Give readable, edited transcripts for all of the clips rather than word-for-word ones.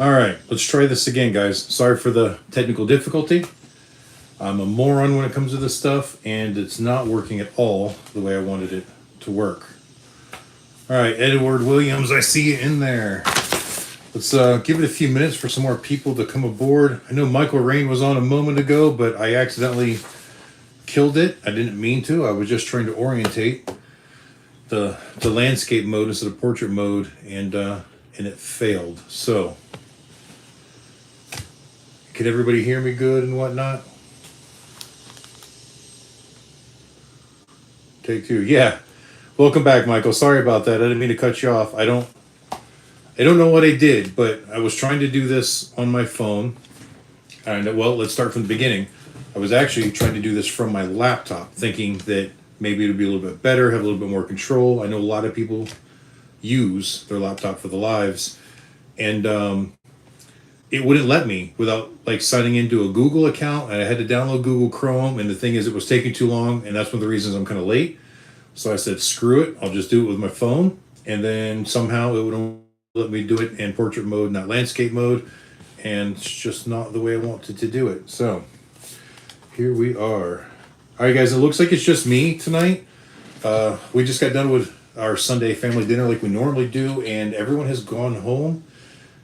All right, let's try this again, guys. Sorry for the technical difficulty. I'm a moron when it comes to this stuff, and it's not working at all the way I wanted it to work. All right, Edward Williams, I see you in there. Let's give it a few minutes for some more people to come aboard. I know Michael Rain was on a moment ago, but I accidentally killed it. I didn't mean to. I was just trying to orientate the landscape mode instead of portrait mode, and it failed. So, can everybody hear me good and whatnot? Take two. Yeah. Welcome back, Michael. Sorry about that. I didn't mean to cut you off. I don't know what I did, but I was trying to do this on my phone. And well, let's start from the beginning. I was actually trying to do this from my laptop, thinking that maybe it would be a little bit better, have a little bit more control. I know a lot of people use their laptop for the lives, and it wouldn't let me without like signing into a Google account, and I had to download Google Chrome. And the thing is, it was taking too long, and that's one of the reasons I'm kind of late. So I said, screw it, I'll just do it with my phone. And then somehow it would let me do it in portrait mode, not landscape mode. And it's just not the way I wanted to do it. So here we are. All right, guys, it looks like it's just me tonight. We just got done with our Sunday family dinner like we normally do, and everyone has gone home.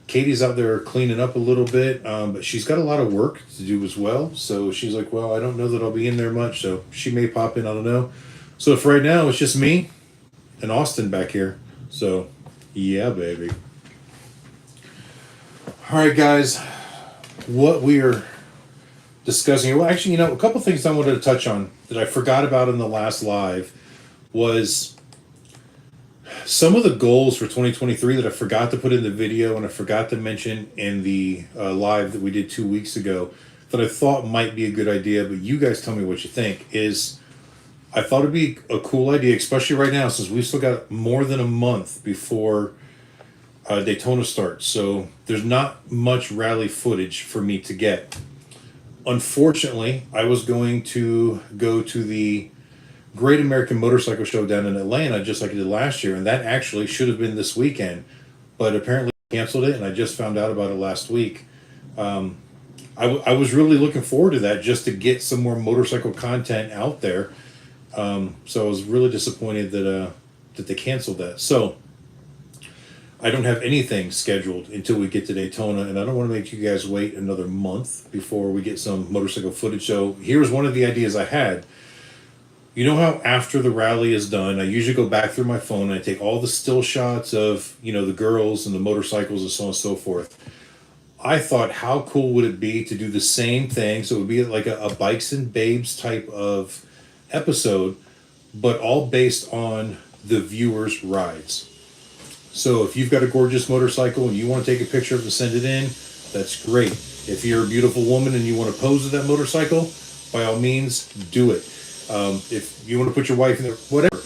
Katie's out there cleaning up a little bit, but she's got a lot of work to do as well. So she's like, well, I don't know that I'll be in there much, so she may pop in, I don't know. So for right now, it's just me and Austin back here. So, yeah, baby. All right, guys, what we are discussing. Well, actually, a couple things I wanted to touch on that I forgot about in the last live was some of the goals for 2023 that I forgot to put in the video and I forgot to mention in the live that we did 2 weeks ago that I thought might be a good idea, but you guys tell me what you think. I thought it'd be a cool idea, especially right now, since we've still got more than a month before Daytona starts. So there's not much rally footage for me to get. Unfortunately, I was going to go to the Great American Motorcycle Show down in Atlanta, just like I did last year, and that actually should have been this weekend, but apparently canceled it, and I just found out about it last week. I was really looking forward to that, just to get some more motorcycle content out there. So I was really disappointed that they canceled that. So I don't have anything scheduled until we get to Daytona, and I don't want to make you guys wait another month before we get some motorcycle footage. So here's one of the ideas I had. You know how after the rally is done, I usually go back through my phone and I take all the still shots of, the girls and the motorcycles and so on and so forth. I thought, how cool would it be to do the same thing? So it would be like a Bikes and Babes type of episode, but all based on the viewers' rides. So if you've got a gorgeous motorcycle and you want to take a picture of it and send it in, that's great. If you're a beautiful woman and you want to pose with that motorcycle, by all means, do it. If you want to put your wife in there, whatever.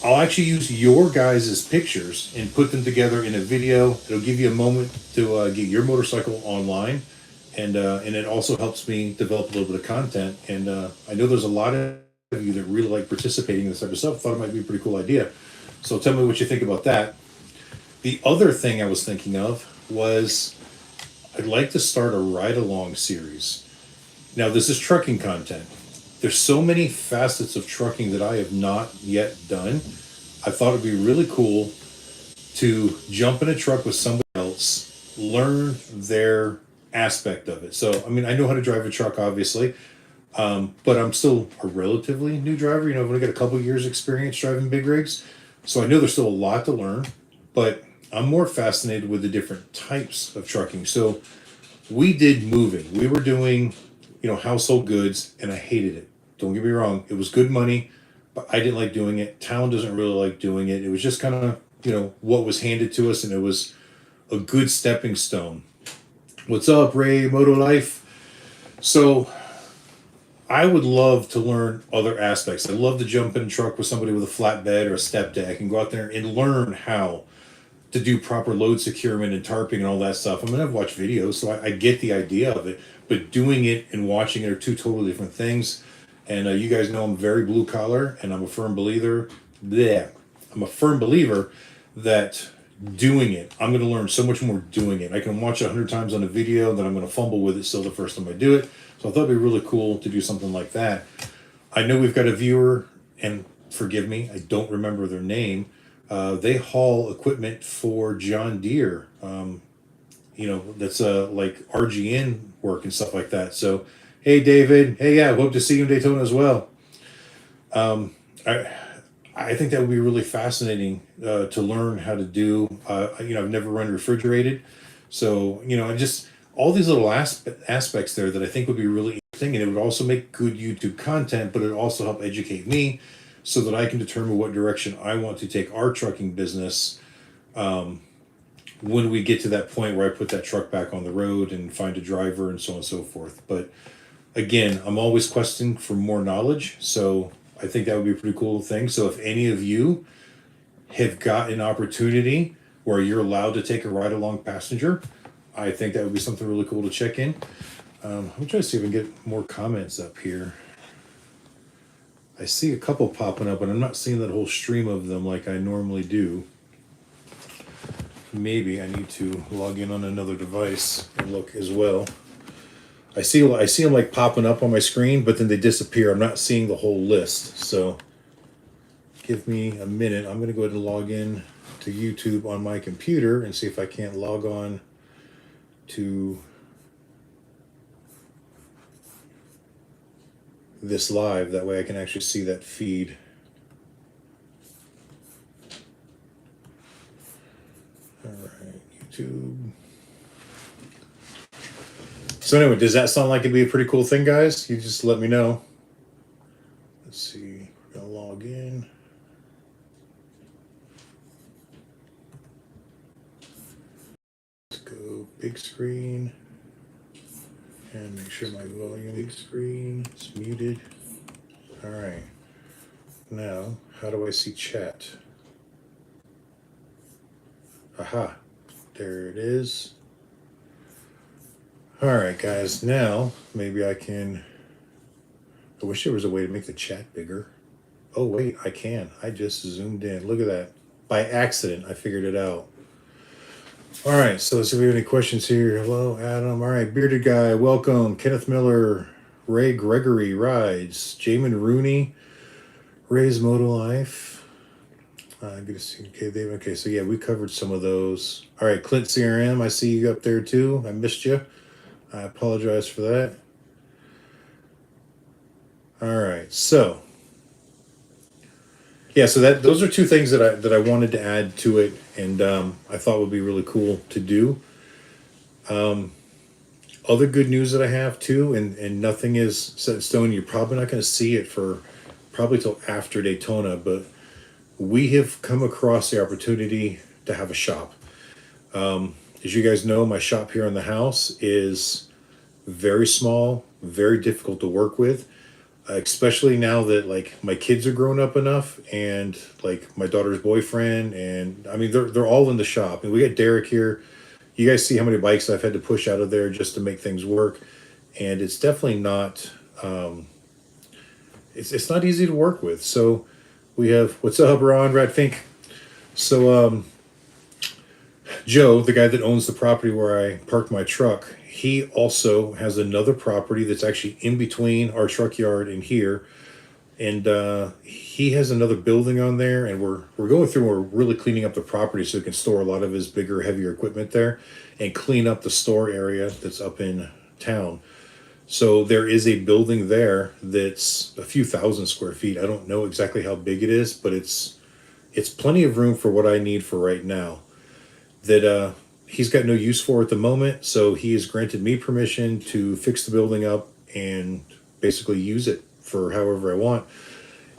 I'll actually use your guys' pictures and put them together in a video. It'll give you a moment to get your motorcycle online, and it also helps me develop a little bit of content. And I know there's a lot of you that really like participating in this type of stuff. Thought it might be a pretty cool idea. So tell me what you think about that. The other thing I was thinking of was I'd like to start a ride-along series. Now, this is trucking content. There's so many facets of trucking that I have not yet done. I thought it'd be really cool to jump in a truck with somebody else, learn their aspect of it. So, I know how to drive a truck, obviously, but I'm still a relatively new driver. I've only got a couple years experience driving big rigs. So I know there's still a lot to learn, but I'm more fascinated with the different types of trucking. So we did moving. We were doing, household goods, and I hated it. Don't get me wrong. It was good money, but I didn't like doing it. Town doesn't really like doing it. It was just kind of, what was handed to us, and it was a good stepping stone. What's up, Ray Moto Life? So I would love to learn other aspects. I'd love to jump in a truck with somebody with a flatbed or a step deck and go out there and learn how to do proper load securement and tarping and all that stuff. I've watched videos, so I get the idea of it, but doing it and watching it are two totally different things. And you guys know I'm very blue collar, and I'm a firm believer. I'm a firm believer that doing it. I'm going to learn so much more doing it. I can watch it 100 times on a video, then I'm going to fumble with it still the first time I do it. So I thought it'd be really cool to do something like that. I know we've got a viewer, and forgive me, I don't remember their name. They haul equipment for John Deere. That's like RGN work and stuff like that. So, hey, David. Hey, yeah, hope to see you in Daytona as well. I I think that would be really fascinating to learn how to do. I've never run refrigerated, so and just all these little aspects there that I think would be really interesting, and it would also make good YouTube content, but it would also help educate me, so that I can determine what direction I want to take our trucking business. When we get to that point where I put that truck back on the road and find a driver and so on and so forth. But again, I'm always questing for more knowledge, so I think that would be a pretty cool thing. So if any of you have got an opportunity where you're allowed to take a ride along passenger, I think that would be something really cool to check in. I'm trying to see if I can get more comments up here. I see a couple popping up, but I'm not seeing that whole stream of them like I normally do. Maybe I need to log in on another device and look as well. I see them like popping up on my screen, but then they disappear. I'm not seeing the whole list. So give me a minute. I'm going to go ahead and log in to YouTube on my computer and see if I can't log on to this live. That way I can actually see that feed. All right, YouTube. So anyway, does that sound like it'd be a pretty cool thing, guys? You just let me know. Let's see. We're gonna log in. Let's go big screen. And make sure my volume big screen is muted. All right. Now, how do I see chat? Aha. There it is. All right, guys. Now, maybe I can... I wish there was a way to make the chat bigger. Oh, wait, I can. I just zoomed in. Look at that. By accident, I figured it out. All right, so let's see if we have any questions here. Hello, Adam. All right, Bearded Guy, welcome. Kenneth Miller, Ray Gregory Rides, Jamin Rooney, Ray's Moto Life. Good to see you. Okay, Dave. Okay, so yeah, we covered some of those. All right, Clint CRM, I see you up there too. I missed you. I apologize for that. All right, so yeah, so those are two things that I wanted to add to it, and I thought would be really cool to do. Other good news that I have too, and nothing is set in stone. You're probably not going to see it for probably till after Daytona, but we have come across the opportunity to have a shop. As you guys know, my shop here in the house is very small, very difficult to work with, especially now that like my kids are grown up enough, and like my daughter's boyfriend, and I mean they're all in the shop, and we got Derek here. You guys see how many bikes I've had to push out of there just to make things work, and it's definitely not it's not easy to work with. So we have, what's up, Ron Radfink? So Joe, the guy that owns the property where I parked my truck, he also has another property that's actually in between our truck yard and here, and he has another building on there, and we're going through, we're really cleaning up the property so he can store a lot of his bigger, heavier equipment there, and clean up the store area that's up in town. So there is a building there that's a few thousand square feet. I don't know exactly how big it is, but it's plenty of room for what I need for right now. That he's got no use for at the moment, so he has granted me permission to fix the building up and basically use it for however I want.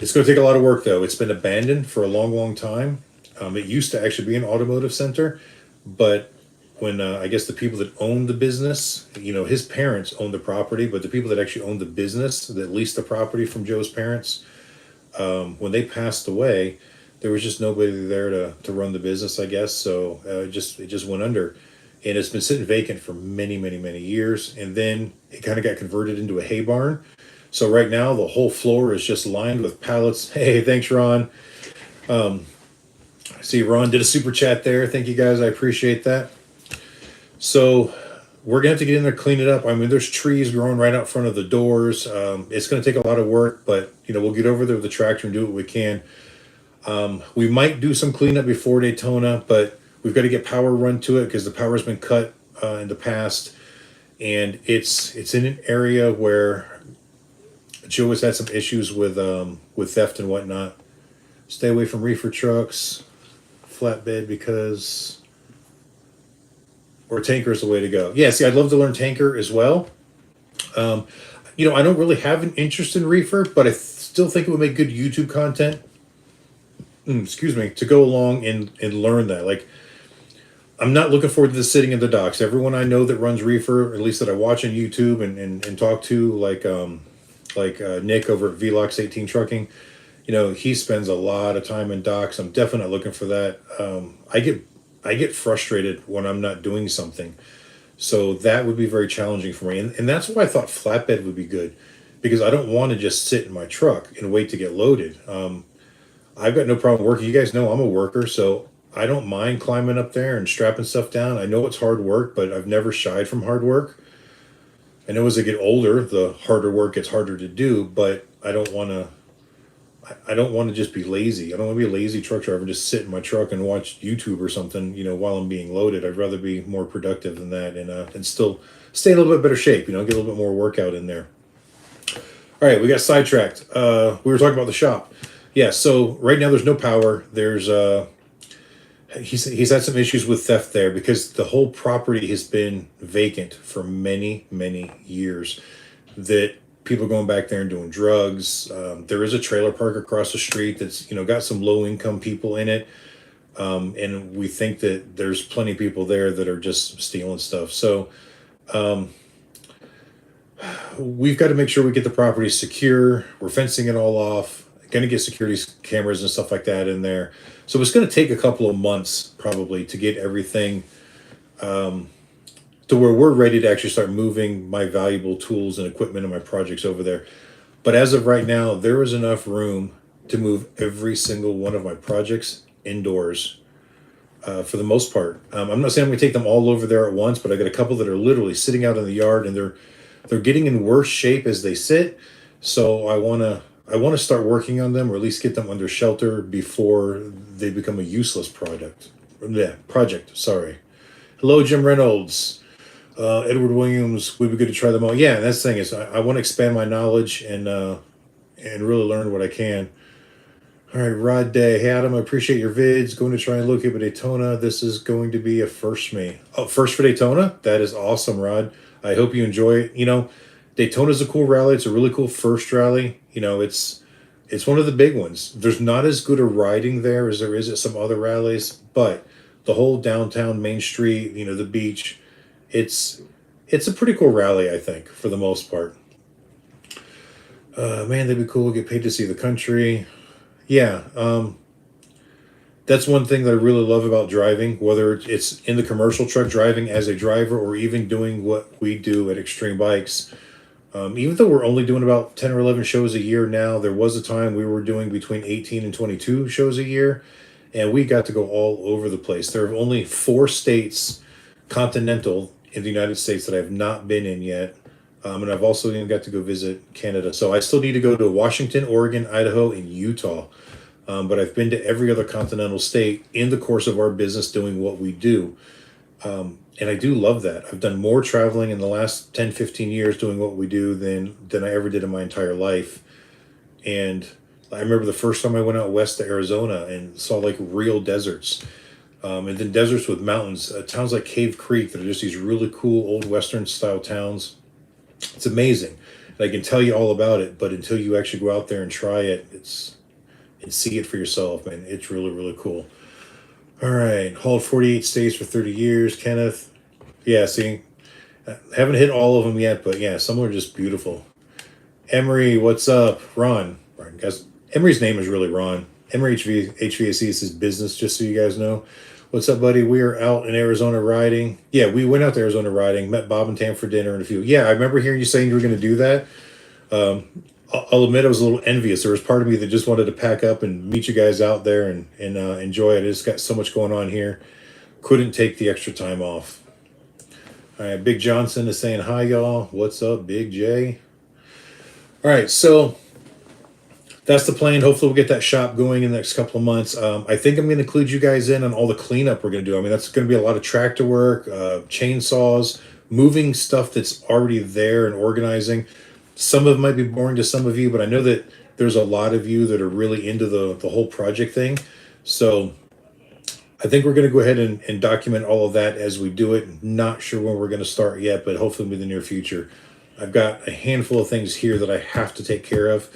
It's going to take a lot of work, though. It's been abandoned for a long, long time. It used to actually be an automotive center, but when I guess the people that owned the business, his parents owned the property, but the people that actually owned the business, that leased the property from Joe's parents, when they passed away, there was just nobody there to run the business, I guess. So it just went under, and it's been sitting vacant for many, many, many years. And then it kind of got converted into a hay barn. So right now the whole floor is just lined with pallets. Hey, thanks, Ron. I see Ron did a super chat there. Thank you guys. I appreciate that. So we're gonna have to get in there, clean it up. I mean, there's trees growing right out front of the doors. It's gonna take a lot of work, but we'll get over there with the tractor and do what we can. We might do some cleanup before Daytona, but we've got to get power run to it because the power's been cut in the past, and it's in an area where Joe has had some issues with theft and whatnot. Stay away from reefer trucks, flatbed because or tanker is the way to go. Yeah, see, I'd love to learn tanker as well. I don't really have an interest in reefer, but I still think it would make good YouTube content. Excuse me, to go along and learn that. Like, I'm not looking forward to this sitting in the docks. Everyone I know that runs reefer, at least that I watch on YouTube and talk to, like Nick over at Velox 18 Trucking, he spends a lot of time in docks. I'm definitely not looking for that. I get frustrated when I'm not doing something. So that would be very challenging for me. And that's why I thought flatbed would be good, because I don't want to just sit in my truck and wait to get loaded. I've got no problem working. You guys know I'm a worker, so I don't mind climbing up there and strapping stuff down. I know it's hard work, but I've never shied from hard work. I know as I get older, the harder work gets harder to do, but I don't want to just be lazy. I don't want to be a lazy truck driver and just sit in my truck and watch YouTube or something, while I'm being loaded. I'd rather be more productive than that and still stay in a little bit better shape, get a little bit more workout in there. All right, we got sidetracked. We were talking about the shop. Yeah, so right now there's no power. There's he's had some issues with theft there because the whole property has been vacant for many, many years. That people going back there and doing drugs. There is a trailer park across the street that's got some low income people in it, and we think that there's plenty of people there that are just stealing stuff. So we've got to make sure we get the property secure. We're fencing it all off. Going to get security cameras and stuff like that in there. So it's going to take a couple of months probably to get everything to where we're ready to actually start moving my valuable tools and equipment and my projects over there. But as of right now, there is enough room to move every single one of my projects indoors for the most part. I'm not saying I'm going to take them all over there at once, but I got a couple that are literally sitting out in the yard and they're getting in worse shape as they sit. So I want to start working on them, or at least get them under shelter before they become a useless project. Sorry. Hello, Jim Reynolds. Edward Williams, would be good to try them all. Yeah, and that's the thing is I want to expand my knowledge and really learn what I can. All right, Rod Day. Hey, Adam, I appreciate your vids. Going to try and locate Daytona. This is going to be a first for me. Oh, first for Daytona? That is awesome, Rod. I hope you enjoy it. Daytona's a cool rally. It's a really cool first rally. It's one of the big ones. There's not as good a riding there as there is at some other rallies, but the whole downtown Main Street, the beach, it's a pretty cool rally, I think, for the most part. Man, that'd be cool. Get paid to see the country. Yeah, that's one thing that I really love about driving, whether it's in the commercial truck driving as a driver or even doing what we do at Extreme Bikes. Even though we're only doing about 10 or 11 shows a year now, there was a time we were doing between 18 and 22 shows a year, and we got to go all over the place. There are only 4 states, continental, in the United States that I've not been in yet, and I've also even got to go visit Canada. So I still need to go to Washington, Oregon, Idaho, and Utah, but I've been to every other continental state in the course of our business doing what we do. And I do love that. I've done more traveling in the last 10, 15 years doing what we do than I ever did in my entire life. And I remember the first time I went out west to Arizona and saw like real deserts. And then deserts with mountains, towns like Cave Creek that are just these really cool old Western style towns. It's amazing. And I can tell you all about it, but until you actually go out there and try it, and see it for yourself, man, it's really, really cool. All right, hauled 48 states for 30 years, Kenneth. Yeah, see, I haven't hit all of them yet, but yeah, some are just beautiful. Emery, what's up? Ron, guys, Emery's name is really Ron. Emery HVAC is his business, just so you guys know. What's up, buddy? We are out in Arizona riding. Yeah, we went out to Arizona riding, met Bob and Tam for dinner and a few. Yeah, I remember hearing you saying you were going to do that. I'll admit I was a little envious. There was part of me that just wanted to pack up and meet you guys out there and enjoy it. I just got so much going on here. Couldn't take the extra time off. All right, Big Johnson is saying hi, y'all. What's up, Big J? All right, so that's the plan. Hopefully, we'll get that shop going in the next couple of months. I think I'm going to include you guys in on all the cleanup we're going to do. I mean, that's going to be a lot of tractor work, chainsaws, moving stuff that's already there and organizing. Some of it might be boring to some of you, but I know that there's a lot of you that are really into the whole project thing. So I think we're going to go ahead and document all of that as we do it. Not sure when we're going to start yet, but hopefully in the near future. I've got a handful of things here that I have to take care of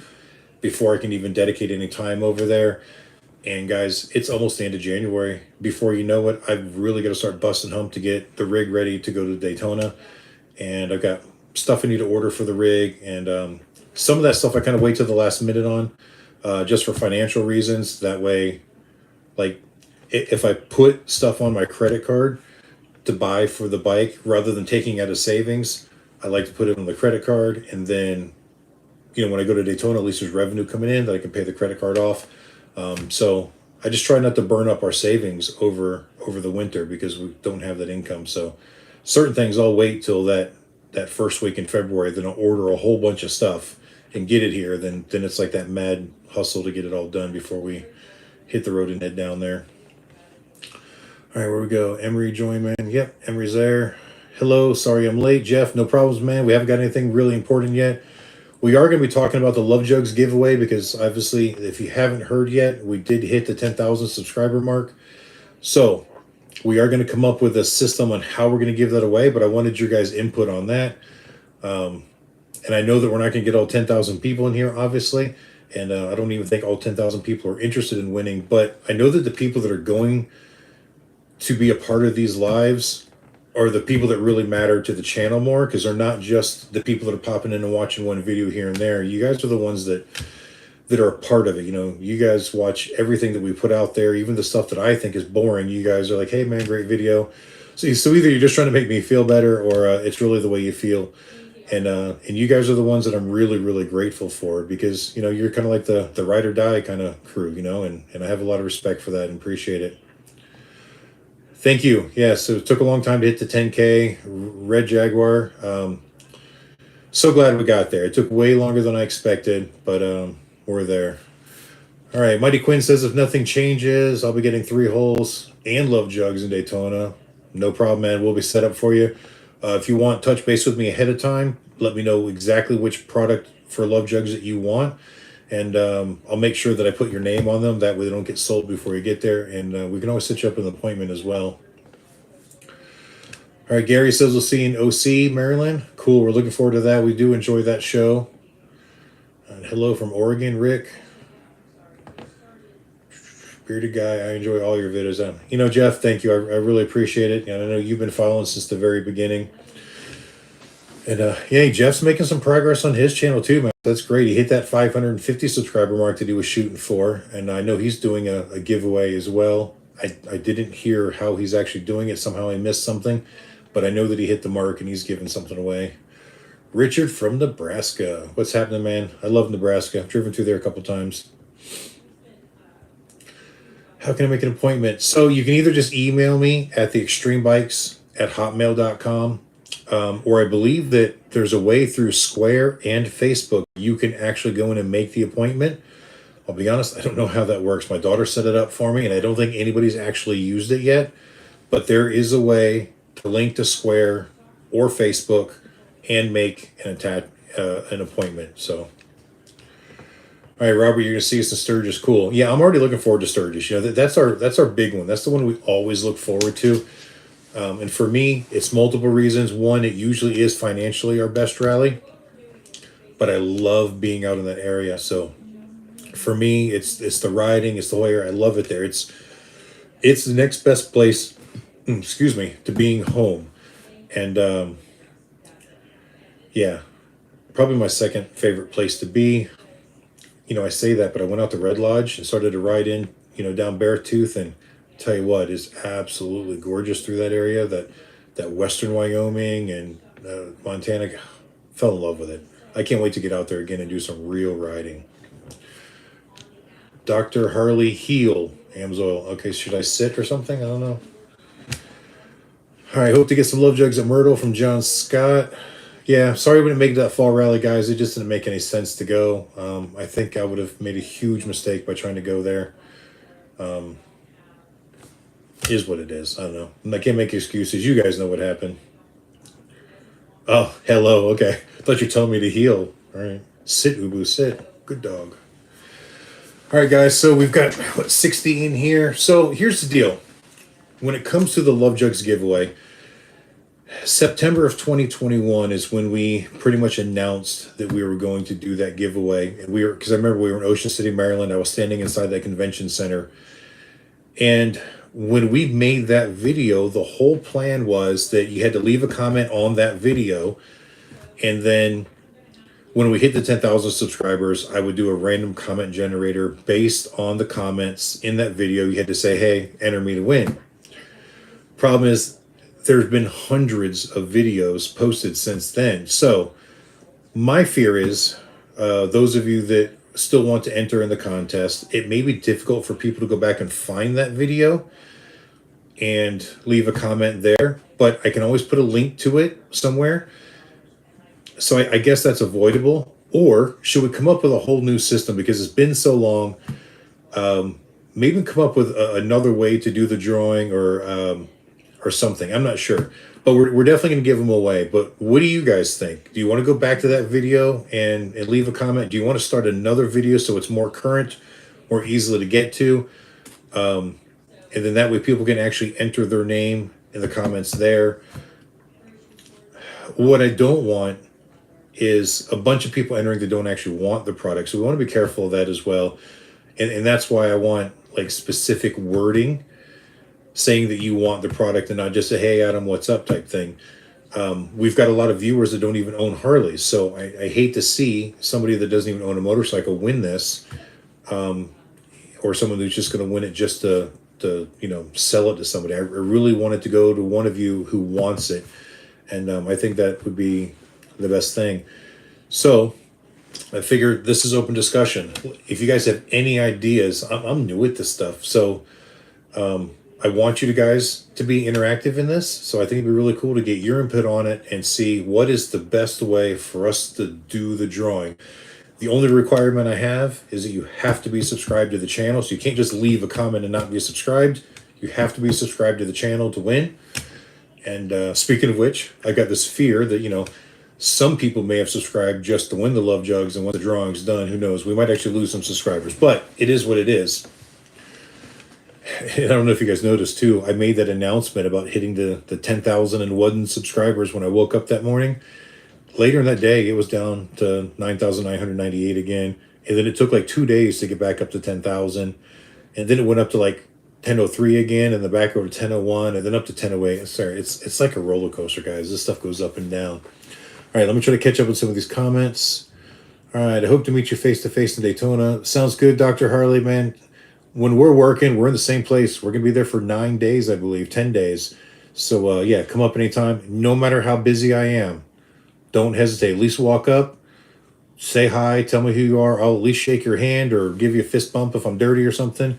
before I can even dedicate any time over there. And guys, it's almost the end of January. Before you know it, I've really got to start busting hump to get the rig ready to go to Daytona. And I've got stuff I need to order for the rig. And some of that stuff I kind of wait till the last minute on, just for financial reasons. That way, like, if I put stuff on my credit card to buy for the bike, rather than taking out of savings, I like to put it on the credit card. And then, when I go to Daytona, at least there's revenue coming in that I can pay the credit card off. So I just try not to burn up our savings over the winter because we don't have that income. So certain things I'll wait till that first week in February, then I'll order a whole bunch of stuff and get it here. Then it's like that mad hustle to get it all done before we hit the road and head down there. All right, where we go? Emery join, man. Yep, Emery's there. Hello, sorry I'm late. Jeff, no problems, man. We haven't got anything really important yet. We are going to be talking about the Love Jugs giveaway because obviously, if you haven't heard yet, we did hit the 10,000 subscriber mark. So we are going to come up with a system on how we're going to give that away, but I wanted your guys' input on that. And I know that we're not going to get all 10,000 people in here, obviously. And I don't even think all 10,000 people are interested in winning. But I know that the people that are going to be a part of these lives are the people that really matter to the channel more, because they're not just the people that are popping in and watching one video here and there. You guys are the ones that are a part of it. You guys watch everything that we put out there, even the stuff that I think is boring. You guys are like, hey man, great video. So either you're just trying to make me feel better, or it's really the way you feel. And you guys are the ones that I'm really, really grateful for, because you're kind of like the ride or die kind of crew, and I have a lot of respect for that and appreciate it. Thank you. Yes, it took a long time to hit the 10K. Red Jaguar. So glad we got there. It took way longer than I expected, but we're there. All right, Mighty Quinn says if nothing changes, I'll be getting 3 holes and Love Jugs in Daytona. No problem, man. We'll be set up for you. If you want, touch base with me ahead of time. Let me know exactly which product for Love Jugs that you want. And I'll make sure that I put your name on them. That way they don't get sold before you get there. And we can always set you up an appointment as well. All right, Gary says we'll see you in OC, Maryland. Cool, we're looking forward to that. We do enjoy that show. And hello from Oregon, Rick. Bearded guy, I enjoy all your videos. Jeff, thank you. I really appreciate it. I know you've been following since the very beginning. And Jeff's making some progress on his channel too, man. That's great. He hit that 550 subscriber mark that he was shooting for, and I know he's doing a giveaway as well. I didn't hear how he's actually doing it. Somehow I missed something, but I know that he hit the mark and he's giving something away. Richard from Nebraska. What's happening, man? I love Nebraska. I've driven through there a couple times. How can I make an appointment? So you can either just email me at theextremebikes@hotmail.com. Or I believe that there's a way through Square and Facebook you can actually go in and make the appointment. I'll be honest, I don't know how that works. My daughter set it up for me, and I don't think anybody's actually used it yet. But there is a way to link to Square or Facebook and make an appointment. So, all right, Robert, you're going to see us in Sturgis. Cool. Yeah, I'm already looking forward to Sturgis. That's our big one. That's the one we always look forward to. And for me, it's multiple reasons. One, it usually is financially our best rally, but I love being out in that area. So for me, it's the riding, it's the whole area. I love it there. It's the next best place, to being home. And probably my second favorite place to be. I say that, but I went out to Red Lodge and started to ride in, down Beartooth, and tell you what, is absolutely gorgeous through that area. That western Wyoming and Montana, fell in love with it. I can't wait to get out there again and do some real riding. Dr. Harley Heel, Amsoil. Okay, should I sit or something? I don't know. All right, hope to get some Love Jugs at Myrtle from John Scott. Yeah, sorry we didn't make that fall rally, guys. It just didn't make any sense to go. I think I would have made a huge mistake by trying to go there. Is what it is. I don't know. I can't make excuses. You guys know what happened. Oh, hello. Okay. I thought you told me to heel. All right. Sit, Ubu, sit. Good dog. All right, guys. So we've got, 60 in here. So here's the deal. When it comes to the Love Jugs giveaway, September of 2021 is when we pretty much announced that we were going to do that giveaway. And because I remember we were in Ocean City, Maryland. I was standing inside that convention center. And when we made that video, the whole plan was that you had to leave a comment on that video. And then when we hit the 10,000 subscribers, I would do a random comment generator based on the comments in that video. You had to say, hey, enter me to win. Problem is, there's been hundreds of videos posted since then. So my fear is, those of you that still want to enter in the contest, it may be difficult for people to go back and find that video and leave a comment there, but I can always put a link to it somewhere. So I guess that's avoidable. Or should we come up with a whole new system because it's been so long? Maybe come up with another way to do the drawing or something. I'm not sure, but we're definitely going to give them away. But what do you guys think? Do you want to go back to that video and leave a comment? Do you want to start another video so it's more current, more easily to get to? And then that way people can actually enter their name in the comments there. What I don't want is a bunch of people entering that don't actually want the product. So we want to be careful of that as well. And that's why I want like specific wording saying that you want the product and not just a, hey, Adam, what's up type thing. We've got a lot of viewers that don't even own Harleys. So I hate to see somebody that doesn't even own a motorcycle win this, or someone who's just going to win it just to sell it to somebody. I really want it to go to one of you who wants it. And I think that would be the best thing. So I figured this is open discussion. If you guys have any ideas, I'm new at this stuff. So I want you guys to be interactive in this. So I think it'd be really cool to get your input on it and see what is the best way for us to do the drawing. The only requirement I have is that you have to be subscribed to the channel. So you can't just leave a comment and not be subscribed. You have to be subscribed to the channel to win. And speaking of which, I've got this fear that, some people may have subscribed just to win the Love Jugs, and when the drawing's done, who knows? We might actually lose some subscribers, but it is what it is. And I don't know if you guys noticed too, I made that announcement about hitting the 10,001 subscribers when I woke up that morning. Later in that day, it was down to 9,998 again. And then it took like 2 days to get back up to 10,000. And then it went up to like 1003 again, and then back over to 1001, and then up to 1008. Sorry, it's like a roller coaster, guys. This stuff goes up and down. All right, let me try to catch up with some of these comments. All right, I hope to meet you face-to-face in Daytona. Sounds good, Dr. Harley, man. When we're working, we're in the same place. We're going to be there for 9 days, I believe, 10 days. So, yeah, come up anytime. No matter how busy I am, don't hesitate. At least walk up, say hi, tell me who you are. I'll at least shake your hand or give you a fist bump if I'm dirty or something.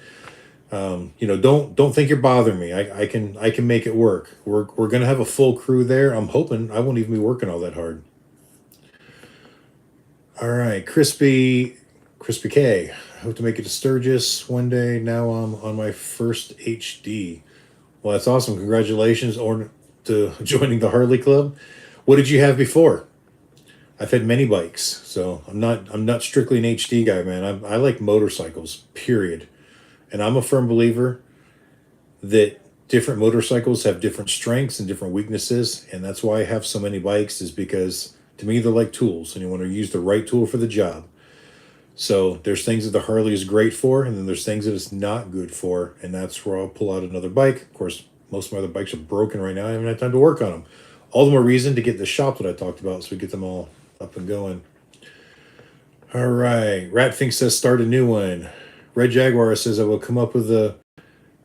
Don't think you're bothering me. I can make it work. We're going to have a full crew there. I'm hoping I won't even be working all that hard. All right, Crispy K. I hope to make it to Sturgis one day. Now I'm on my first HD. Well, that's awesome. Congratulations to joining the Harley Club. What did you have before? I've had many bikes, so I'm not strictly an HD guy, man. I like motorcycles, period. And I'm a firm believer that different motorcycles have different strengths and different weaknesses, and that's why I have so many bikes, is because to me they're like tools, and you want to use the right tool for the job. So there's things that the Harley is great for, and then there's things that it's not good for, and that's where I'll pull out another bike. Of course, most of my other bikes are broken right now. I haven't had time to work on them. All the more reason to get the shop that I talked about, so we get them all up and going. All right, Ratfink says start a new one. Red Jaguar says I will come up with a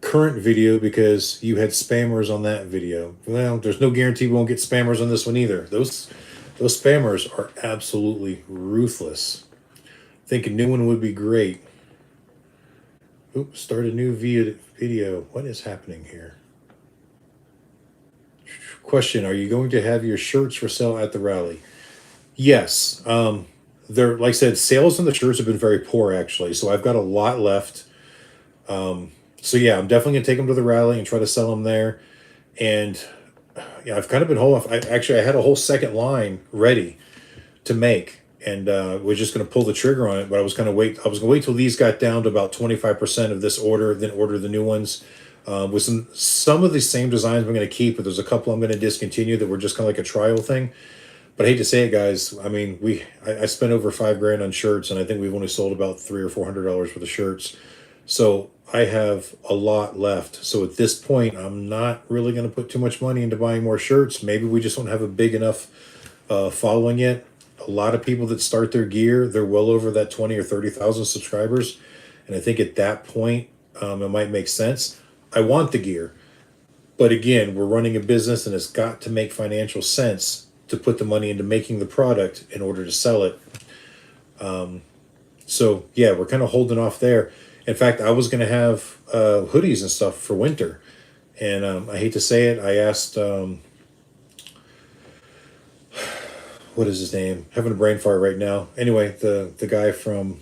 current video because you had spammers on that video. Well, there's no guarantee we won't get spammers on this one either. Those Those spammers are absolutely ruthless. Think a new one would be great. Oops, start a new video. What is happening here? Question, are you going to have your shirts for sale at the rally? Yes. They're, like I said, sales on the shirts have been very poor, actually. So I've got a lot left. So yeah, I'm definitely going to take them to the rally and try to sell them there. And yeah, I've kind of been holding off. I had a whole second line ready to make, and we're just going to pull the trigger on it. But I was going to wait. I was going to wait till these got down to about 25% of this order, then order the new ones. With some of the same designs I'm going to keep, but there's a couple I'm going to discontinue that were just kind of like a trial thing. But I hate to say it, guys. I mean, I spent over $5,000 on shirts, and I think we've only sold about $300 or $400 worth of shirts. So I have a lot left. So at this point, I'm not really going to put too much money into buying more shirts. Maybe we just don't have a big enough following yet. A lot of people that start their gear, they're well over that 20 or 30,000 subscribers. And I think at that point, it might make sense. I want the gear. But again, we're running a business, and it's got to make financial sense to put the money into making the product in order to sell it. So yeah, we're kind of holding off there. In fact, I was going to have hoodies and stuff for winter. And I hate to say it, I asked, what is his name? Having a brain fart right now. Anyway, the guy from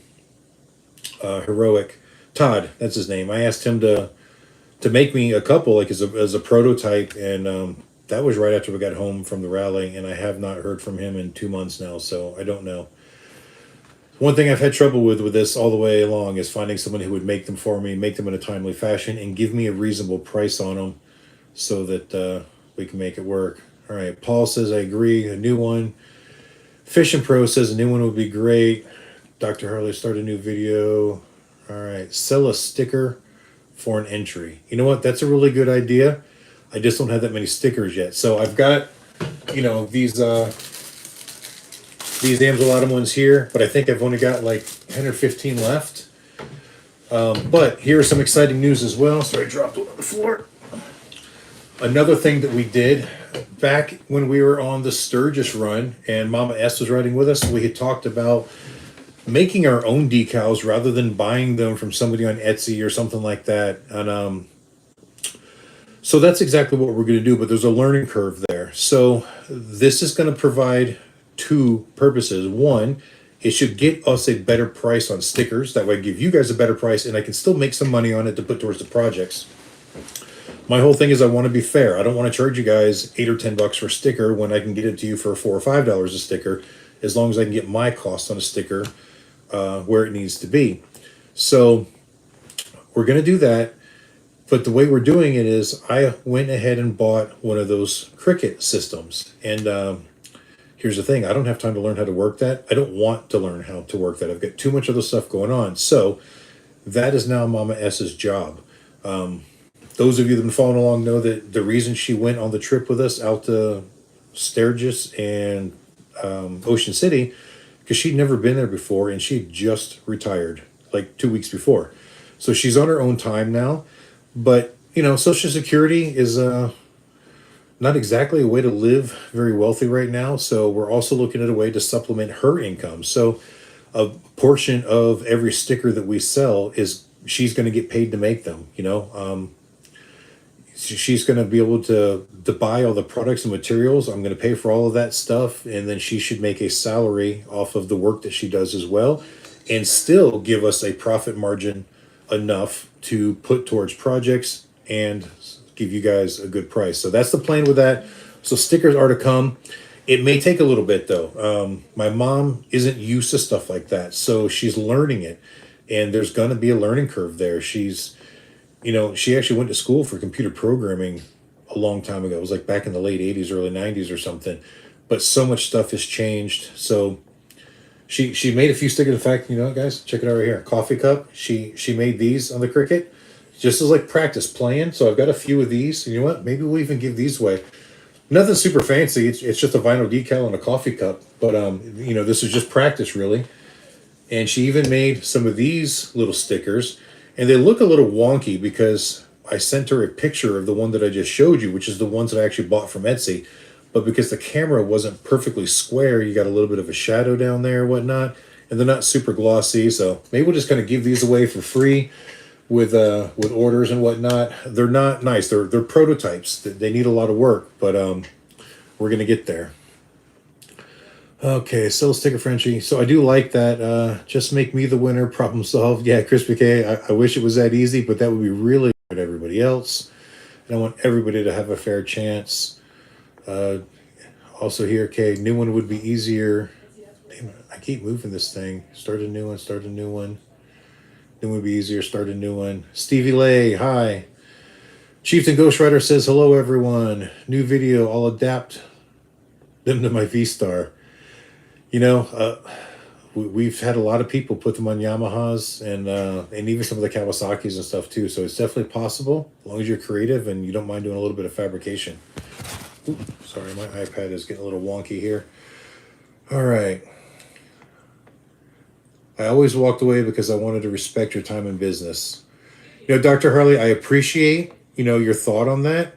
Heroic, Todd, that's his name. I asked him to make me a couple, like as a prototype, and that was right after we got home from the rally, and I have not heard from him in 2 months now, so I don't know. One thing I've had trouble with this all the way along is finding someone who would make them for me, make them in a timely fashion, and give me a reasonable price on them so that we can make it work. All right, Paul says, I agree, a new one. Fishing Pro says a new one would be great. Dr. Harley, start a new video. All right, sell a sticker for an entry. You know what? That's a really good idea. I just don't have that many stickers yet. So I've got, these Amsoil ones here, but I think I've only got like 10 or 15 left. But here are some exciting news as well. Sorry, I dropped one on the floor. Another thing that we did back when we were on the Sturgis run and Mama S was riding with us, we had talked about making our own decals rather than buying them from somebody on Etsy or something like that. And so that's exactly what we're going to do, but there's a learning curve there. So this is going to provide two purposes. One, it should get us a better price on stickers. That way I give you guys a better price, and I can still make some money on it to put towards the projects. My whole thing is I want to be fair. I don't want to charge you guys $8 or $10 for a sticker when I can get it to you for $4 or $5 a sticker, as long as I can get my cost on a sticker where it needs to be. So we're going to do that. But the way we're doing it is I went ahead and bought one of those Cricut systems. And here's the thing. I don't have time to learn how to work that. I don't want to learn how to work that. I've got too much other stuff going on. So that is now Mama S's job. Those of you that have been following along know that the reason she went on the trip with us out to Sturgis and Ocean City, because she'd never been there before, and she just retired like 2 weeks before. So she's on her own time now. But, Social Security is not exactly a way to live very wealthy right now. So we're also looking at a way to supplement her income. So a portion of every sticker that we sell is she's going to get paid to make them, She's going to be able to buy all the products and materials. I'm going to pay for all of that stuff. And then she should make a salary off of the work that she does as well, and still give us a profit margin enough to put towards projects and give you guys a good price. So that's the plan with that. So stickers are to come. It may take a little bit though. My mom isn't used to stuff like that, so she's learning it, and there's going to be a learning curve there. She's, she actually went to school for computer programming a long time ago. It was like back in the late 80s, early 90s or something. But so much stuff has changed. So she made a few stickers. In fact, guys, check it out right here. Coffee cup. She made these on the Cricut just as like practice playing. So I've got a few of these. And you know what? Maybe we'll even give these away. Nothing super fancy. It's just a vinyl decal on a coffee cup. But this is just practice really. And she even made some of these little stickers. And they look a little wonky because I sent her a picture of the one that I just showed you, which is the ones that I actually bought from Etsy. but because the camera wasn't perfectly square, you got a little bit of a shadow down there or whatnot, and they're not super glossy. So maybe we'll just kind of give these away for free with orders and whatnot. They're not nice. They're prototypes. They need a lot of work, but we're gonna get there. Okay, still a sticker Frenchie. So I do like that. Just make me the winner. Problem solved. Yeah, Crispy K. I wish it was that easy, but that would be really good to everybody else. And I want everybody to have a fair chance. Also here, K. New one would be easier. Damn it, I keep moving this thing. Start a new one. Start a new one. New one would be easier. Start a new one. Stevie Lay. Hi. Chieftain Ghost Rider says hello, everyone. New video. I'll adapt them to my V-Star. You know, we've had a lot of people put them on Yamahas and even some of the Kawasaki's and stuff too. So it's definitely possible as long as you're creative and you don't mind doing a little bit of fabrication. Ooh, sorry, my iPad is getting a little wonky here. All right. I always walked away because I wanted to respect your time in business. You know, Dr. Harley, I appreciate, your thought on that.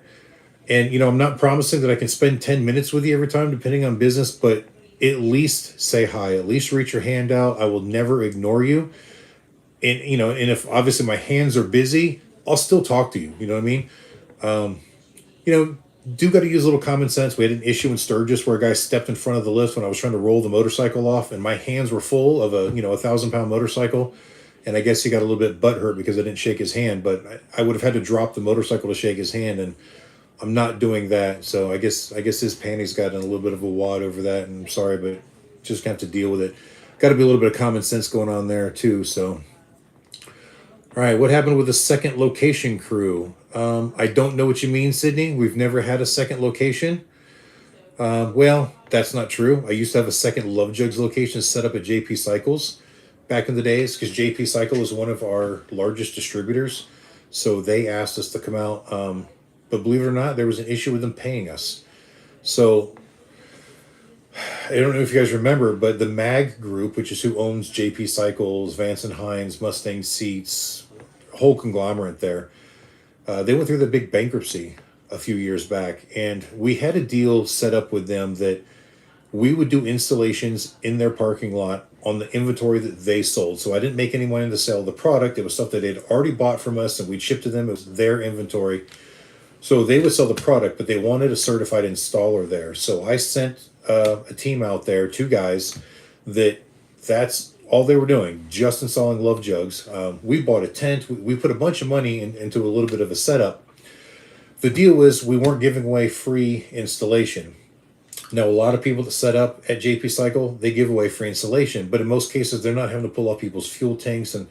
And, I'm not promising that I can spend 10 minutes with you every time, depending on business, but at least say hi, at least reach your hand out. I will never ignore you. And, and if obviously my hands are busy, I'll still talk to you. You know what I mean? Do got to use a little common sense. We had an issue in Sturgis where a guy stepped in front of the lift when I was trying to roll the motorcycle off, and my hands were full of a 1,000-pound motorcycle. And I guess he got a little bit butthurt because I didn't shake his hand, but I would have had to drop the motorcycle to shake his hand, and I'm not doing that. So I guess his panties got in a little bit of a wad over that, and I'm sorry, but just gonna have to deal with it. Got to be a little bit of common sense going on there too. So, all right, what happened with the second location crew? I don't know what you mean, Sydney. We've never had a second location. Well, that's not true. I used to have a second Love Jugs location set up at JP Cycles back in the days because JP Cycle is one of our largest distributors. So they asked us to come out. But believe it or not, there was an issue with them paying us. So I don't know if you guys remember, but the MAG group, which is who owns JP Cycles, Vance and Hines, Mustang Seats, whole conglomerate there, they went through the big bankruptcy a few years back. And we had a deal set up with them that we would do installations in their parking lot on the inventory that they sold. So I didn't make any money in the sale of the product. It was stuff that they'd already bought from us and we'd ship to them. It was their inventory. So they would sell the product, but they wanted a certified installer there. So I sent a team out there, 2 guys, that's all they were doing, just installing Love Jugs. We bought a tent. We put a bunch of money into a little bit of a setup. The deal was we weren't giving away free installation. Now, a lot of people that set up at JP Cycle, they give away free installation, but in most cases, they're not having to pull off people's fuel tanks. And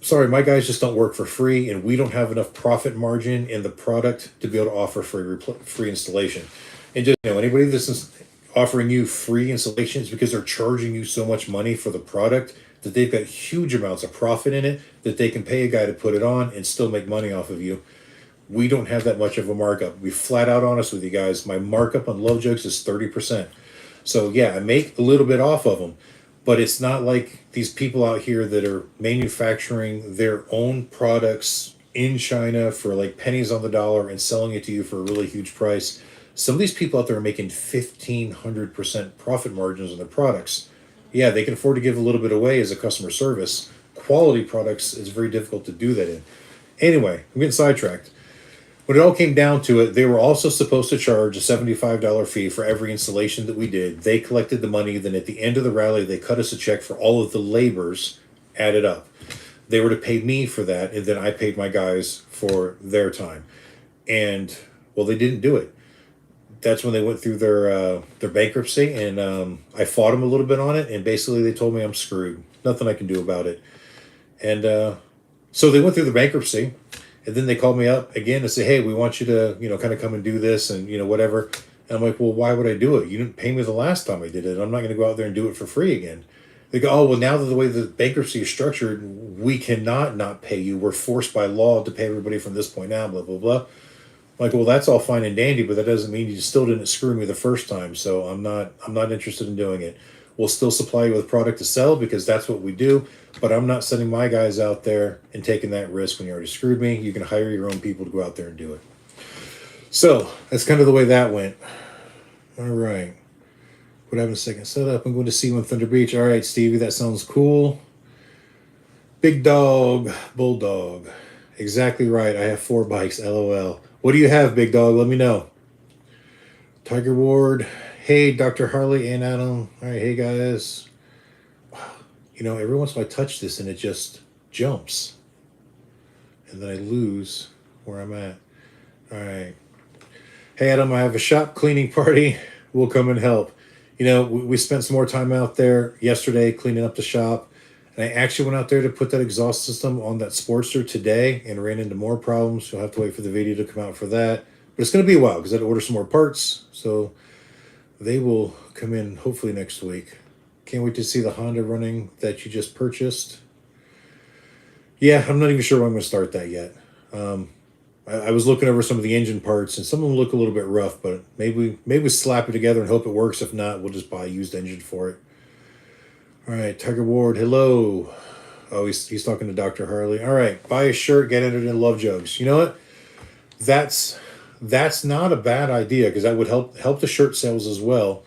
sorry, my guys just don't work for free, and we don't have enough profit margin in the product to be able to offer free installation. And just anybody that's offering you free installations because they're charging you so much money for the product that they've got huge amounts of profit in it that they can pay a guy to put it on and still make money off of you. We don't have that much of a markup. Be flat out honest with you guys. My markup on Love Jugs is 30%. So yeah, I make a little bit off of them, but it's not like these people out here that are manufacturing their own products in China for like pennies on the dollar and selling it to you for a really huge price. Some of these people out there are making 1,500% profit margins on their products. Yeah, they can afford to give a little bit away as a customer service. Quality products is very difficult to do that in. Anyway, I'm getting sidetracked. When it all came down to it, they were also supposed to charge a $75 fee for every installation that we did. They collected the money. Then at the end of the rally, they cut us a check for all of the labors added up. They were to pay me for that, and then I paid my guys for their time. And, well, they didn't do it. That's when they went through their bankruptcy, and I fought them a little bit on it, and basically they told me I'm screwed. Nothing I can do about it. And so they went through the bankruptcy. And then they called me up again to say, hey, we want you to, kind of come and do this and, whatever. And I'm like, well, why would I do it? You didn't pay me the last time I did it. I'm not going to go out there and do it for free again. They go, oh, well, now that the way the bankruptcy is structured, we cannot not pay you. We're forced by law to pay everybody from this point now, blah, blah, blah. I'm like, well, that's all fine and dandy, but that doesn't mean you still didn't screw me the first time. So I'm not interested in doing it. We'll still supply you with product to sell because that's what we do. But I'm not sending my guys out there and taking that risk when you already screwed me. You can hire your own people to go out there and do it. So that's kind of the way that went. All right. What happened? Second setup. I'm going to see you on Thunder Beach. All right, Stevie, that sounds cool. Big dog, bulldog. Exactly right. I have 4 bikes. LOL. What do you have, big dog? Let me know. Tiger Ward. Hey, Dr. Harley and Adam. All right, hey guys. You know, every once in a while I touch this and it just jumps. And then I lose where I'm at. All right. Hey, Adam, I have a shop cleaning party. We'll come and help. You know, we spent some more time out there yesterday cleaning up the shop. And I actually went out there to put that exhaust system on that Sportster today and ran into more problems. You'll have to wait for the video to come out for that. But it's going to be a while because I had to order some more parts. So they will come in hopefully next week. Can't wait to see the Honda running that you just purchased. Yeah, I'm not even sure when I'm going to start that yet. I was looking over some of the engine parts, and some of them look a little bit rough, but maybe we slap it together and hope it works. If not, we'll just buy a used engine for it. All right, Tiger Ward, hello. Oh, he's talking to Dr. Harley. All right, buy a shirt, get entered in Love Jugs. You know what? That's not a bad idea because that would help the shirt sales as well.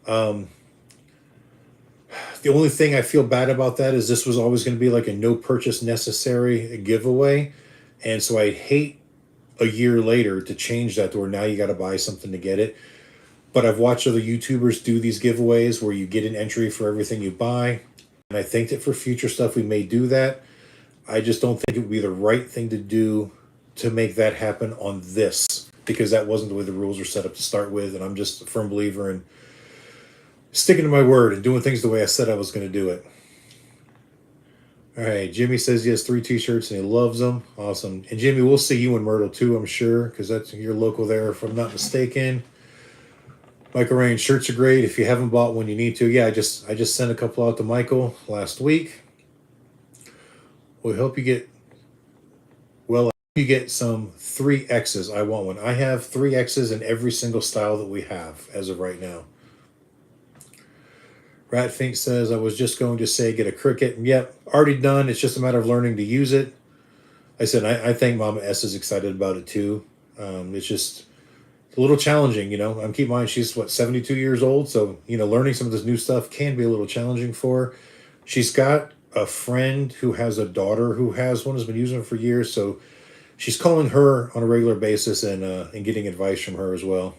The only thing I feel bad about that is this was always going to be like a no purchase necessary giveaway, and so I'd hate a year later to change that to where now you got to buy something to get it. But I've watched other YouTubers do these giveaways where you get an entry for everything you buy. And I think that for future stuff, we may do that. I just don't think it would be the right thing to do to make that happen on this, because that wasn't the way the rules were set up to start with. And I'm just a firm believer in sticking to my word and doing things the way I said I was going to do it. All right, Jimmy says he has 3 t-shirts and he loves them. Awesome. And Jimmy, we'll see you in Myrtle too, I'm sure, because that's your local there, if I'm not mistaken. Michael Rain, shirts are great. If you haven't bought one, you need to. Yeah, I just sent a couple out to Michael last week. We hope you get, well, I hope you get some 3Xs. I want one. I have 3Xs in every single style that we have as of right now. Ratfink says, I was just going to say get a Cricut. Yep, already done. It's just a matter of learning to use it. I said, I think Mama S is excited about it too. It's just a little challenging, you know. Keep in mind, she's, 72 years old. So, you know, learning some of this new stuff can be a little challenging for her. She's got a friend who has a daughter who has one, has been using it for years. So she's calling her on a regular basis and getting advice from her as well.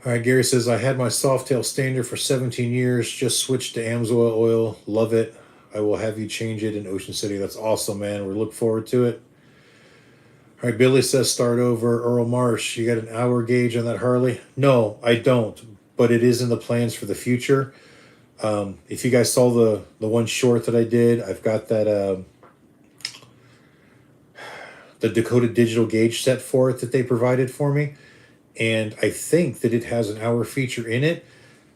All right, Gary says, I had my Softail Standard for 17 years, just switched to Amsoil oil. Love it. I will have you change it in Ocean City. That's awesome, man. We look forward to it. All right, Billy says, start over. Earl Marsh, you got an hour gauge on that Harley? No, I don't, but it is in the plans for the future. If you guys saw the one short that I did, I've got that the Dakota digital gauge set for it that they provided for me. And I think that it has an hour feature in it.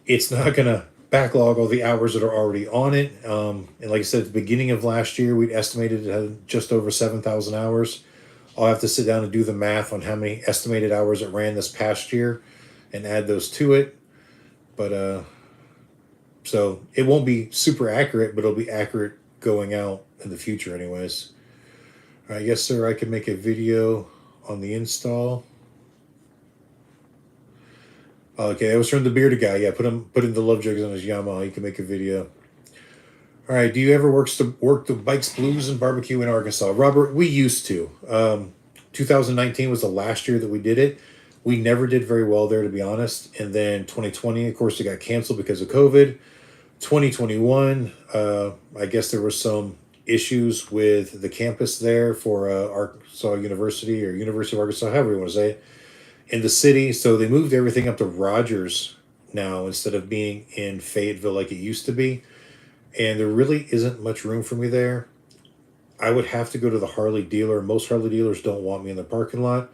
It's not going to backlog all the hours that are already on it. And like I said, at the beginning of last year, we'd estimated it had just over 7,000 hours. I'll have to sit down and do the math on how many estimated hours it ran this past year and add those to it. But so it won't be super accurate, but it'll be accurate going out in the future anyways. All right, yes, sir, I can make a video on the install. Okay, that was from the bearded guy. Yeah, put in the Love Jugs on his Yamaha. He can make a video. All right, do you ever work the Bikes, Blues, and Barbecue in Arkansas? Robert, we used to. 2019 was the last year that we did it. We never did very well there, to be honest. And then 2020, of course, it got canceled because of COVID. 2021, I guess there were some issues with the campus there for Arkansas University or University of Arkansas, however you want to say it, in the city. So they moved everything up to Rogers now instead of being in Fayetteville like it used to be. And there really isn't much room for me there. I would have to go to the Harley dealer. Most Harley dealers don't want me in the parking lot.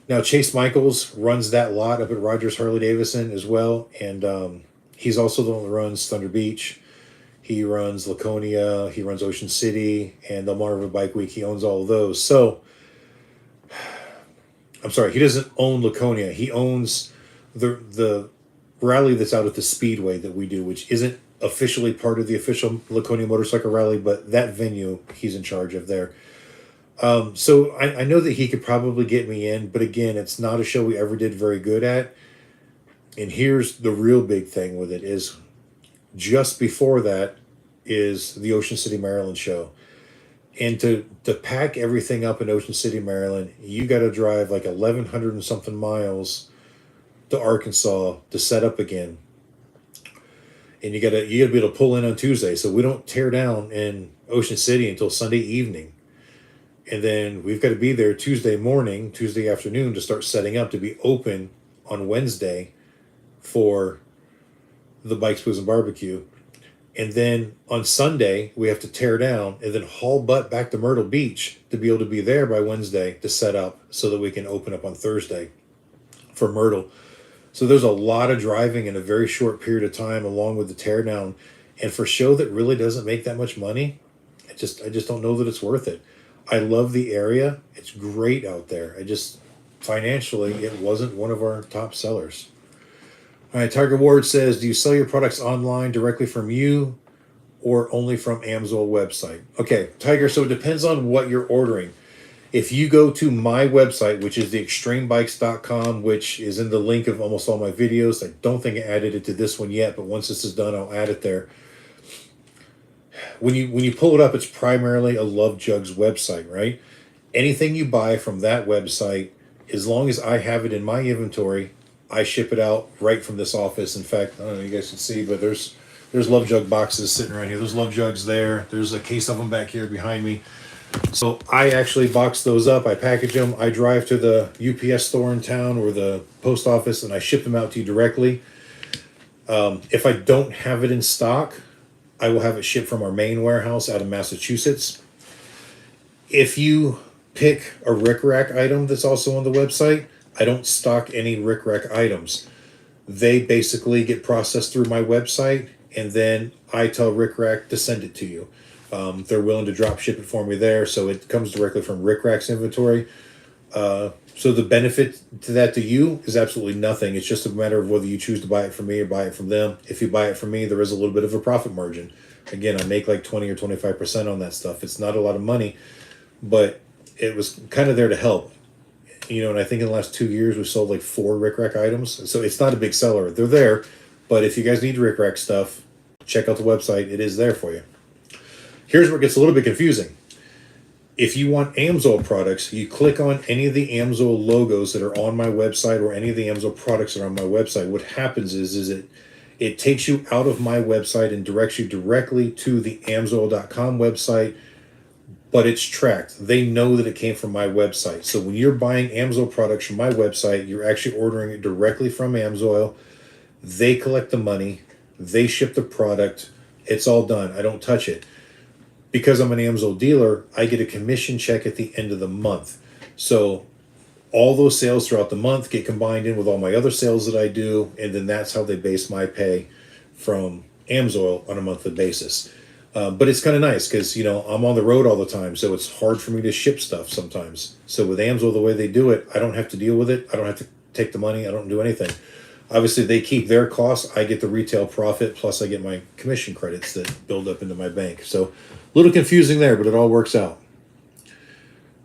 Now, Chase Michaels runs that lot up at Rogers Harley Davidson as well. And he's also the one that runs Thunder Beach. He runs Laconia. He runs Ocean City and the Marva Bike Week. He owns all of those. So, I'm sorry, he doesn't own Laconia. He owns the rally that's out at the Speedway that we do, which isn't officially part of the official Laconia Motorcycle Rally, but that venue he's in charge of there. So I know that he could probably get me in, but again, it's not a show we ever did very good at. And here's the real big thing with it is just before that is the Ocean City, Maryland show. And to pack everything up in Ocean City, Maryland, you got to drive like 1,100 and something miles to Arkansas to set up again. And you gotta be able to pull in on Tuesday. So we don't tear down in Ocean City until Sunday evening. And then we've got to be there Tuesday morning, Tuesday afternoon to start setting up to be open on Wednesday for the Bikes, Booze, and Barbecue. And then on Sunday, we have to tear down and then haul butt back to Myrtle Beach to be able to be there by Wednesday to set up so that we can open up on Thursday for Myrtle. So there's a lot of driving in a very short period of time along with the teardown. And for a show that really doesn't make that much money, I just don't know that it's worth it. I love the area. It's great out there. Financially, it wasn't one of our top sellers. All right, Tiger Ward says, do you sell your products online directly from you or only from Amsoil website? Okay, Tiger, so it depends on what you're ordering. If you go to my website, which is theextremebikes.com, which is in the link of almost all my videos, I don't think I added it to this one yet, but once this is done, I'll add it there. When you pull it up, it's primarily a Love Jugs website, right? Anything you buy from that website, as long as I have it in my inventory, I ship it out right from this office. In fact, I don't know if you guys can see, but there's Love Jug boxes sitting right here. There's Love Jugs there. There's a case of them back here behind me. So I actually box those up. I package them. I drive to the UPS store in town or the post office, and I ship them out to you directly. If I don't have it in stock, I will have it shipped from our main warehouse out of Massachusetts. If you pick a rickrack item that's also on the website, I don't stock any rickrack items. They basically get processed through my website, and then I tell Rickrack to send it to you. They're willing to drop ship it for me there, so it comes directly from Rickrack's inventory. So the benefit to that to you is absolutely nothing. It's just a matter of whether you choose to buy it from me or buy it from them. If you buy it from me, there is a little bit of a profit margin. Again, I make like 20 or 25% on that stuff. It's not a lot of money, but it was kind of there to help. And I think in the last 2 years, we've sold like 4 Rickrack items. So it's not a big seller. They're there, but if you guys need Rickrack stuff, check out the website. It is there for you. Here's where it gets a little bit confusing. If you want Amsoil products, you click on any of the Amsoil logos that are on my website or any of the Amsoil products that are on my website. What happens is it takes you out of my website and directs you directly to the Amsoil.com website, but it's tracked. They know that it came from my website. So when you're buying Amsoil products from my website, you're actually ordering it directly from Amsoil. They collect the money. They ship the product. It's all done. I don't touch it. Because I'm an Amsoil dealer, I get a commission check at the end of the month. So all those sales throughout the month get combined in with all my other sales that I do, and then that's how they base my pay from Amsoil on a monthly basis. But it's kind of nice because, I'm on the road all the time, so it's hard for me to ship stuff sometimes. So with Amsoil, the way they do it, I don't have to deal with it. I don't have to take the money. I don't do anything. Obviously, they keep their costs. I get the retail profit, plus I get my commission credits that build up into my bank. So a little confusing there, but it all works out.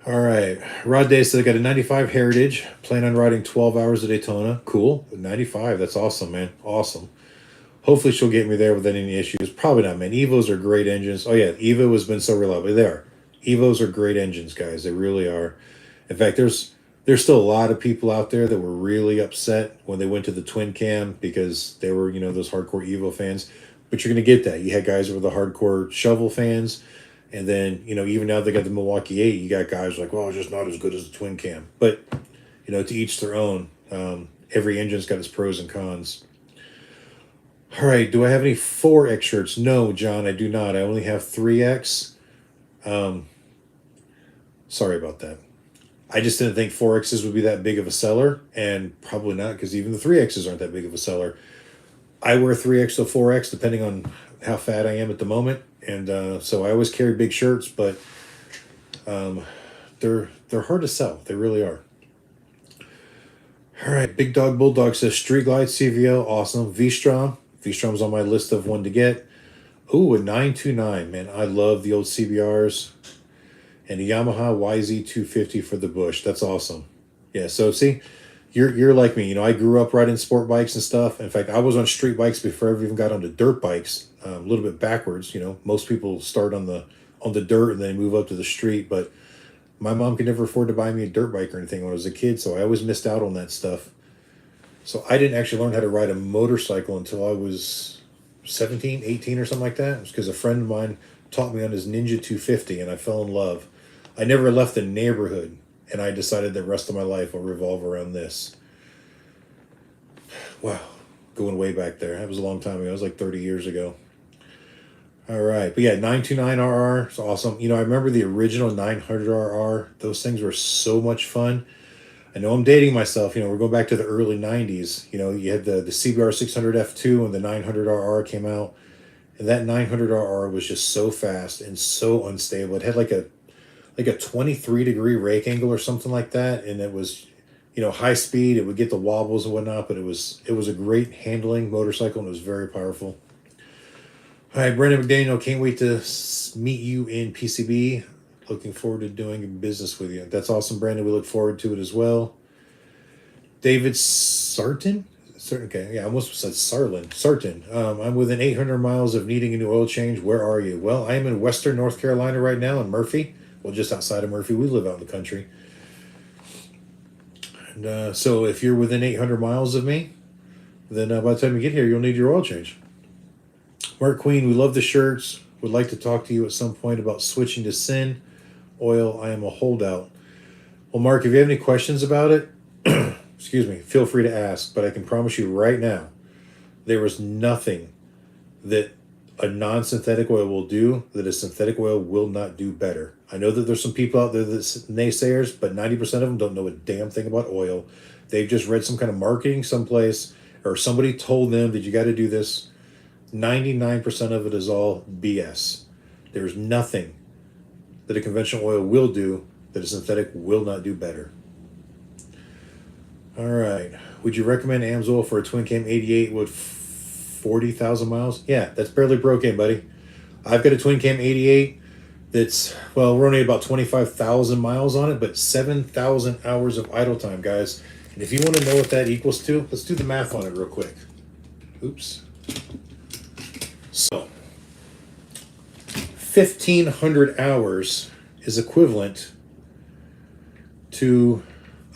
All right. Rod Day said, I got a 95 Heritage. Plan on riding 12 hours at Daytona. Cool. 95. That's awesome, man. Awesome. Hopefully she'll get me there without any issues. Probably not, man. Evos are great engines. Oh, yeah. Evo has been so reliable. They are. Evos are great engines, guys. They really are. In fact, there's still a lot of people out there that were really upset when they went to the twin cam because they were, those hardcore Evo fans. But you're going to get that. You had guys who were the hardcore shovel fans. And then, even now they got the Milwaukee 8, you got guys like, well, it's just not as good as the twin cam. But, to each their own. Every engine's got its pros and cons. All right, do I have any 4X shirts? No, John, I do not. I only have 3X. Sorry about that. I just didn't think 4Xs would be that big of a seller, and probably not, because even the 3Xs aren't that big of a seller. I wear 3X to 4X, depending on how fat I am at the moment, and so I always carry big shirts, but they're hard to sell. They really are. All right, Big Dog Bulldog says, Street Glide CVO, awesome. V-Strom. V-Strom's on my list of one to get. Ooh, a 929, man. I love the old CBRs. and a Yamaha YZ250 for the bush. That's awesome. Yeah, so see, you're like me. You know, I grew up riding sport bikes and stuff. In fact, I was on street bikes before I ever even got onto dirt bikes. A little bit backwards. You know, most people start on the dirt and then move up to the street. But my mom could never afford to buy me a dirt bike or anything when I was a kid, so I always missed out on that stuff. So I didn't actually learn how to ride a motorcycle until I was 17, 18 or something like that. It was because a friend of mine taught me on his Ninja 250 and I fell in love. I never left the neighborhood, and I decided the rest of my life will revolve around this. Wow, going way back there. That was a long time ago. It was like 30 years ago. All right, but yeah, 929RR is awesome. You know, I remember the original 900RR. Those things were so much fun. I know I'm dating myself. You know, we're going back to the early 90s. You know, you had the CBR 600 F2 and the 900RR came out. And that 900RR was just so fast and so unstable. It had like a 23-degree rake angle or something like that. And it was, you know, high speed. It would get the wobbles and whatnot, but it was a great handling motorcycle, and it was very powerful. All right, Brandon McDaniel, can't wait to meet you in PCB. Looking forward to doing business with you. That's awesome, Brandon. We look forward to it as well. David Sarton? Okay, yeah, I almost said Sarlin. Sarton. I'm within 800 miles of needing a new oil change. Where are you? Well, I am in Western North Carolina right now in Murphy. Well, just outside of Murphy. We live out in the country. And so if you're within 800 miles of me, then by the time you get here, you'll need your oil change. Mark Queen, we love the shirts. Would like to talk to you at some point about switching to Sin Oil. I am a holdout. Well, Mark, if you have any questions about it, excuse me, feel free to ask. But I can promise you right now, there is nothing that a non-synthetic oil will do that a synthetic oil will not do better. I know that there's some people out there that's naysayers, but 90% of them don't know a damn thing about oil. They've just read some kind of marketing someplace, or somebody told them that you got to do this. 99% of it is all BS. There's nothing that a conventional oil will do that a synthetic will not do better. All right. Would you recommend Amsoil for a twin cam 88 with 40,000 miles? Yeah, that's barely broke in, buddy. I've got a twin cam 88 that's, well, we're only about 25,000 miles on it, but 7,000 hours of idle time, guys. And if you want to know what that equals to, let's do the math on it real quick. Oops. So, 1,500 hours is equivalent to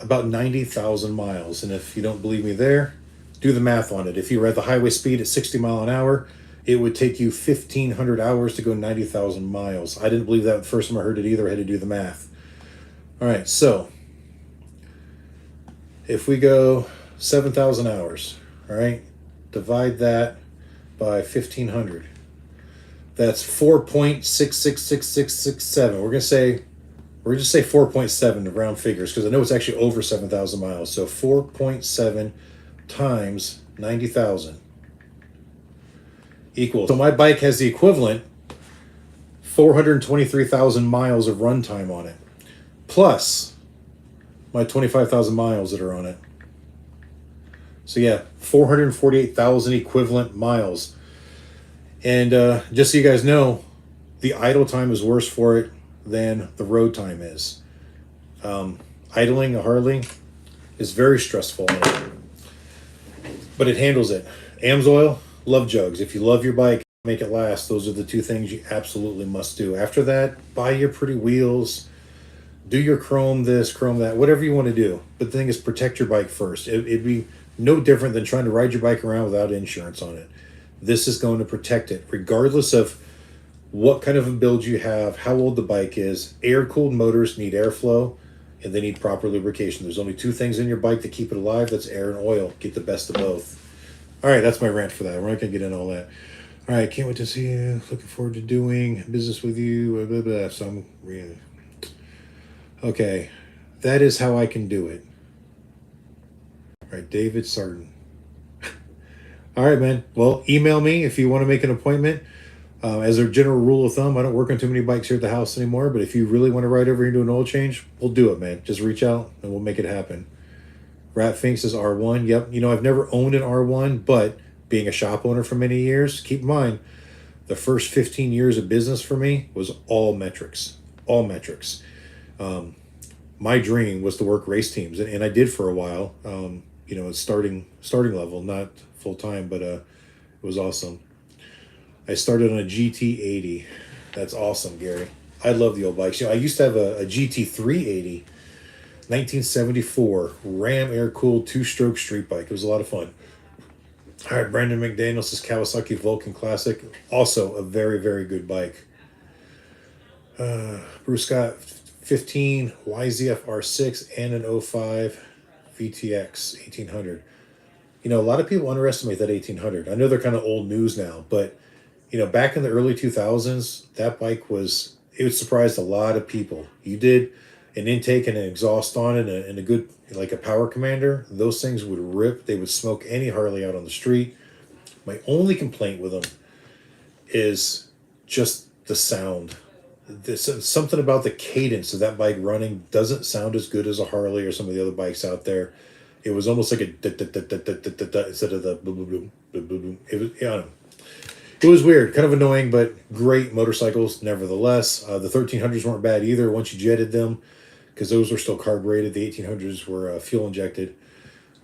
about 90,000 miles. And if you don't believe me there, do the math on it. If you were at the highway speed at 60 miles an hour, it would take you 1,500 hours to go 90,000 miles. I didn't believe that the first time I heard it either. I had to do the math. All right, so if we go 7,000 hours, all right, divide that by 1,500. That's 4.666667. We're just say 4.7 to round figures, because I know it's actually over 7,000 miles. So 4.7 times 90,000 equals. So my bike has the equivalent 423,000 miles of runtime on it, plus my 25,000 miles that are on it. So yeah, 448,000 equivalent miles. And just so you guys know, the idle time is worse for it than the road time is. Idling a Harley is very stressful on it, but it handles it. Amsoil, Love Jugs. If you love your bike, make it last. Those are the two things you absolutely must do. After that, buy your pretty wheels, do your chrome this, chrome that, whatever you want to do. But the thing is, protect your bike first. It'd be no different than trying to ride your bike around without insurance on it. This is going to protect it, regardless of what kind of a build you have, how old the bike is. Air-cooled motors need airflow, and they need proper lubrication. There's only two things in your bike that keep it alive. That's air and oil. Get the best of both. All right, that's my rant for that. We're not going to get into all that. All right, can't wait to see you. Looking forward to doing business with you. Blah, blah, blah. So I'm really... Okay, that is how I can do it. All right, David Sarton. All right, man. Well, email me if you want to make an appointment. As a general rule of thumb, I don't work on too many bikes here at the house anymore, but if you really want to ride over here and do an oil change, we'll do it, man. Just reach out and we'll make it happen. Rat Finks is R1. Yep. You know, I've never owned an R1, but being a shop owner for many years, keep in mind, the first 15 years of business for me was all metrics. all metrics. My dream was to work race teams, and I did for a while. You know, starting level, not full time, but it was awesome. I started on a GT80. That's awesome, Gary. I love the old bikes. You know, I used to have a GT380, 1974 Ram air cooled two-stroke street bike. It was a lot of fun. All right, Brandon McDaniel says Kawasaki Vulcan Classic, also a very, very good bike. Bruce Scott, 15 YZF R6 and an '05 VTX 1800. You know, a lot of people underestimate that 1800. I know they're kind of old news now, but you know, back in the early 2000s, that bike was, it surprised a lot of people. You did an intake and an exhaust on it and a good, like a power commander, those things would rip. They would smoke any Harley out on the street. My only complaint with them is just the sound. There's something about the cadence of that bike running doesn't sound as good as a Harley or some of the other bikes out there. It was almost like a instead of the boom boom boom boom boom. It was, yeah, I don't know. It was weird, kind of annoying, but great motorcycles nevertheless. The 1300s weren't bad either once you jetted them, because those were still carbureted. The 1800s were fuel injected.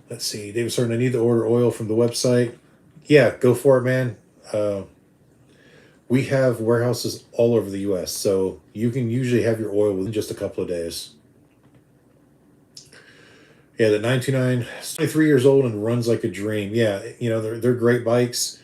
Let's see, David Certain, I need to order oil from the website. Yeah, go for it, man. We have warehouses all over the U.S., so you can usually have your oil within just a couple of days. Yeah, the 929, 23 years old and runs like a dream. Yeah, you know, they're great bikes,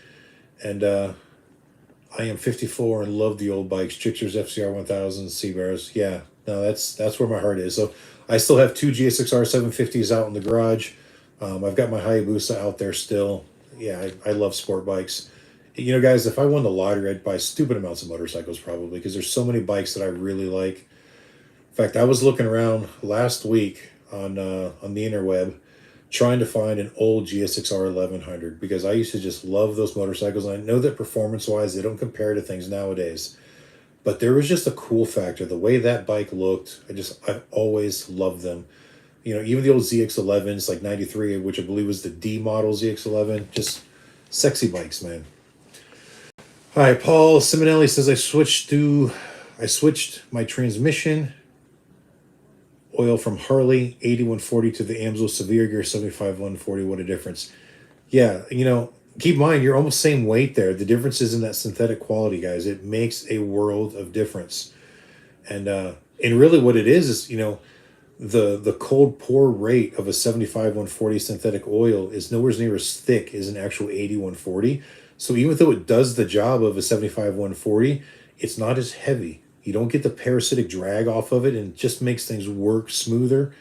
and I am 54 and love the old bikes. Tricksters, FCR 1000, Seabears. Yeah, no, that's where my heart is. So I still have two GSXR 750s out in the garage. I've got my Hayabusa out there still. Yeah, I love sport bikes. You know, guys, if I won the lottery, I'd buy stupid amounts of motorcycles probably, because there's so many bikes that I really like. In fact, I was looking around last week on the interweb trying to find an old GSXR 1100, because I used to just love those motorcycles. And I know that performance-wise, they don't compare to things nowadays. But there was just a cool factor. The way that bike looked, I've always loved them. You know, even the old ZX11s, like 93, which I believe was the D model ZX11, just sexy bikes, man. All right, Paul Simonelli says, I switched my transmission oil from Harley 8140 to the Amsoil Severe Gear 75140. What a difference. Yeah, you know, keep in mind, you're almost same weight there. The difference is in that synthetic quality, guys. It makes a world of difference. And really what it is, you know, the cold pour rate of a 75-140 synthetic oil is nowhere near as thick as an actual 8140. So even though it does the job of a 75-140, it's not as heavy. You don't get the parasitic drag off of it, and it just makes things work smoother,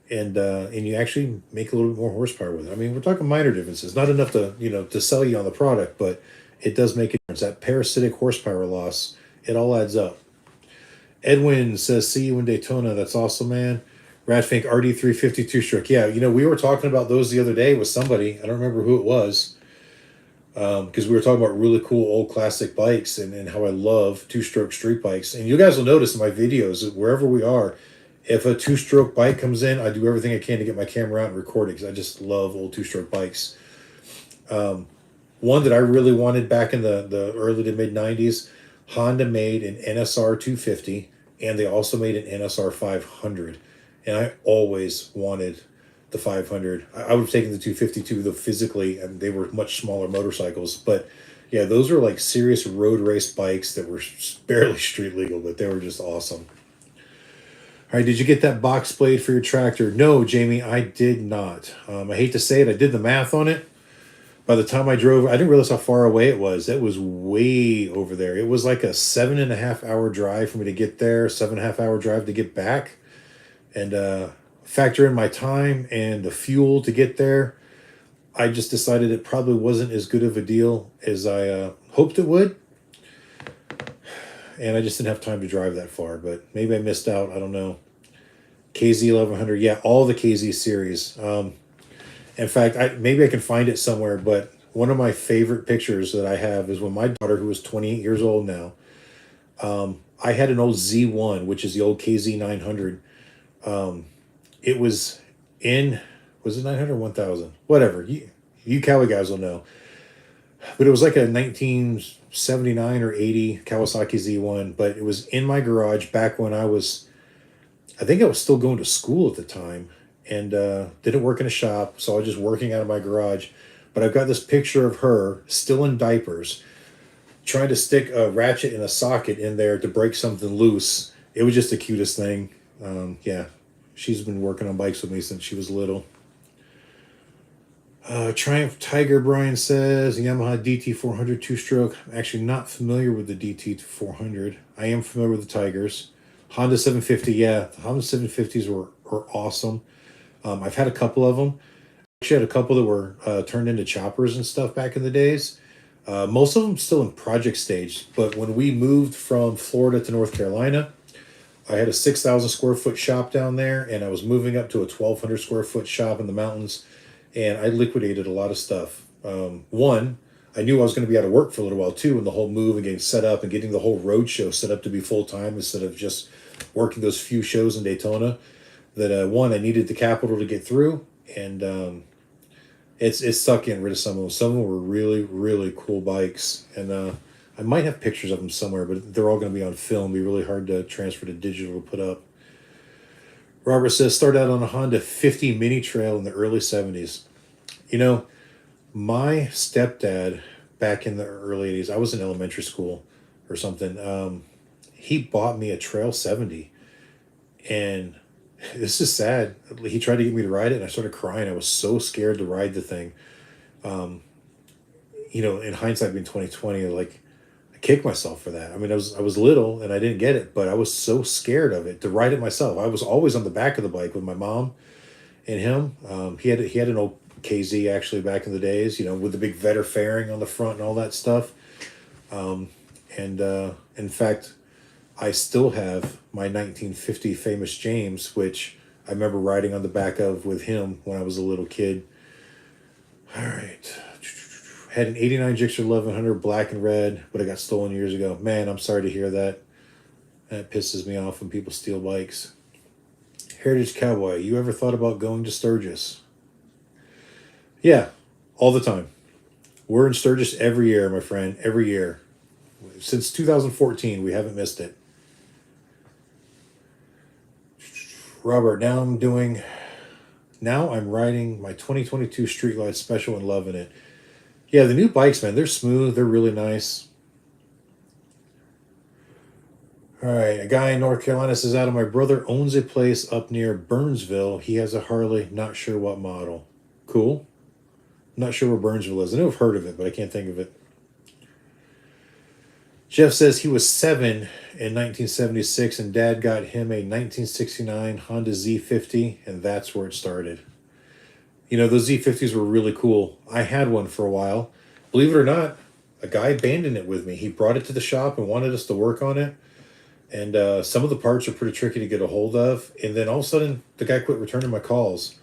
and you actually make a little bit more horsepower with it. I mean, we're talking minor differences, not enough to, you know, to sell you on the product, but it does make a difference. That parasitic horsepower loss, it all adds up. Edwin says, see you in Daytona. That's awesome, man. Radfink RD352 stroke. Yeah, you know, we were talking about those the other day with somebody. I don't remember who it was. Because we were talking about really cool old classic bikes and how I love two-stroke street bikes. And you guys will notice in my videos that wherever we are, if a two-stroke bike comes in, I do everything I can to get my camera out and record it, because I just love old two-stroke bikes. One that I really wanted back in the early to mid-90s, Honda made an NSR 250, and they also made an NSR 500. And I always wanted the 500. I would have taken the 252 though physically, and they were much smaller motorcycles. But yeah, those were like serious road race bikes that were barely street legal, but they were just awesome. All right, did you get that box blade for your tractor? No, Jamie, I did not. I hate to say it, I did the math on it. By the time I drove, I didn't realize how far away it was. It was way over there. It was like a 7.5 hour drive for me to get there, 7.5 hour drive to get back. And factor in my time and the fuel to get there, I just decided it probably wasn't as good of a deal as I hoped it would. And I just didn't have time to drive that far, but maybe I missed out. I don't know. KZ 1100. Yeah, all the KZ series. In fact, maybe I can find it somewhere, but one of my favorite pictures that I have is when my daughter, who is 28 years old now, I had an old Z1, which is the old KZ 900. It was it 900 or 1000? Whatever. You Cali guys will know. but it was like a 1979 or 80 Kawasaki Z1, but it was in my garage back when I think I was still going to school at the time, and didn't work in a shop, so I was just working out of my garage. But I've got this picture of her still in diapers, trying to stick a ratchet in a socket in there to break something loose. It was just the cutest thing. Yeah, she's been working on bikes with me since she was little. Triumph Tiger, Brian says, Yamaha DT400 two-stroke. I'm actually not familiar with the DT400. I am familiar with the Tigers. Honda 750, yeah. The Honda 750s were awesome. I've had a couple of them. Actually had a couple that were turned into choppers and stuff back in the days. Most of them still in project stage. But when we moved from Florida to North Carolina, I had a 6,000 square foot shop down there, and I was moving up to a 1,200 square foot shop in the mountains, and I liquidated a lot of stuff. One, I knew I was going to be out of work for a little while too, and the whole move and getting set up and getting the whole road show set up to be full time instead of just working those few shows in Daytona. That one, I needed the capital to get through, and it's stuck getting rid of some of them. Some of them were really, really cool bikes, and I might have pictures of them somewhere, but they're all going to be on film. It'd be really hard to transfer to digital to put up. Robert says, started out on a Honda 50 Mini Trail in the early 70s. You know, my stepdad back in the early 80s, I was in elementary school or something. He bought me a Trail 70, and this is sad. He tried to get me to ride it, and I started crying. I was so scared to ride the thing. In hindsight, being 2020, like, I kicked myself for that. I mean, I was little and I didn't get it, but I was so scared of it to ride it myself. I was always on the back of the bike with my mom and him. He had an old KZ actually back in the days, with the big Vetter fairing on the front and all that stuff. In fact, I still have my 1950 Famous James, which I remember riding on the back of with him when I was a little kid. All right. Had an 89 Gixxer 1100 black and red, but it got stolen years ago. Man, I'm sorry to hear that. That pisses me off when people steal bikes. Heritage Cowboy, you ever thought about going to Sturgis? Yeah, all the time. We're in Sturgis every year, my friend, every year. Since 2014, we haven't missed it. Robert, now I'm riding my 2022 Street Glide Special and loving it. Yeah, the new bikes, man, they're smooth. They're really nice. All right, a guy in North Carolina says, Adam, my brother owns a place up near Burnsville. He has a Harley, not sure what model. Cool. Not sure where Burnsville is. I know I've heard of it, but I can't think of it. Jeff says he was 7 in 1976, and Dad got him a 1969 Honda Z50, and that's where it started. Those Z50s were really cool. I had one for a while. Believe it or not, a guy abandoned it with me. He brought it to the shop and wanted us to work on it. And some of the parts are pretty tricky to get a hold of. And then all of a sudden, the guy quit returning my calls.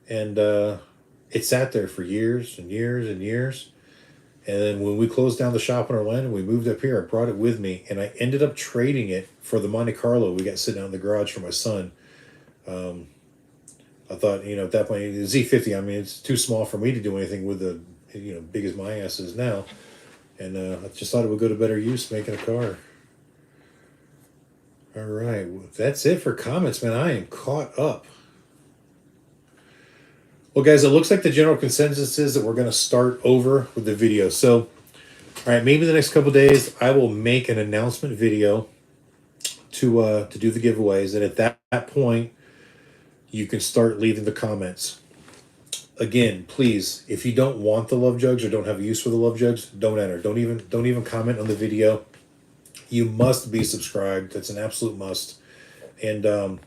And it sat there for years and years and years. And then when we closed down the shop in Orlando, we moved up here, I brought it with me. And I ended up trading it for the Monte Carlo we got sitting out in the garage for my son. I thought, at that point, the Z50, I mean, it's too small for me to do anything with the, big as my ass is now. And I just thought it would go to better use making a car. All right, well, that's it for comments, man. I am caught up. Well, guys, it looks like the general consensus is that we're going to start over with the video. So, all right, maybe the next couple days I will make an announcement video to do the giveaways. And at that point, you can start leaving the comments. Again, please, if you don't want the Love Jugs or don't have a use for the Love Jugs, don't enter. Don't even comment on the video. You must be subscribed. That's an absolute must. And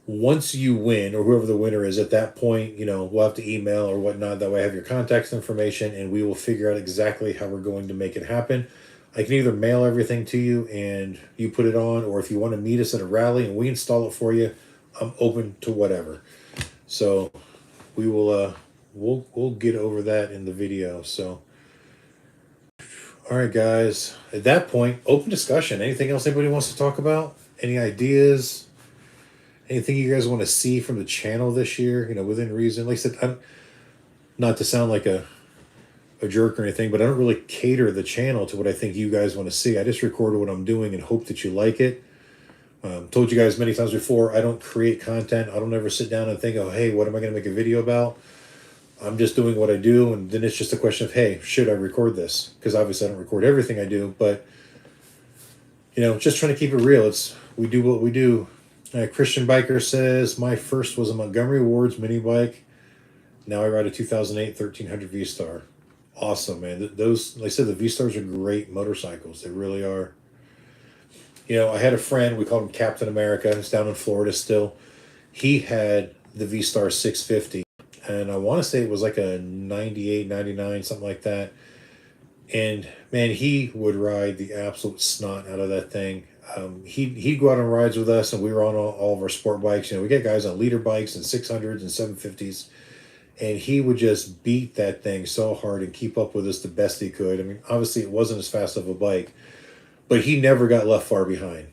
once you win, or whoever the winner is, at that point, we'll have to email or whatnot. That way I have your contact information, and we will figure out exactly how we're going to make it happen. I can either mail everything to you and you put it on, or if you want to meet us at a rally and we install it for you, I'm open to whatever. So we will we'll get over that in the video. So all right, guys, at that point, open discussion. Anything else anybody wants to talk about? Any ideas? Anything you guys want to see from the channel this year, within reason? Like I said, not to sound like a a jerk or anything, but I don't really cater the channel to what I think you guys want to see. I just record what I'm doing and hope that you like it. Told you guys many times before, I don't create content. I don't ever sit down and think, oh, hey, what am I going to make a video about? I'm just doing what I do, and then it's just a question of, hey, should I record this? Because obviously I don't record everything I do, but, just trying to keep it real. We do what we do. Christian Biker says, my first was a Montgomery Ward's mini bike. Now I ride a 2008 1300 V-Star. Awesome, man. Those, like I said, the V-Stars are great motorcycles. They really are. I had a friend, we called him Captain America. He's down in Florida still. He had the V-Star 650. And I want to say it was like a 98, 99, something like that. And, man, he would ride the absolute snot out of that thing. He'd go out on rides with us, and we were on all of our sport bikes. We got guys on leader bikes and 600s and 750s. And he would just beat that thing so hard and keep up with us the best he could. I mean, obviously it wasn't as fast of a bike, but he never got left far behind.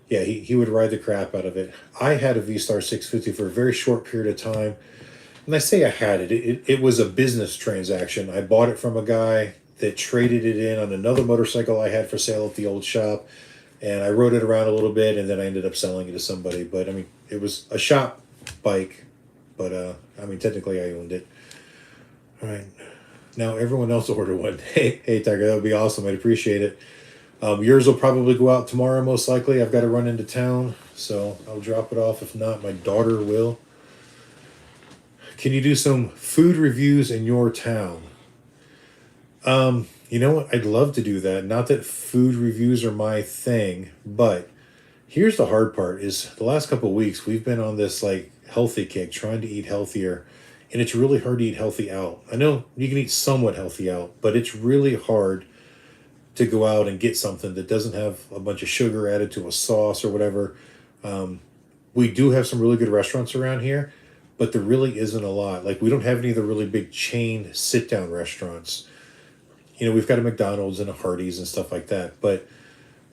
He would ride the crap out of it. I had a V-Star 650 for a very short period of time. And I say I had it. It was a business transaction. I bought it from a guy that traded it in on another motorcycle I had for sale at the old shop. And I rode it around a little bit, and then I ended up selling it to somebody. But, I mean, it was a shop bike. But, technically I owned it. All right. Now everyone else order one. Hey, Tiger, that would be awesome. I'd appreciate it. Yours will probably go out tomorrow, most likely. I've got to run into town, so I'll drop it off. If not, my daughter will. Can you do some food reviews in your town? You know what? I'd love to do that. Not that food reviews are my thing, but here's the hard part is the last couple of weeks, we've been on this, healthy kick, trying to eat healthier. And it's really hard to eat healthy out. I know you can eat somewhat healthy out, but it's really hard to go out and get something that doesn't have a bunch of sugar added to a sauce or whatever. We do have some really good restaurants around here, but there really isn't a lot. We don't have any of the really big chain sit-down restaurants. We've got a McDonald's and a Hardee's and stuff like that, but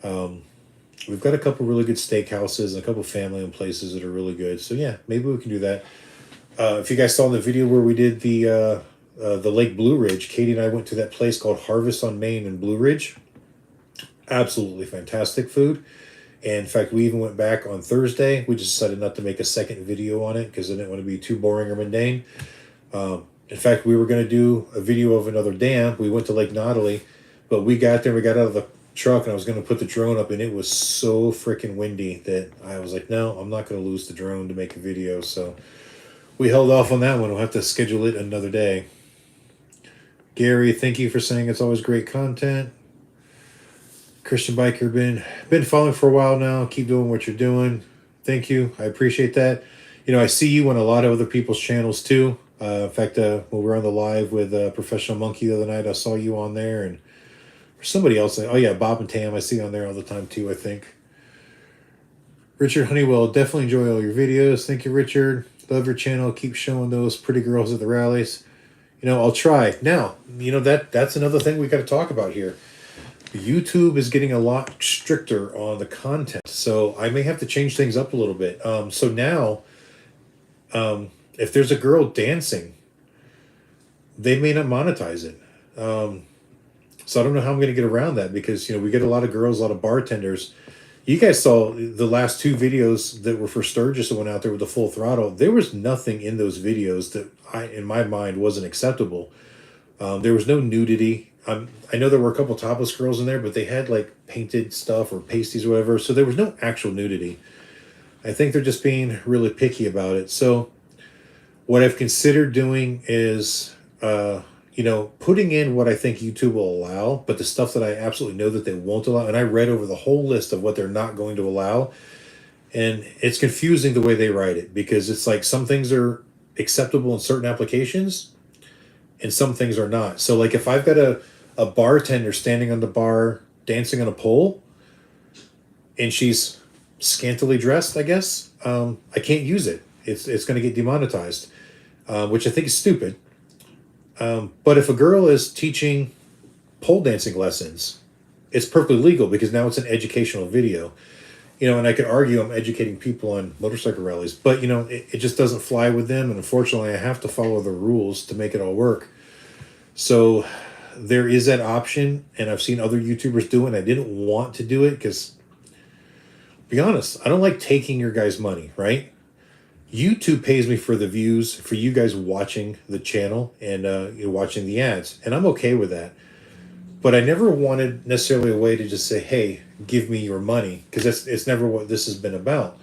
we've got a couple really good steakhouses and a couple family-owned places that are really good. So yeah, maybe we can do that. If you guys saw in the video where we did the Lake Blue Ridge, Katie and I went to that place called Harvest on Main in Blue Ridge. Absolutely fantastic food. And in fact, we even went back on Thursday. We just decided not to make a second video on it because I didn't want to be too boring or mundane. In fact, we were going to do a video of another dam. We went to Lake Nottely, but we got there, we got out of the truck, and I was going to put the drone up, and it was so freaking windy that I was like, no, I'm not going to lose the drone to make a video. So we held off on that one. We'll have to schedule it another day. Gary, thank you for saying it's always great content. Christian Biker, been following for a while now. Keep doing what you're doing. Thank you. I appreciate that. I see you on a lot of other people's channels too. In fact, when we were on the live with Professional Monkey the other night, I saw you on there, and somebody else. Oh yeah, Bob and Tam, I see on there all the time too, I think. Richard Honeywell, definitely enjoy all your videos. Thank you, Richard. Love your channel. Keep showing those pretty girls at the rallies. I'll try. Now, that's another thing we got to talk about here. YouTube is getting a lot stricter on the content, so I may have to change things up a little bit. So now, if there's a girl dancing, they may not monetize it. So I don't know how I'm going to get around that because, we get a lot of girls, a lot of bartenders. You guys saw the last two videos that were for Sturgis that went out there with the full throttle. There was nothing in those videos that in my mind, wasn't acceptable. There was no nudity. I know there were a couple topless girls in there, but they had painted stuff or pasties or whatever. So there was no actual nudity. I think they're just being really picky about it. So what I've considered doing is, putting in what I think YouTube will allow, but the stuff that I absolutely know that they won't allow. And I read over the whole list of what they're not going to allow. And it's confusing the way they write it because it's some things are acceptable in certain applications and some things are not. So if I've got a bartender standing on the bar dancing on a pole and she's scantily dressed, I guess, I can't use it. It's going to get demonetized, which I think is stupid. But if a girl is teaching pole dancing lessons, it's perfectly legal because now it's an educational video. And I could argue I'm educating people on motorcycle rallies, but it just doesn't fly with them. And unfortunately I have to follow the rules to make it all work. So there is that option, and I've seen other YouTubers do it. I didn't want to do it because, be honest, I don't like taking your guys' money, right? YouTube pays me for the views, for you guys watching the channel and watching the ads, and I'm okay with that. But I never wanted necessarily a way to just say, "Hey, give me your money," because it's never what this has been about.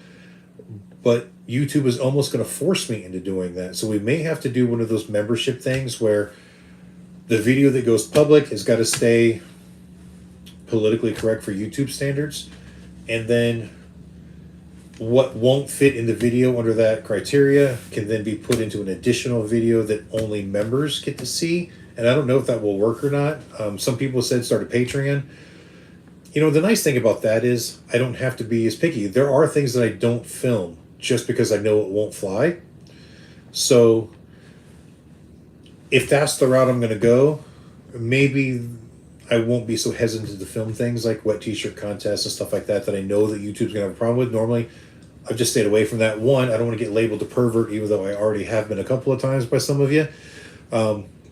But YouTube is almost going to force me into doing that, so we may have to do one of those membership things where the video that goes public has got to stay politically correct for YouTube standards, and then what won't fit in the video under that criteria can then be put into an additional video that only members get to see. And I don't know if that will work or not. Some people said start a Patreon. The nice thing about that is I don't have to be as picky. There are things that I don't film just because I know it won't fly. So if that's the route I'm going to go, maybe I won't be so hesitant to film things like wet t-shirt contests and stuff like that I know that YouTube's going to have a problem with. Normally, I've just stayed away from that. One, I don't want to get labeled a pervert, even though I already have been a couple of times by some of you.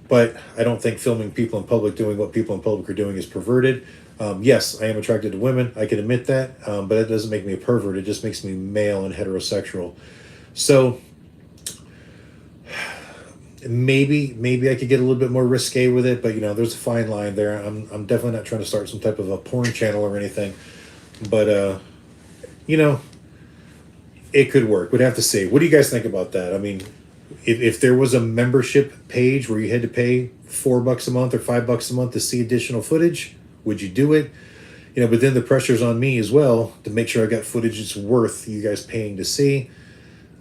But I don't think filming people in public doing what people in public are doing is perverted. Yes, I am attracted to women. I can admit that. But it doesn't make me a pervert. It just makes me male and heterosexual. So maybe I could get a little bit more risque with it. But, there's a fine line there. I'm definitely not trying to start some type of a porn channel or anything. But, it could work. We'd have to see. What do you guys think about that? I mean, if there was a membership page where you had to pay $4 a month or $5 a month to see additional footage, would you do it? But then the pressure's on me as well to make sure I got footage that's worth you guys paying to see.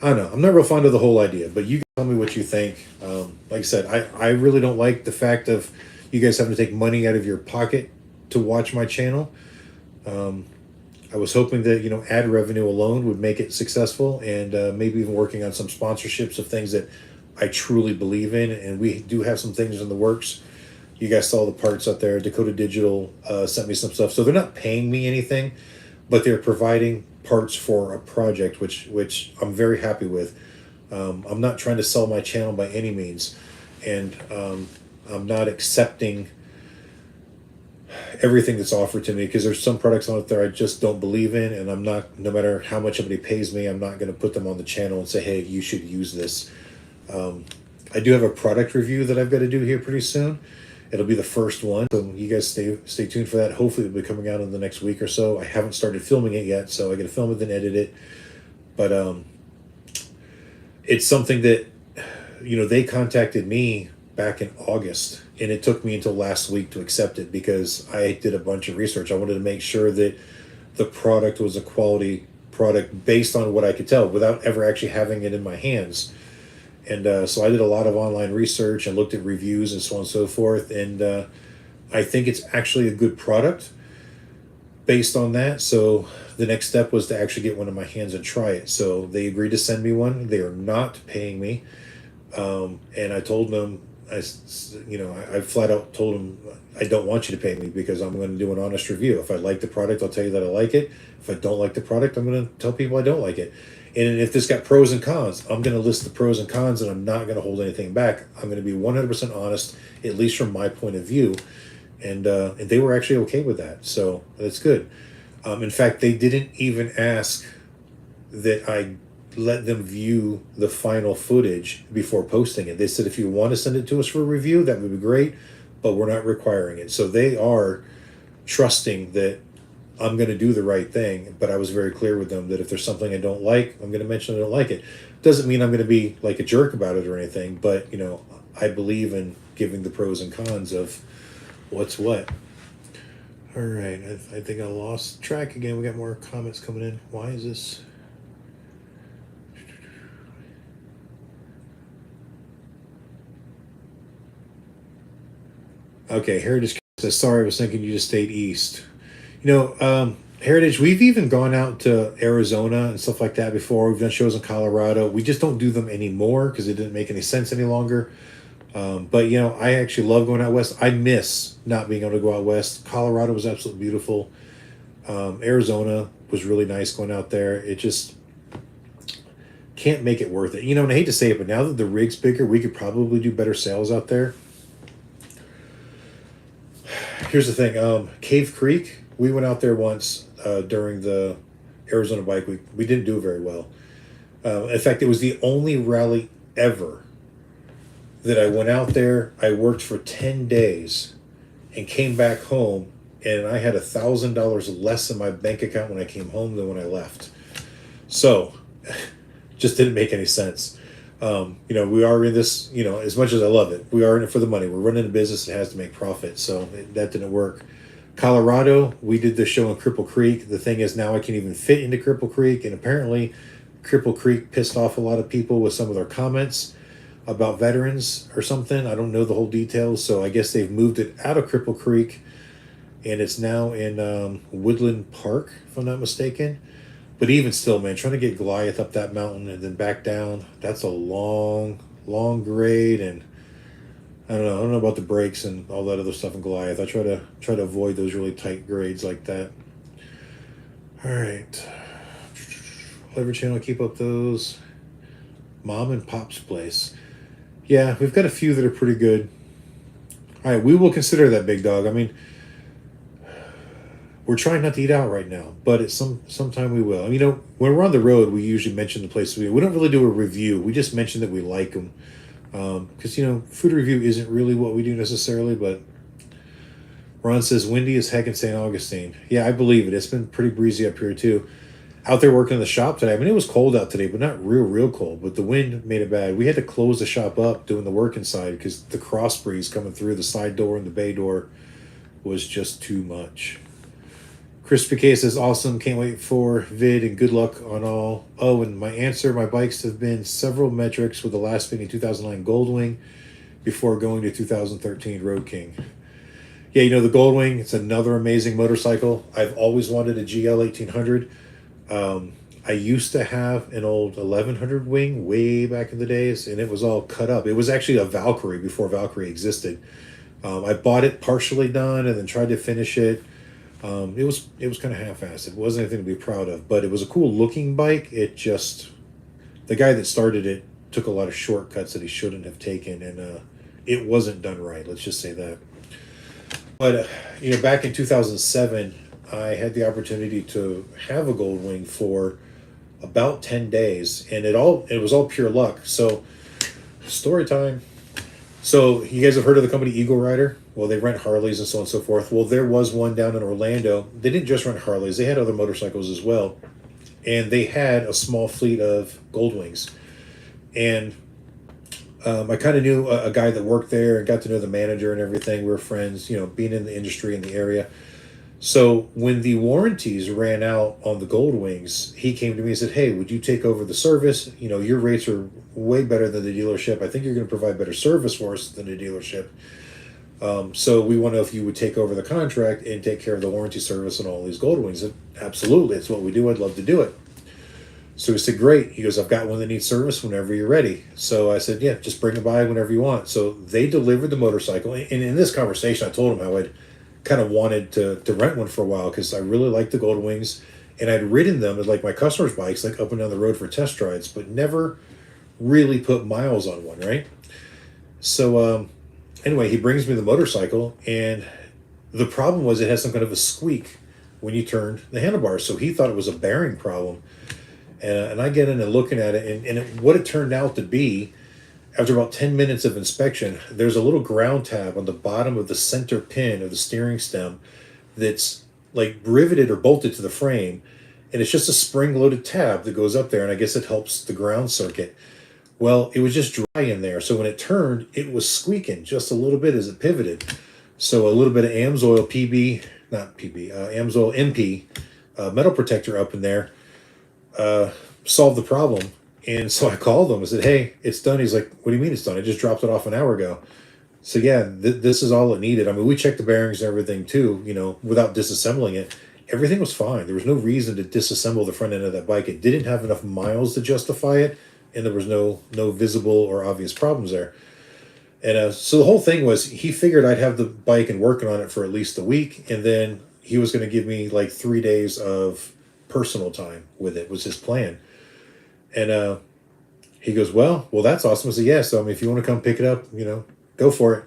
I don't know. I'm not real fond of the whole idea, but you guys tell me what you think. Like I said, I really don't like the fact of you guys having to take money out of your pocket to watch my channel. I was hoping that, ad revenue alone would make it successful, and maybe even working on some sponsorships of things that I truly believe in. And we do have some things in the works. You guys saw the parts out there. Dakota Digital sent me some stuff. So they're not paying me anything, but they're providing parts for a project, which I'm very happy with. I'm not trying to sell my channel by any means. And I'm not accepting everything that's offered to me, because there's some products out there I just don't believe in, and I'm not, no matter how much somebody pays me, I'm not going to put them on the channel and say, hey, you should use this. I do have a product review that I've got to do here pretty soon. It'll be the first one, so you guys stay tuned for that. Hopefully it'll be coming out in the next week or so. I haven't started filming it yet, so I got to film it, then edit it. But it's something that, they contacted me back in August, and it took me until last week to accept it because I did a bunch of research. I wanted to make sure that the product was a quality product based on what I could tell without ever actually having it in my hands. And so I did a lot of online research and looked at reviews and so on and so forth. And I think it's actually a good product based on that. So the next step was to actually get one in my hands and try it. So they agreed to send me one. They are not paying me. And I told them, I flat out told them, I don't want you to pay me because I'm going to do an honest review. If I like the product, I'll tell you that I like it. If I don't like the product, I'm going to tell people I don't like it. And if this got pros and cons, I'm going to list the pros and cons, and I'm not going to hold anything back. I'm going to be 100% honest, at least from my point of view. And they were actually okay with that. So that's good. In fact, they didn't even ask that I let them view the final footage before posting it. They said, if you want to send it to us for a review, that would be great, but we're not requiring it. So they are trusting that I'm going to do the right thing, but I was very clear with them that if there's something I don't like, I'm going to mention I don't like it. Doesn't mean I'm going to be like a jerk about it or anything, but, I believe in giving the pros and cons of what's what. All right, I think I lost track again. We got more comments coming in. Why is this? Okay, Heritage says, sorry, I was thinking you just stayed east. Heritage, we've even gone out to Arizona and stuff like that before. We've done shows in Colorado. We just don't do them anymore because it didn't make any sense any longer. But, I actually love going out west. I miss not being able to go out west. Colorado was absolutely beautiful. Arizona was really nice going out there. It just can't make it worth it. And I hate to say it, but now that the rig's bigger, we could probably do better sales out there. here's the thing. Cave Creek, we went out there once during the Arizona Bike Week. We didn't do very well. In fact, it was the only rally ever that I went out there. I worked for 10 days and came back home, and I had $1,000 less in my bank account when I came home than when I left. So, just didn't make any sense. We are in this, as much as I love it, we are in it for the money. We're running a business that has to make profit. So that didn't work. Colorado, we did the show in Cripple Creek. The thing is now I can't even fit into Cripple Creek. And apparently Cripple Creek pissed off a lot of people with some of their comments about veterans or something. I don't know the whole details. So I guess they've moved it out of Cripple Creek and it's now in Woodland Park, if I'm not mistaken. But even still, man, trying to get Goliath up that mountain and then back down, that's a long, long grade. And I don't know about the brakes and all that other stuff in Goliath. I try to avoid those really tight grades like that. All right. Clever Channel, keep up those. Mom and Pop's Place. Yeah, we've got a few that are pretty good. All right, we will consider that, big dog. I mean, we're trying not to eat out right now, but it's sometime we will. When we're on the road, we usually mention the places we don't really do a review. We just mention that we like them. Because, food review isn't really what we do necessarily, but Ron says, windy as heck in St. Augustine. Yeah, I believe it. It's been pretty breezy up here, too. Out there working in the shop today. I mean, it was cold out today, but not real cold. But the wind made it bad. We had to close the shop up doing the work inside because the cross breeze coming through the side door and the bay door was just too much. Chris Piquet says, awesome, can't wait for vid and good luck on all. Oh, and my answer, my bikes have been several metrics with the last being 2009 Goldwing before going to 2013 Road King. Yeah, the Goldwing, it's another amazing motorcycle. I've always wanted a GL 1800. I used to have an old 1100 wing way back in the days, and it was all cut up. It was actually a Valkyrie before Valkyrie existed. I bought it partially done and then tried to finish it. It was kind of half-assed. It wasn't anything to be proud of, but it was a cool looking bike. The guy that started it took a lot of shortcuts that he shouldn't have taken, and it wasn't done right. Let's just say that. But back in 2007, I had the opportunity to have a Goldwing for about 10 days, and it was all pure luck. So, story time. So, you guys have heard of the company Eagle Rider? Well, they rent Harleys and so on and so forth. Well, there was one down in Orlando. They didn't just rent Harleys. They had other motorcycles as well. And they had a small fleet of Goldwings. And I kind of knew a guy that worked there and got to know the manager and everything. We were friends, being in the industry in the area. So when the warranties ran out on the Goldwings, he came to me and said, hey, would you take over the service? Your rates are way better than the dealership. I think you're going to provide better service for us than the dealership. So we want to know if you would take over the contract and take care of the warranty service on all these Goldwings. And absolutely, it's what we do. I'd love to do it. So he said, great. He goes, I've got one that needs service whenever you're ready. So I said, yeah, just bring it by whenever you want. So they delivered the motorcycle. And in this conversation, I told him how I'd kind of wanted to rent one for a while because I really liked the Goldwings. And I'd ridden them as like my customers' bikes, like up and down the road for test rides, but never really put miles on one, right? So anyway, he brings me the motorcycle, and the problem was it has some kind of a squeak when you turned the handlebars. So he thought it was a bearing problem. And I get in and looking at it, and what it turned out to be, after about 10 minutes of inspection, there's a little ground tab on the bottom of the center pin of the steering stem that's like riveted or bolted to the frame, and it's just a spring-loaded tab that goes up there, and I guess it helps the ground circuit. Well, it was just dry in there, so when it turned, it was squeaking just a little bit as it pivoted. So a little bit of Amsoil Amsoil MP metal protector up in there solved the problem. And so I called him. I said, hey, it's done. He's like, what do you mean it's done? I just dropped it off an hour ago. So yeah, this is all it needed. I mean, we checked the bearings and everything too, without disassembling it. Everything was fine. There was no reason to disassemble the front end of that bike. It didn't have enough miles to justify it, and there was no visible or obvious problems there. And so the whole thing was, he figured I'd have the bike and working on it for at least a week, and then he was going to give me like 3 days of personal time with it, was his plan. And he goes, well, that's awesome. I said, yeah, so I mean, if you want to come pick it up, go for it.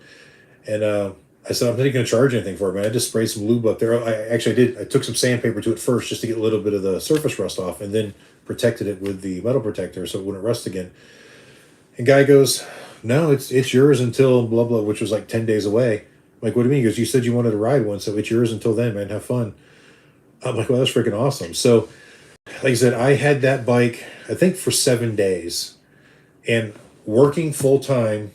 And I said, I'm not going to charge anything for it, man. I just sprayed some lube up there. I took some sandpaper to it first just to get a little bit of the surface rust off, and then protected it with the metal protector so it wouldn't rust again. And guy goes, no, it's yours until blah, blah, which was like 10 days away. I'm like, what do you mean? He goes, you said you wanted to ride one, so it's yours until then, man. Have fun. I'm like, well, that's freaking awesome. So, like I said, I had that bike, I think, for 7 days. And working full time,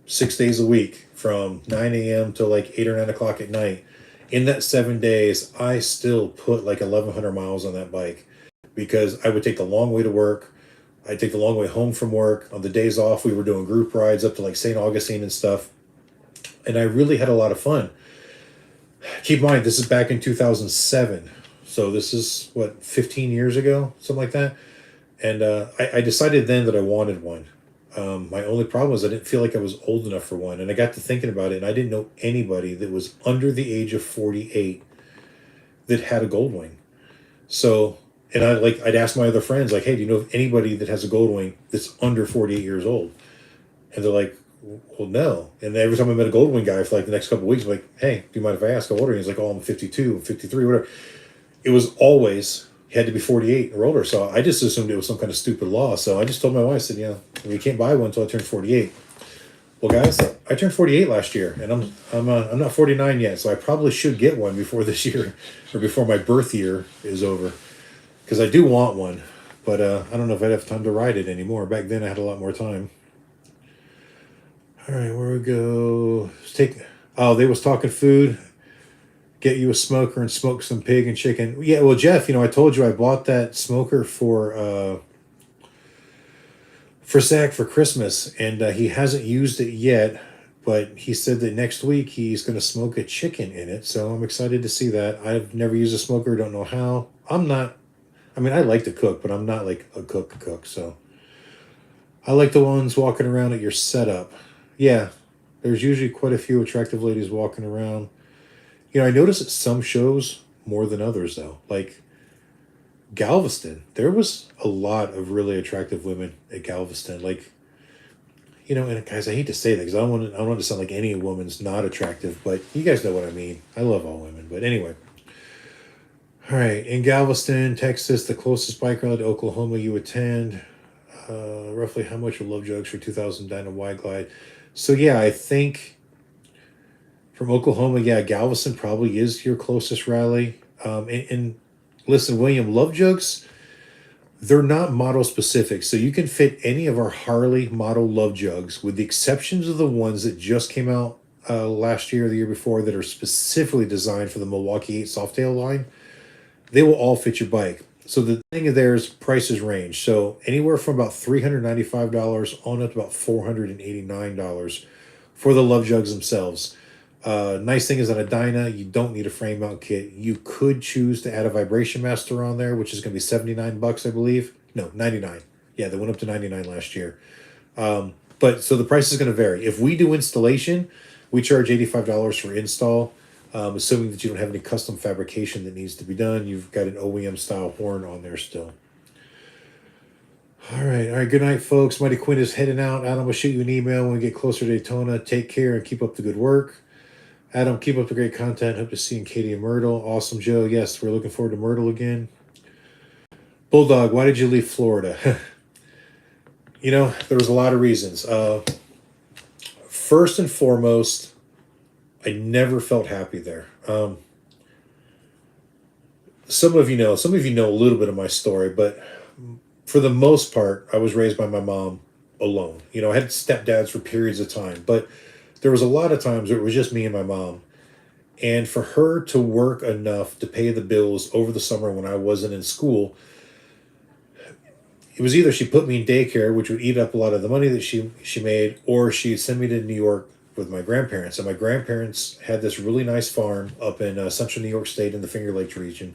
6 days a week, from 9 a.m. to like 8 or 9 o'clock at night. In that 7 days, I still put like 1,100 miles on that bike because I would take the long way to work. I'd take the long way home from work. On the days off, we were doing group rides up to like St. Augustine and stuff. And I really had a lot of fun. Keep in mind, this is back in 2007. So this is, 15 years ago? Something like that. And I decided then that I wanted one. My only problem was I didn't feel like I was old enough for one. And I got to thinking about it, and I didn't know anybody that was under the age of 48 that had a Goldwing. So, and I'd ask my other friends, like, hey, do you know of anybody that has a Goldwing that's under 48 years old? And they're like, well, no. And every time I met a Goldwing guy for like the next couple of weeks, I'm like, hey, do you mind if I ask how old are you? He's like, oh, I'm 52, I'm 53, whatever. It was always, you had to be 48 or older. So I just assumed it was some kind of stupid law. So I just told my wife, I said, you can't buy one until I turn 48. Well, guys, I turned 48 last year, and I'm not 49 yet, so I probably should get one before this year, or before my birth year is over, because I do want one, but I don't know if I'd have time to ride it anymore. Back then, I had a lot more time. All right, where we go? They was talking food. Get you a smoker and smoke some pig and chicken. Yeah, well, Jeff, I told you I bought that smoker for Zach for Christmas, and he hasn't used it yet, but he said that next week he's going to smoke a chicken in it, so I'm excited to see that. I've never used a smoker, don't know how. I like to cook, but I'm not like a cook, so. I like the ones walking around at your setup. Yeah, there's usually quite a few attractive ladies walking around. I notice at some shows more than others, though. Like Galveston, there was a lot of really attractive women at Galveston. Like, and guys, I hate to say that because I don't want to sound like any woman's not attractive, but you guys know what I mean. I love all women, but anyway. All right, in Galveston, Texas, the closest bike ride to Oklahoma you attend. Roughly how much would Love Jugs for 2000 Dyna Y Glide? So yeah, I think from Oklahoma, Galveston probably is your closest rally. And listen, William, Love Jugs, they're not model specific. So you can fit any of our Harley model Love Jugs, with the exceptions of the ones that just came out last year or the year before that are specifically designed for the Milwaukee 8 Softail line. They will all fit your bike. So the thing there is prices range. So anywhere from about $395 on up to about $489 for the Love Jugs themselves. Nice thing is that a Dyna, you don't need a frame mount kit. You could choose to add a vibration master on there, which is going to be $79, I believe. No, 99. Yeah, they went up to 99 last year. But so the price is going to vary. If we do installation, we charge $85 for install. Assuming that you don't have any custom fabrication that needs to be done. You've got an OEM style horn on there still. All right. Good night, folks. Mighty Quinn is heading out. Adam will shoot you an email when we get closer to Daytona. Take care and keep up the good work. Adam, keep up the great content. Hope to see you in Katie and Myrtle. Awesome, Joe. Yes, we're looking forward to Myrtle again. Bulldog, why did you leave Florida? There was a lot of reasons. First and foremost, I never felt happy there. Some of you know a little bit of my story, but for the most part, I was raised by my mom alone. I had stepdads for periods of time, but there was a lot of times where it was just me and my mom. And for her to work enough to pay the bills over the summer when I wasn't in school, it was either she put me in daycare, which would eat up a lot of the money that she made, or she'd send me to New York with my grandparents. And my grandparents had this really nice farm up in central New York State in the Finger Lakes region.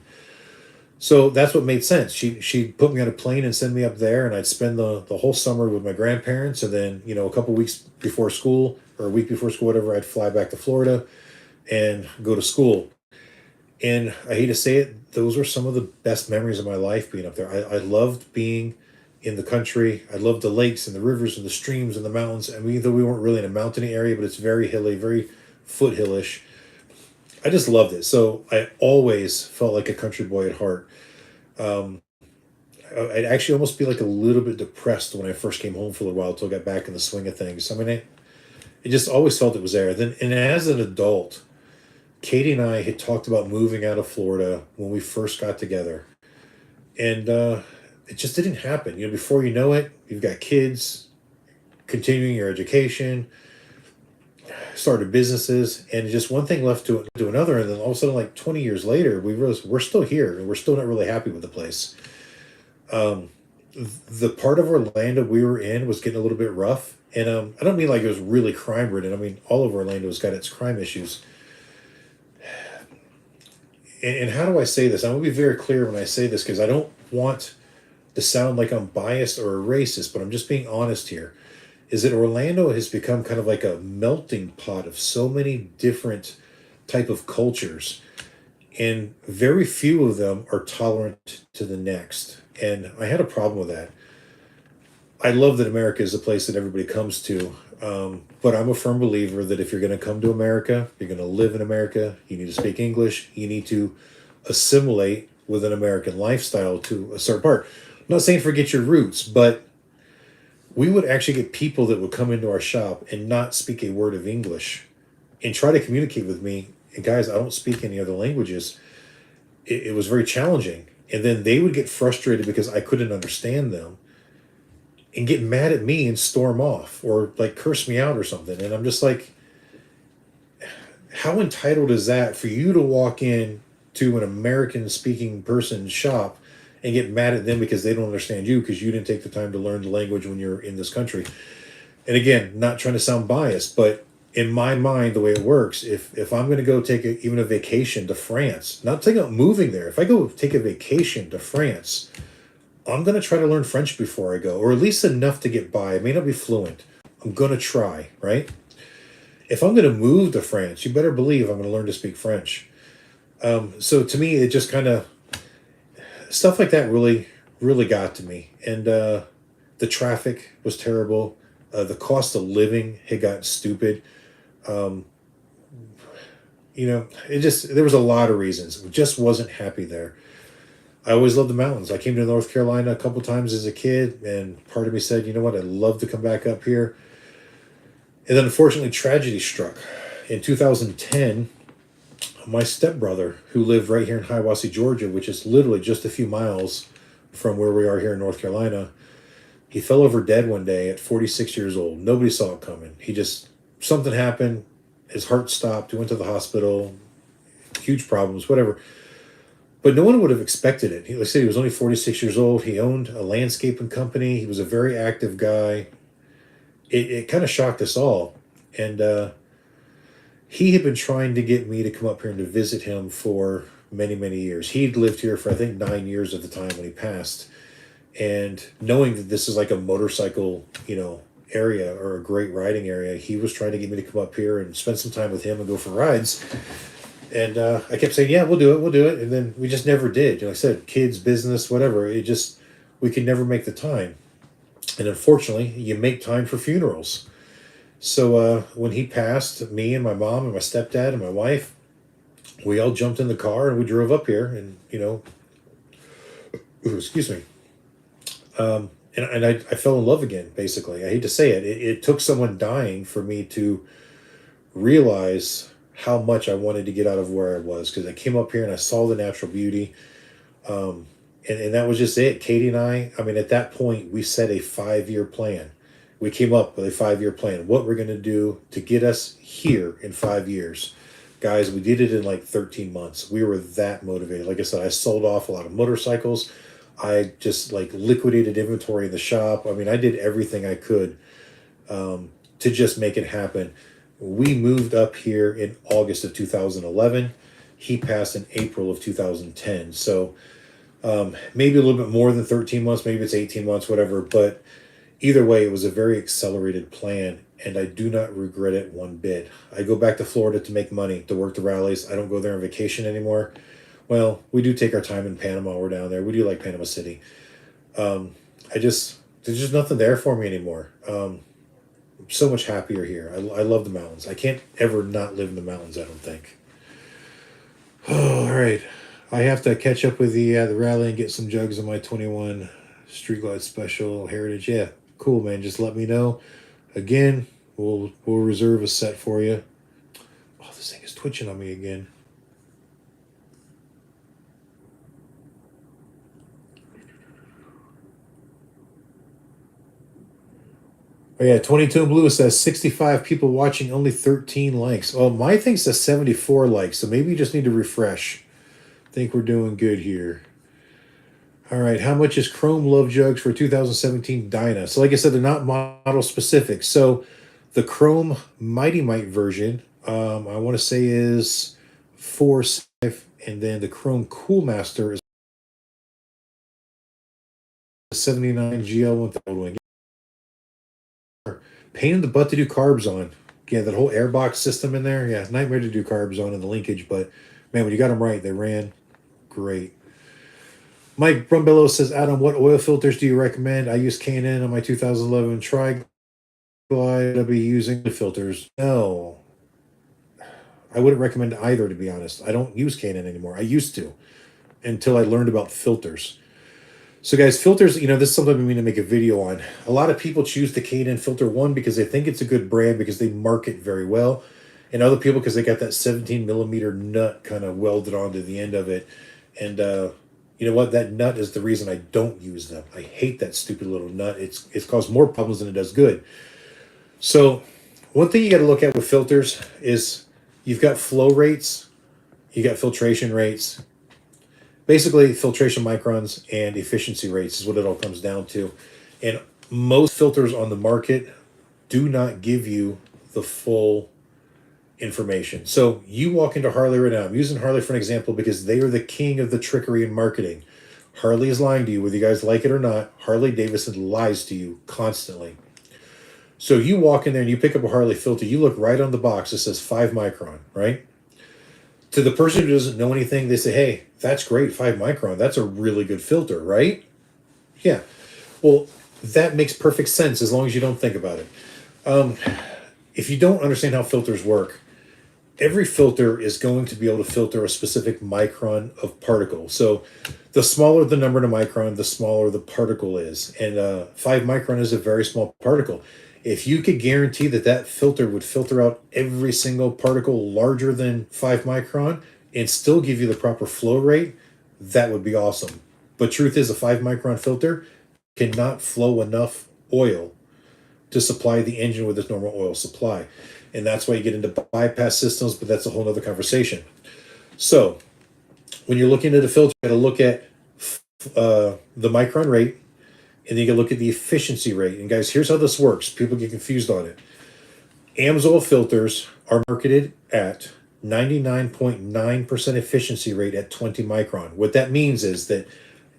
So that's what made sense. She'd put me on a plane and send me up there, and I'd spend the whole summer with my grandparents. And then, a couple weeks before school, or a week before school, whatever, I'd fly back to Florida and go to school. And I hate to say it, those were some of the best memories of my life being up there. I loved being in the country. I loved the lakes and the rivers and the streams and the mountains. I mean, though we weren't really in a mountainy area, but it's very hilly, very, foothillish. I just loved it. So I always felt like a country boy at heart. Um, I'd actually almost be like a little bit depressed when I first came home for a while until I got back in the swing of things. I mean, it just always felt it was there. Then, and as an adult, Katie and I had talked about moving out of Florida when we first got together, and it just didn't happen. You know, before you know it, you've got kids, continuing your education, started businesses, and just one thing left to another, and then all of a sudden, like 20 years later, we realized we're still here, and we're still not really happy with the place. Um, the part of Orlando we were in was getting a little bit rough, and I don't mean like it was really crime ridden. I mean all of Orlando's got its crime issues. And how do I say this? I'm gonna be very clear when I say this because I don't want to sound like I'm biased or a racist, but I'm just being honest here. Is that Orlando has become kind of like a melting pot of so many different type of cultures, and very few of them are tolerant to the next. And I had a problem with that. I love that America is a place that everybody comes to, but I'm a firm believer that if you're going to come to America, you're going to live in America, you need to speak English, you need to assimilate with an American lifestyle to a certain part. I'm not saying forget your roots, but we would actually get people that would come into our shop and not speak a word of English and try to communicate with me. And guys, I don't speak any other languages. It was very challenging. And then they would get frustrated because I couldn't understand them and get mad at me and storm off or like curse me out or something. And I'm just like, how entitled is that for you to walk in to an American speaking person's shop and get mad at them because they don't understand you because you didn't take the time to learn the language when you're in this country? And again, not trying to sound biased, but in my mind, the way it works, if I'm going to go take even a vacation to France, not taking up moving there, if I go take a vacation to France, I'm going to try to learn French before I go, or at least enough to get by. I may not be fluent. I'm going to try, right? If I'm going to move to France, you better believe I'm going to learn to speak French. So to me, it just kind of, stuff like that really, really got to me. And the traffic was terrible. The cost of living had gotten stupid. Um, you know, there was a lot of reasons. I just wasn't happy there. I always loved the mountains. I came to North Carolina a couple times as a kid, and part of me said, you know what, I'd love to come back up here. And then unfortunately, tragedy struck. In 2010, my stepbrother, who lived right here in Hiawassee, Georgia, which is literally just a few miles from where we are here in North Carolina, he fell over dead one day at 46 years old. Nobody saw it coming. Something happened. His heart stopped. He went to the hospital. Huge problems, whatever. But no one would have expected it. Like I said, he was only 46 years old. He owned a landscaping company. He was a very active guy. It kind of shocked us all. And he had been trying to get me to come up here and to visit him for many, many years. He'd lived here for, I think, 9 years at the time when he passed. And knowing that this is like a motorcycle, area or a great riding area, he was trying to get me to come up here and spend some time with him and go for rides. And I kept saying, yeah, we'll do it. And then we just never did. Like I said, kids, business, whatever. We could never make the time. And unfortunately, you make time for funerals. So when he passed, me and my mom and my stepdad and my wife, we all jumped in the car and we drove up here and, excuse me. And I fell in love again, basically. I hate to say it. It took someone dying for me to realize how much I wanted to get out of where I was, because I came up here and I saw the natural beauty. And that was just it. Katie and I mean, at that point, we set a 5-year plan. We came up with a 5-year plan, what we're going to do to get us here in 5 years. Guys, we did it in like 13 months. We were that motivated. Like I said, I sold off a lot of motorcycles. I just like liquidated inventory in the shop. I mean, I did everything I could to just make it happen. We moved up here in August of 2011. He passed in April of 2010. So maybe a little bit more than 13 months, maybe it's 18 months, whatever. But either way, it was a very accelerated plan, and I do not regret it one bit. I go back to Florida to make money, to work the rallies. I don't go there on vacation anymore. Well, we do take our time in Panama. We're down there. We do like Panama City. There's just nothing there for me anymore. so much happier here. I love the mountains. I can't ever not live in the mountains, I don't think. Oh, all right. I have to catch up with the rally and get some jugs of my 21 Street Glide Special Heritage. Yeah, cool, man. Just let me know. Again, we'll reserve a set for you. Oh, this thing is twitching on me again. Oh yeah, 22 in blue says 65 people watching, only 13 likes. Oh, my thing says 74 likes, so maybe you just need to refresh. I think we're doing good here. All right, how much is Chrome Love Jugs for 2017 Dyna? So like I said, they're not model specific. So the Chrome Mighty Might version, I want to say is 4.5, and then the Chrome Cool Master is 79 GL1000. Pain in the butt to do carbs on. Yeah, that whole airbox system in there. Yeah, nightmare to do carbs on in the linkage, but man, when you got them right, they ran great. Mike Brumbello says, Adam, what oil filters do you recommend? I use K&N on my 2011 Tri-Glide. I'll be using the filters. No, I wouldn't recommend either, to be honest. I don't use K&N anymore. I used to until I learned about filters. So guys, filters, this is something I mean to make a video on. A lot of people choose the K&N Filter 1 because they think it's a good brand because they market very well. And other people because they got that 17 millimeter nut kind of welded onto the end of it. And you know what? That nut is the reason I don't use them. I hate that stupid little nut. It's caused more problems than it does good. So one thing you got to look at with filters is you've got flow rates, you got filtration rates. Basically, filtration microns and efficiency rates is what it all comes down to. And most filters on the market do not give you the full information. So you walk into Harley right now. I'm using Harley for an example because they are the king of the trickery in marketing. Harley is lying to you, whether you guys like it or not. Harley Davidson lies to you constantly. So you walk in there and you pick up a Harley filter. You look right on the box. It says 5 micron, right? To the person who doesn't know anything, they say, hey, that's great, 5 micron. That's a really good filter, right? Yeah. Well, that makes perfect sense as long as you don't think about it. If you don't understand how filters work, every filter is going to be able to filter a specific micron of particle. So the smaller the number to micron, the smaller the particle is. And 5 micron is a very small particle. If you could guarantee that that filter would filter out every single particle larger than 5 micron and still give you the proper flow rate, that would be awesome. But truth is, a 5 micron filter cannot flow enough oil to supply the engine with its normal oil supply. And that's why you get into bypass systems, but that's a whole other conversation. So when you're looking at a filter, you got to look at the micron rate, and then you can look at the efficiency rate. And guys, here's how this works. People get confused on it. Amsoil filters are marketed at 99.9% efficiency rate at 20 micron. What that means is that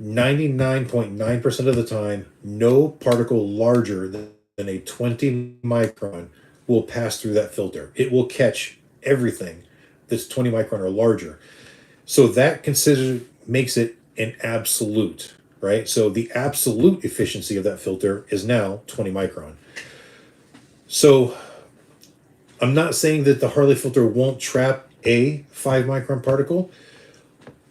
99.9% of the time, no particle larger than a 20 micron will pass through that filter. It will catch everything that's 20 micron or larger. So that makes it an absolute. Right? So the absolute efficiency of that filter is now 20 micron. So I'm not saying that the Harley filter won't trap a 5 micron particle,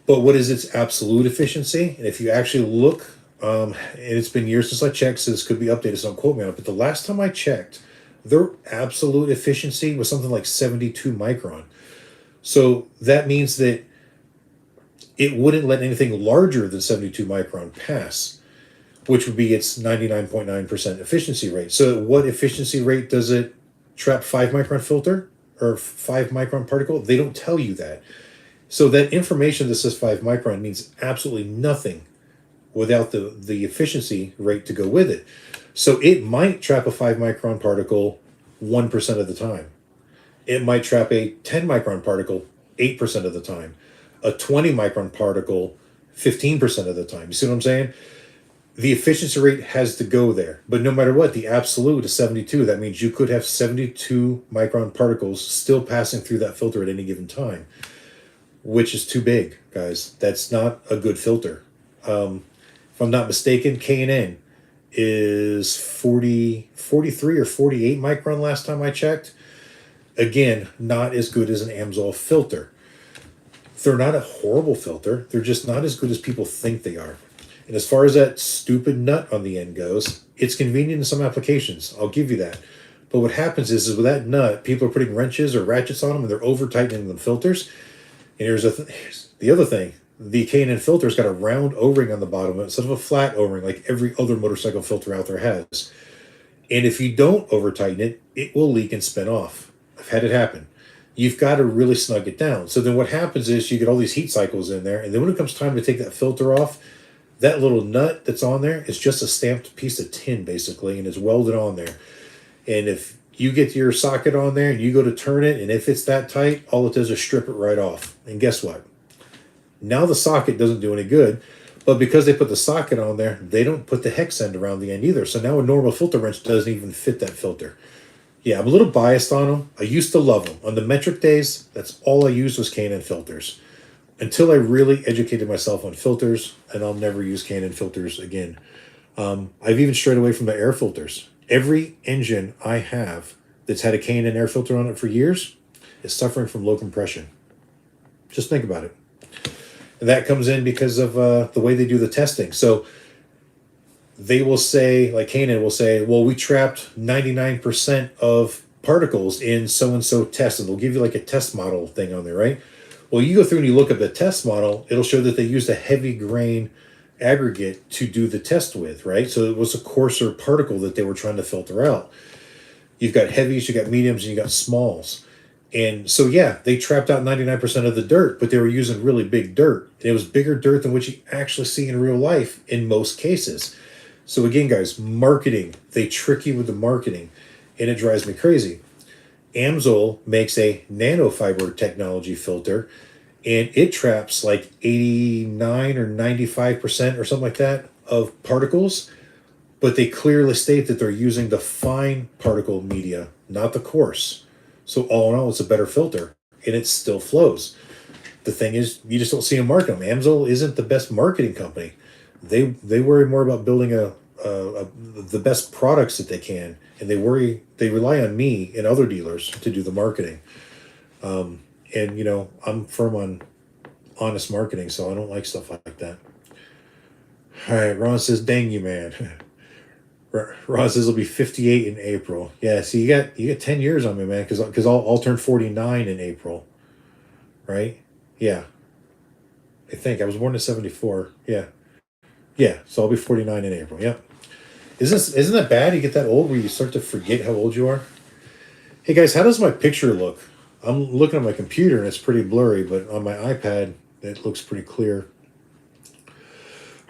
but what is its absolute efficiency? And if you actually look, and it's been years since I checked, so this could be updated, so don't quote me on it, but the last time I checked, their absolute efficiency was something like 72 micron. So that means that it wouldn't let anything larger than 72 micron pass, which would be its 99.9% efficiency rate. So what efficiency rate does it trap 5 micron filter or 5 micron particle? They don't tell you that. So that information that says 5 micron means absolutely nothing without the efficiency rate to go with it. So it might trap a 5 micron particle 1% of the time. It might trap a 10 micron particle 8% of the time. A 20 micron particle 15% of the time. You see what I'm saying? The efficiency rate has to go there. But no matter what, the absolute is 72. That means you could have 72 micron particles still passing through that filter at any given time, which is too big, guys. That's not a good filter. If I'm not mistaken, K&N is 43 or 48 micron last time I checked. Again, not as good as an Amsoil filter. They're not a horrible filter. They're just not as good as people think they are. And as far as that stupid nut on the end goes, it's convenient in some applications. I'll give you that. But what happens is with that nut, people are putting wrenches or ratchets on them and they're over tightening the filters. And here's the other thing. The K&N filter's got a round O-ring on the bottom instead of a flat O-ring like every other motorcycle filter out there has. And if you don't over tighten it, it will leak and spin off. I've had it happen. You've got to really snug it down. So then what happens is you get all these heat cycles in there, and then when it comes time to take that filter off, that little nut that's on there is just a stamped piece of tin, basically, and it's welded on there. And if you get your socket on there and you go to turn it, and if it's that tight, all it does is strip it right off. And guess what? Now the socket doesn't do any good, but because they put the socket on there, they don't put the hex end around the end either. So now a normal filter wrench doesn't even fit that filter. Yeah, I'm a little biased on them. I used to love them. On the metric days, that's all I used was K&N filters. Until I really educated myself on filters, and I'll never use K&N filters again. I've even strayed away from the air filters. Every engine I have that's had a K&N air filter on it for years is suffering from low compression. Just think about it. And that comes in because of the way they do the testing. So they will say, like K&N will say, well, we trapped 99% of particles in so-and-so test. And they'll give you like a test model thing on there, right? Well, you go through and you look at the test model, it'll show that they used a heavy grain aggregate to do the test with, right? So it was a coarser particle that they were trying to filter out. You've got heavies, you've got mediums, and you got smalls. And so, yeah, they trapped out 99% of the dirt, but they were using really big dirt. And it was bigger dirt than what you actually see in real life in most cases. So again, guys, marketing, they trick you with the marketing, and it drives me crazy. Amsoil makes a nanofiber technology filter, and it traps like 89 or 95% or something like that of particles, but they clearly state that they're using the fine particle media, not the coarse. So all in all, it's a better filter, and it still flows. The thing is, you just don't see them market them. Amsoil isn't the best marketing company. They worry more about building the best products that they can, and they rely on me and other dealers to do the marketing. And you know, I'm firm on honest marketing, so I don't like stuff like that. All right, Ron says, "Dang you, man." Ron says he'll be 58 in April. Yeah, see, you got 10 years on me, man, because I'll turn 49 in April, right? Yeah, I think I was born in 74. Yeah, so I'll be 49 in April. Yep. Isn't that bad? You get that old where you start to forget how old you are. Hey guys, how does my picture look? I'm looking at my computer and it's pretty blurry, but on my iPad it looks pretty clear.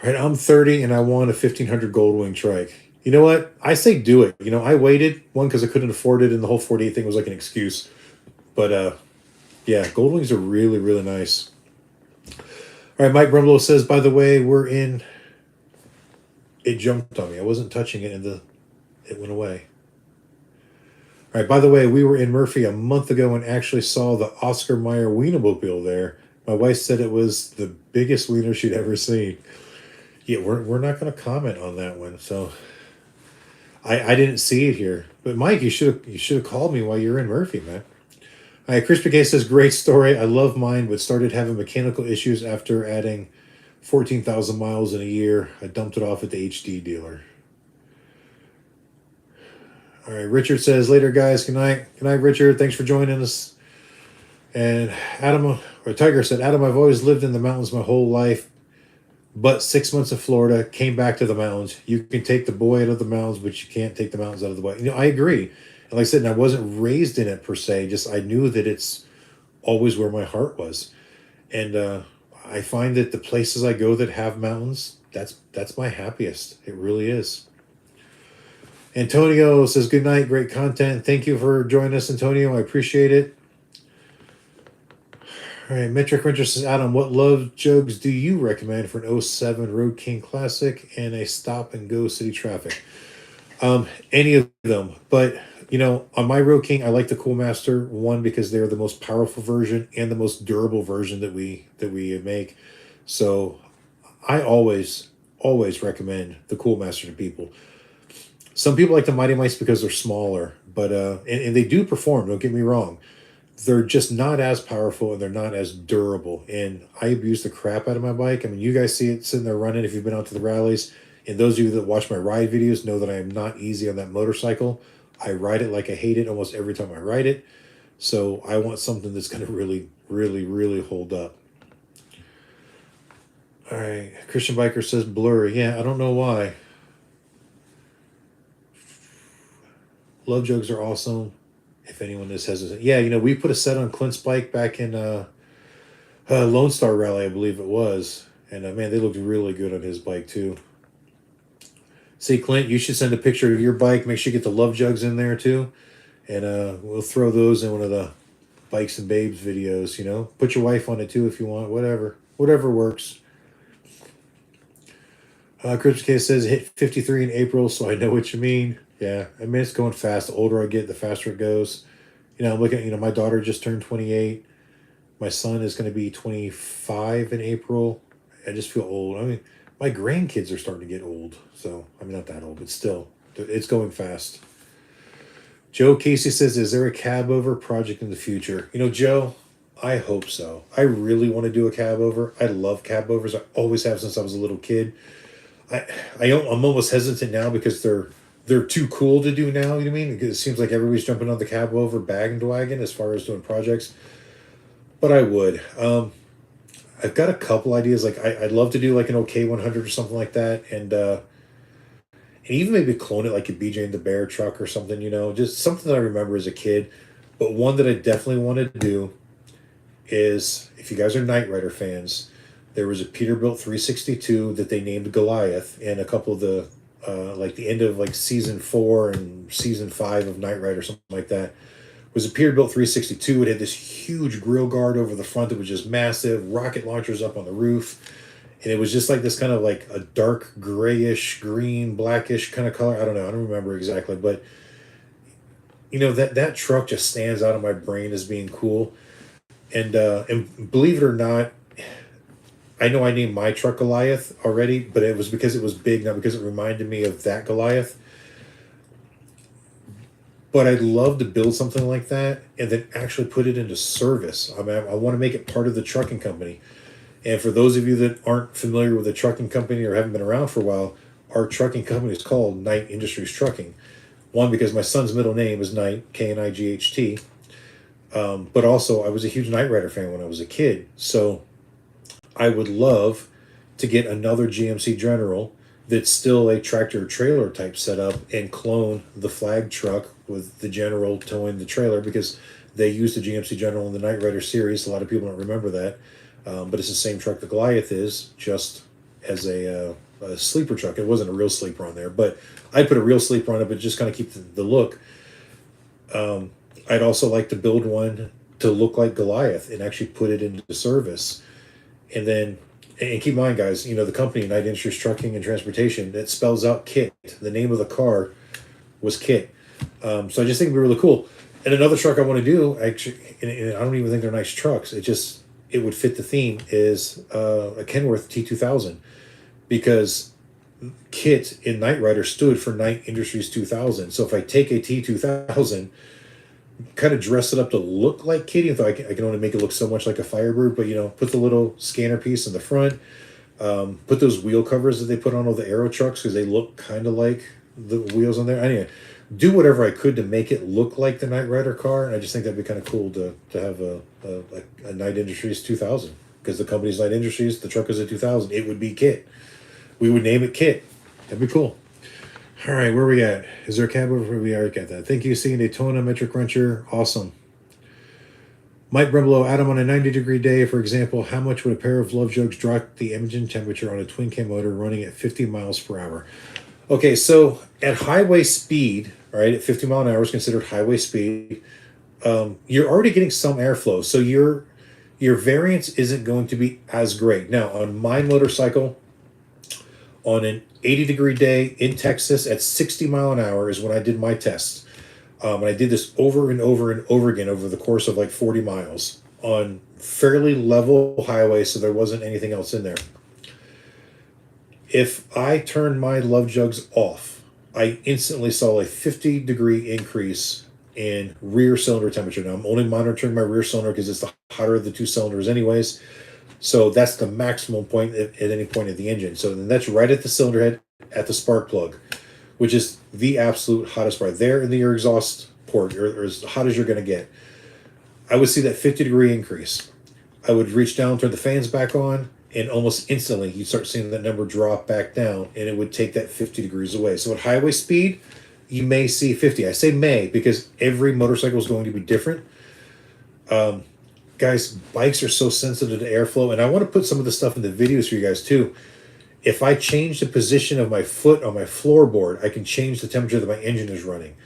All right, I'm 30 and I want a 1500 Goldwing trike. You know what? I say do it. You know, I waited, one, because I couldn't afford it, and the whole 48 thing was like an excuse. But yeah, Goldwings are really, really nice. All right, Mike Brumlow says, by the way, it jumped on me. I wasn't touching it, and it went away. All right, by the way, we were in Murphy a month ago and actually saw the Oscar Mayer Wienermobile there. My wife said it was the biggest wiener she'd ever seen. Yeah, we're not going to comment on that one. So I didn't see it here. But Mike, you should have called me while you were in Murphy, man. All right, Chris Piquet says, great story. I love mine, but started having mechanical issues after adding 14,000 miles in a year. I dumped it off at the HD dealer. All right, Richard says, later, guys. Good night. Good night, Richard. Thanks for joining us. And Tiger said, Adam, I've always lived in the mountains my whole life, but 6 months in Florida, came back to the mountains. You can take the boy out of the mountains, but you can't take the mountains out of the boy. You know, I agree. And like I said, and I wasn't raised in it per se, just I knew that it's always where my heart was. And I find that the places I go that have mountains, that's my happiest. It really is. Antonio says, good night, great content. Thank you for joining us, Antonio. I appreciate it. All right, Metric Ranger says, Adam, what Love Jugs do you recommend for an 07 Road King Classic and a stop-and-go city traffic? Any of them. But, you know, on my Road King, I like the Coolmaster, one, because they're the most powerful version and the most durable version that we make. So I always recommend the Coolmaster to people. Some people like the Mighty Mice because they're smaller, but and they do perform. Don't get me wrong. They're just not as powerful and they're not as durable. And I abuse the crap out of my bike. I mean, you guys see it sitting there running if you've been out to the rallies. And those of you that watch my ride videos know that I am not easy on that motorcycle. I ride it like I hate it almost every time I ride it. So I want something that's going to really, really, really hold up. All right. Christian Biker says blurry. Yeah, I don't know why. Love Jugs are awesome. If anyone is hesitant. Yeah, we put a set on Clint's bike back in Lone Star Rally, I believe it was. And man, they looked really good on his bike too. See, Clint, you should send a picture of your bike. Make sure you get the Love Jugs in there too. And we'll throw those in one of the Bikes and Babes videos, Put your wife on it too if you want. Whatever works. Chris K says it hit 53 in April, so I know what you mean. Yeah, I mean, it's going fast. The older I get, the faster it goes. I'm looking at, my daughter just turned 28. My son is going to be 25 in April. I just feel old. I mean, my grandkids are starting to get old. So, I mean, not that old, but still, it's going fast. Joe Casey says, is there a cab over project in the future? Joe, I hope so. I really want to do a cab over. I love cab overs. I always have since I was a little kid. I'm almost hesitant now because they're too cool to do now, you know what I mean? Because it seems like everybody's jumping on the cab over bandwagon as far as doing projects. But I would. I've got a couple ideas. Like I'd love to do like an OK100 or something like that, and even maybe clone it like a BJ and the Bear truck or something. Just something that I remember as a kid. But one that I definitely wanted to do is, if you guys are Knight Rider fans, there was a Peterbilt 362 that they named Goliath, and a couple of the like the end of like season 4 and season 5 of Knight Rider, something like that, was a Peterbilt 362. It had this huge grill guard over the front that was just massive, rocket launchers up on the roof, and it was just like this kind of like a dark grayish, green, blackish kind of color. I don't know. I don't remember exactly, but that truck just stands out in my brain as being cool. And believe it or not, I know I named my truck Goliath already, but it was because it was big, not because it reminded me of that Goliath. But I'd love to build something like that and then actually put it into service. I mean, I want to make it part of the trucking company. And for those of you that aren't familiar with the trucking company or haven't been around for a while, our trucking company is called Knight Industries Trucking. One, because my son's middle name is Knight, Knight. But also, I was a huge Knight Rider fan when I was a kid. So I would love to get another GMC General that's still a tractor trailer type setup and clone the flag truck with the General towing the trailer, because they used the GMC General in the Knight Rider series. A lot of people don't remember that. But it's the same truck the Goliath is, just as a sleeper truck. It wasn't a real sleeper on there, but I put a real sleeper on it, but just kind of keep the look. I'd also like to build one to look like Goliath and actually put it into service. And then, and keep in mind, guys, the company, Knight Industries Trucking and Transportation, that spells out KIT. The name of the car was KIT. So I just think it'd be really cool. And another truck I want to do, actually, and I don't even think they're nice trucks, it would fit the theme, is a Kenworth T2000. Because KIT in Knight Rider stood for Knight Industries 2000. So if I take a T2000, kind of dress it up to look like KIT, even though I can only make it look so much like a Firebird, but put the little scanner piece in the front, put those wheel covers that they put on all the Aero trucks, because they look kind of like the wheels on there. Anyway, do whatever I could to make it look like the Knight Rider car, and I just think that'd be kind of cool to have a Knight Industries 2000, because the company's Knight Industries, the truck is a 2000. It would be KIT. We would name it KIT. That'd be cool. All right, where are we at? Is there a cab over? We already got that. Thank you, seeing Daytona, Metric Cruncher. Awesome. Mike Bremblow, Adam, on a 90-degree day, for example, how much would a pair of Love Jugs drop the engine temperature on a twin cam motor running at 50 miles per hour? Okay, so at highway speed, all right, at 50 mile an hour is considered highway speed. You're already getting some airflow, so your variance isn't going to be as great. Now, on my motorcycle, on an 80-degree day in Texas at 60 mile an hour is when I did my test. And I did this over and over and over again over the course of like 40 miles on fairly level highway, so there wasn't anything else in there. If I turned my Love Jugs off, I instantly saw a 50-degree increase in rear cylinder temperature. Now, I'm only monitoring my rear cylinder because it's the hotter of the two cylinders anyways. So that's the maximum point at any point of the engine. So then that's right at the cylinder head at the spark plug, which is the absolute hottest part. There in your exhaust port, or as hot as you're going to get. I would see that 50-degree increase. I would reach down, turn the fans back on, and almost instantly you start seeing that number drop back down, and it would take that 50 degrees away. So at highway speed, you may see 50. I say may because every motorcycle is going to be different. Guys, bikes are so sensitive to airflow, and I want to put some of this stuff in the videos for you guys too. If I change the position of my foot on my floorboard, I can change the temperature that my engine is running.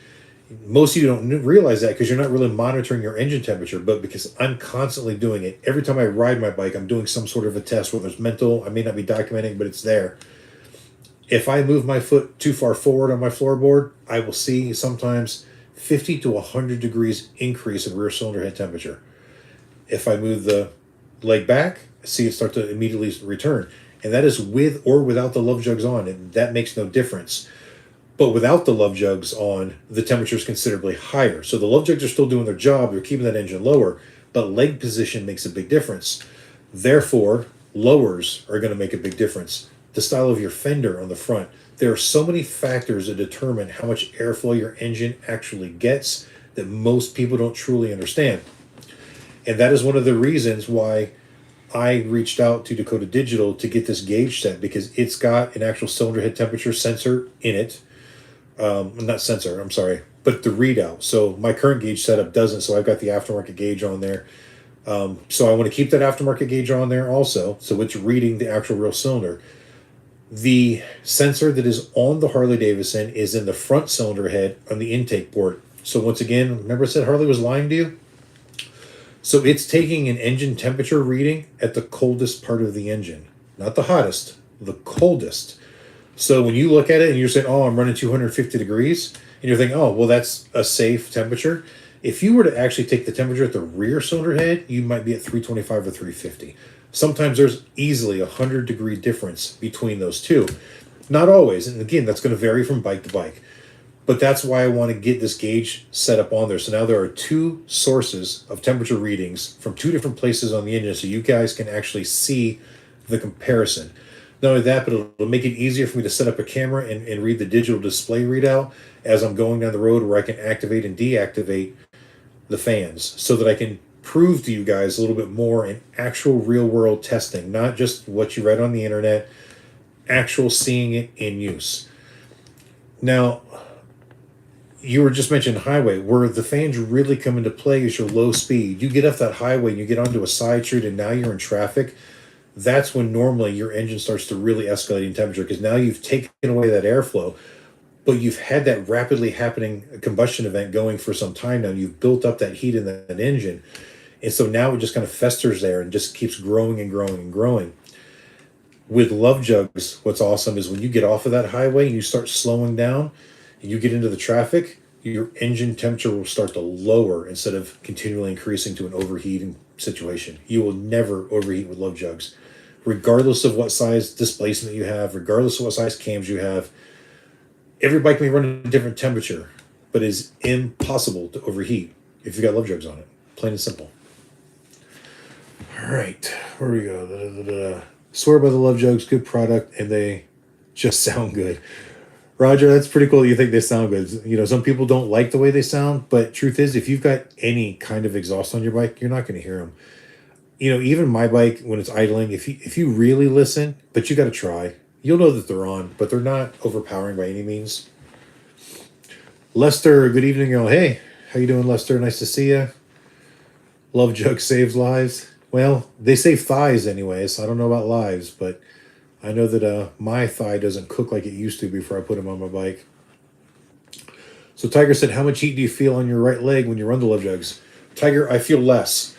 Most of you don't realize that because you're not really monitoring your engine temperature, but because I'm constantly doing it. Every time I ride my bike, I'm doing some sort of a test, whether it's mental, I may not be documenting, but it's there. If I move my foot too far forward on my floorboard, I will see sometimes 50 to 100 degrees increase in rear cylinder head temperature. If I move the leg back, see it start to immediately return. And that is with or without the Love Jugs on, and that makes no difference. But without the Love Jugs on, the temperature is considerably higher. So the Love Jugs are still doing their job. They're keeping that engine lower, but leg position makes a big difference. Therefore, lowers are going to make a big difference. The style of your fender on the front. There are so many factors that determine how much airflow your engine actually gets that most people don't truly understand. And that is one of the reasons why I reached out to Dakota Digital to get this gauge set, because it's got an actual cylinder head temperature sensor in it. Not sensor, I'm sorry, but the readout. So my current gauge setup doesn't, so I've got the aftermarket gauge on there. So I want to keep that aftermarket gauge on there also, so it's reading the actual real cylinder. The sensor that is on the Harley Davidson is in the front cylinder head on the intake port. So once again, remember I said Harley was lying to you? So it's taking an engine temperature reading at the coldest part of the engine. Not the hottest, the coldest. So when you look at it and you're saying, oh, I'm running 250 degrees, and you're thinking, oh, well, that's a safe temperature. If you were to actually take the temperature at the rear cylinder head, you might be at 325 or 350. Sometimes there's easily a 100-degree difference between those two. Not always. And again, that's going to vary from bike to bike. But that's why I want to get this gauge set up on there. So now there are two sources of temperature readings from two different places on the engine, so you guys can actually see the comparison. Not only that, but it'll make it easier for me to set up a camera and read the digital display readout as I'm going down the road, where I can activate and deactivate the fans so that I can prove to you guys a little bit more in actual real world testing, not just what you read on the internet, actual seeing it in use. Now, you were just mentioning highway. Where the fans really come into play is your low speed. You get off that highway and you get onto a side street and now you're in traffic. That's when normally your engine starts to really escalate in temperature, because now you've taken away that airflow, but you've had that rapidly happening combustion event going for some time now. You've built up that heat in that engine. And so now it just kind of festers there and just keeps growing and growing and growing. With Love Jugs, what's awesome is when you get off of that highway and you start slowing down and you get into the traffic, your engine temperature will start to lower instead of continually increasing to an overheating situation. You will never overheat with Love Jugs. Regardless of what size displacement you have, regardless of what size cams you have, every bike may run at a different temperature, but it is impossible to overheat if you've got Love Jugs on it. Plain and simple. All right, where we go. Swear by the Love Jugs, good product, and they just sound good. Roger, that's pretty cool that you think they sound good. You know, some people don't like the way they sound, but truth is, if you've got any kind of exhaust on your bike, you're not going to hear them. You know, even my bike, when it's idling, if you really listen, but you got to try, you'll know that they're on, but they're not overpowering by any means. Lester, good evening. Oh, hey, how you doing, Lester? Nice to see you. Love Jug saves lives. Well, they save thighs anyways. I don't know about lives, but I know that my thigh doesn't cook like it used to before I put them on my bike. So Tiger said, how much heat do you feel on your right leg when you run the Love Jugs? Tiger, I feel less.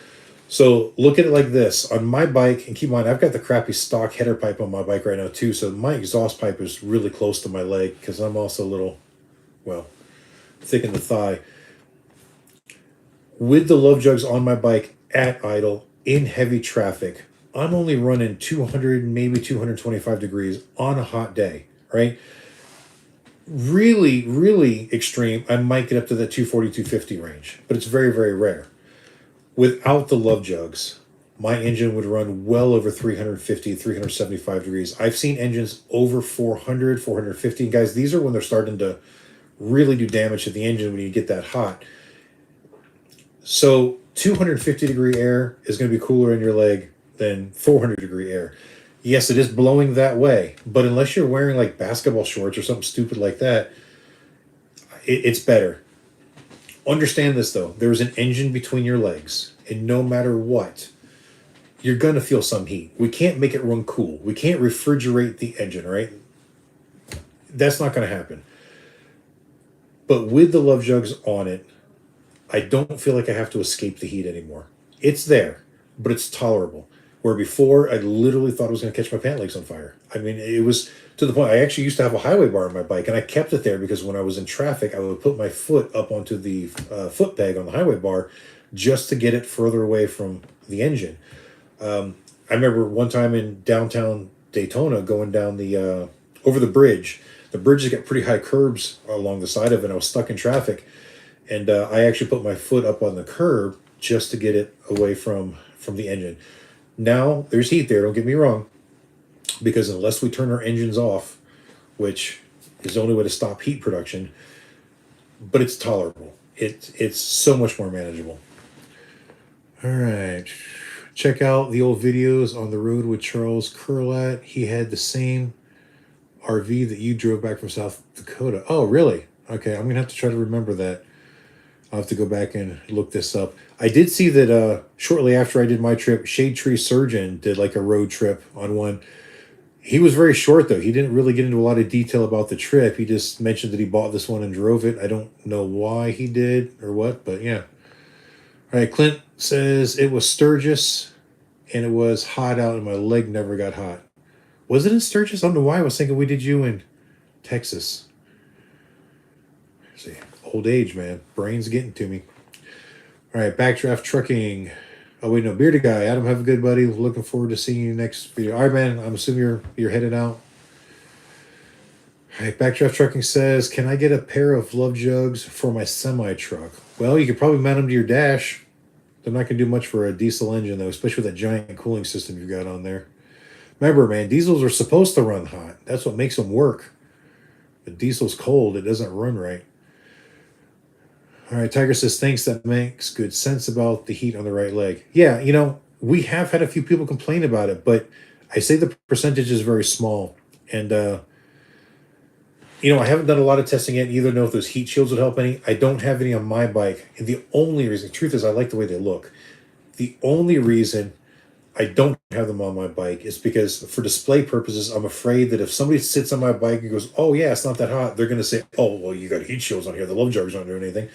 So look at it like this. On my bike, and keep in mind, I've got the crappy stock header pipe on my bike right now too, so my exhaust pipe is really close to my leg because I'm also a little, well, thick in the thigh. With the Love Jugs on my bike at idle, in heavy traffic, I'm only running 200, maybe 225 degrees on a hot day, right? Really, really extreme, I might get up to the 240, 250 range, but it's very, very rare. Without the Love Jugs, my engine would run well over 350, 375 degrees. I've seen engines over 400, 450. And guys, these are when they're starting to really do damage to the engine when you get that hot. So 250-degree air is going to be cooler in your leg than 400-degree air. Yes, it is blowing that way, but unless you're wearing like basketball shorts or something stupid like that, it's better. Understand this though, there's an engine between your legs, and no matter what, you're going to feel some heat. We can't make it run cool. We can't refrigerate the engine, right? That's not going to happen. But with the Love Jugs on it, I don't feel like I have to escape the heat anymore. It's there, but it's tolerable. Where before, I literally thought I was going to catch my pant legs on fire. I mean, it was to the point, I actually used to have a highway bar on my bike, and I kept it there because when I was in traffic, I would put my foot up onto the foot peg on the highway bar just to get it further away from the engine. I remember one time in downtown Daytona going down the over the bridge. The bridge has got pretty high curbs along the side of it. I was stuck in traffic, and I actually put my foot up on the curb just to get it away from the engine. Now there's heat there. Don't get me wrong, because unless we turn our engines off, which is the only way to stop heat production, but it's tolerable. It's so much more manageable. All right. Check out the old videos on the road with Charles Curlat. He had the same RV that you drove back from South Dakota. Oh, really? Okay, I'm going to have to try to remember that. I'll have to go back and look this up. I did see that shortly after I did my trip, Shade Tree Surgeon did like a road trip on one. He was very short, though. He didn't really get into a lot of detail about the trip. He just mentioned that he bought this one and drove it. I don't know why he did or what, but yeah. All right, Clint says it was Sturgis and it was hot out and my leg never got hot. Was it in Sturgis? I don't know why I was thinking we did you in Texas. Let's see, old age, man. Brain's getting to me. All right, Backdraft Trucking. Oh, wait, no, Bearded Guy. Adam, have a good buddy. Looking forward to seeing you next video. All right, man, I'm assuming you're headed out. All right, Backdraft Trucking says, can I get a pair of Love Jugs for my semi-truck? Well, you could probably mount them to your dash. They're not going to do much for a diesel engine, though, especially with that giant cooling system you've got on there. Remember, man, diesels are supposed to run hot. That's what makes them work. If diesel's cold, it doesn't run right. All right, Tiger says, thanks, that makes good sense about the heat on the right leg. Yeah, you know, we have had a few people complain about it, but I say the percentage is very small. And, you know, I haven't done a lot of testing yet, either know if those heat shields would help any. I don't have any on my bike. And the only reason, the truth is I like the way they look. The only reason I don't have them on my bike is because for display purposes, I'm afraid that if somebody sits on my bike and goes, oh yeah, it's not that hot, they're going to say, oh, well, you got heat shields on here. The Love Jugs aren't doing anything.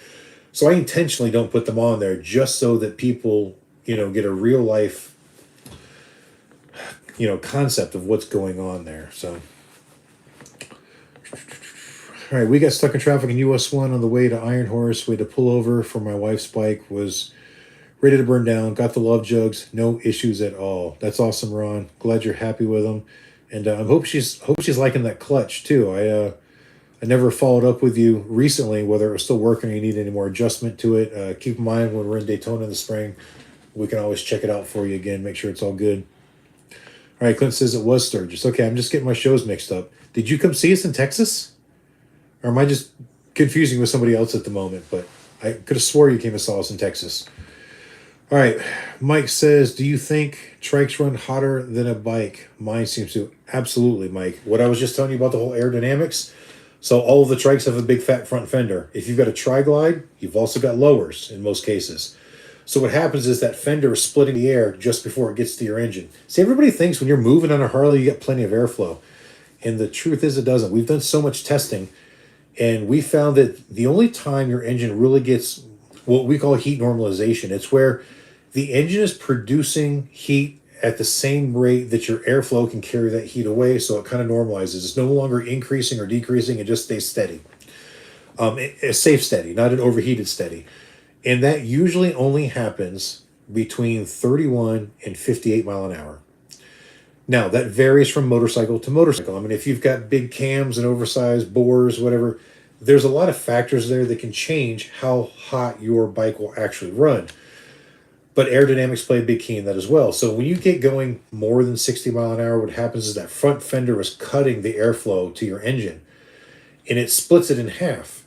So I intentionally don't put them on there just so that people, you know, get a real life, you know, concept of what's going on there. So, all right, we got stuck in traffic in US 1 on the way to Iron Horse. We had to pull over for my wife's bike, was ready to burn down, got the Love Jugs, no issues at all. That's awesome, Ron. Glad you're happy with them. And I hope she's liking that clutch too. I never followed up with you recently, whether it was still working or you need any more adjustment to it. Keep in mind when we're in Daytona in the spring, we can always check it out for you again, make sure it's all good. All right, Clint says it was Sturgis. Okay, I'm just getting my shows mixed up. Did you come see us in Texas? Or am I just confusing with somebody else at the moment? But I could have swore you came and saw us in Texas. All right, Mike says, do you think trikes run hotter than a bike? Mine seems to. Absolutely, Mike. What I was just telling you about the whole aerodynamics. So all of the trikes have a big fat front fender. If you've got a tri-glide, you've also got lowers in most cases. So what happens is that fender is splitting the air just before it gets to your engine. See, everybody thinks when you're moving on a Harley, you get plenty of airflow. And the truth is it doesn't. We've done so much testing, and we found that the only time your engine really gets what we call heat normalization, it's where the engine is producing heat at the same rate that your airflow can carry that heat away, so it kind of normalizes. It's no longer increasing or decreasing, it just stays steady. A safe steady, not an overheated steady. And that usually only happens between 31 and 58 mile an hour. Now, that varies from motorcycle to motorcycle. I mean, if you've got big cams and oversized bores, whatever, there's a lot of factors there that can change how hot your bike will actually run. But aerodynamics play a big key in that as well. So when you get going more than 60 mile an hour, what happens is that front fender is cutting the airflow to your engine, and it splits it in half.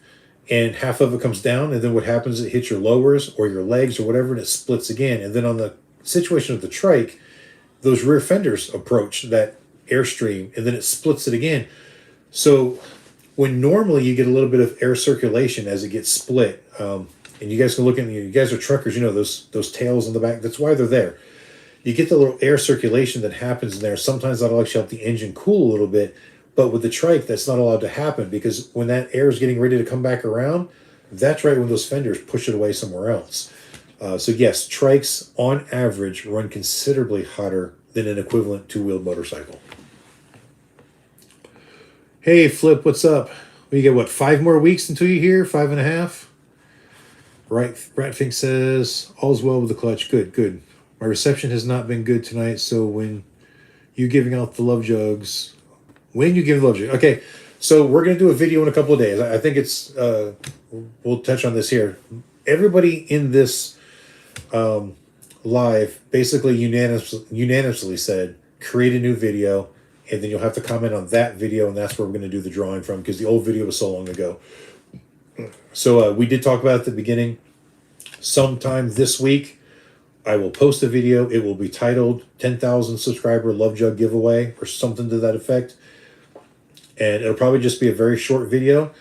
And half of it comes down, and then what happens is it hits your lowers or your legs or whatever, and it splits again. And then on the situation of the trike, those rear fenders approach that airstream, and then it splits it again. So when normally you get a little bit of air circulation as it gets split, and you guys can look at, you guys are truckers, you know, those tails on the back, that's why they're there. You get the little air circulation that happens in there. Sometimes that'll actually help the engine cool a little bit, but with the trike, that's not allowed to happen, because when that air is getting ready to come back around, that's right when those fenders push it away somewhere else. So yes, trikes on average run considerably hotter than an equivalent two-wheeled motorcycle. Hey, Flip, what's up? We get, 5 more weeks until you're here? 5.5? Right, Bratfink says, all's well with the clutch. Good. My reception has not been good tonight, so when you giving out the love jugs, okay, so we're going to do a video in a couple of days. I think it's, we'll touch on this here. Everybody in this live basically unanimously said, create a new video, and then you'll have to comment on that video, and that's where we're going to do the drawing from, because the old video was so long ago. So we did talk about it at the beginning. Sometime this week, I will post a video. It will be titled 10,000 subscriber Love Jug Giveaway or something to that effect. And it'll probably just be a very short video.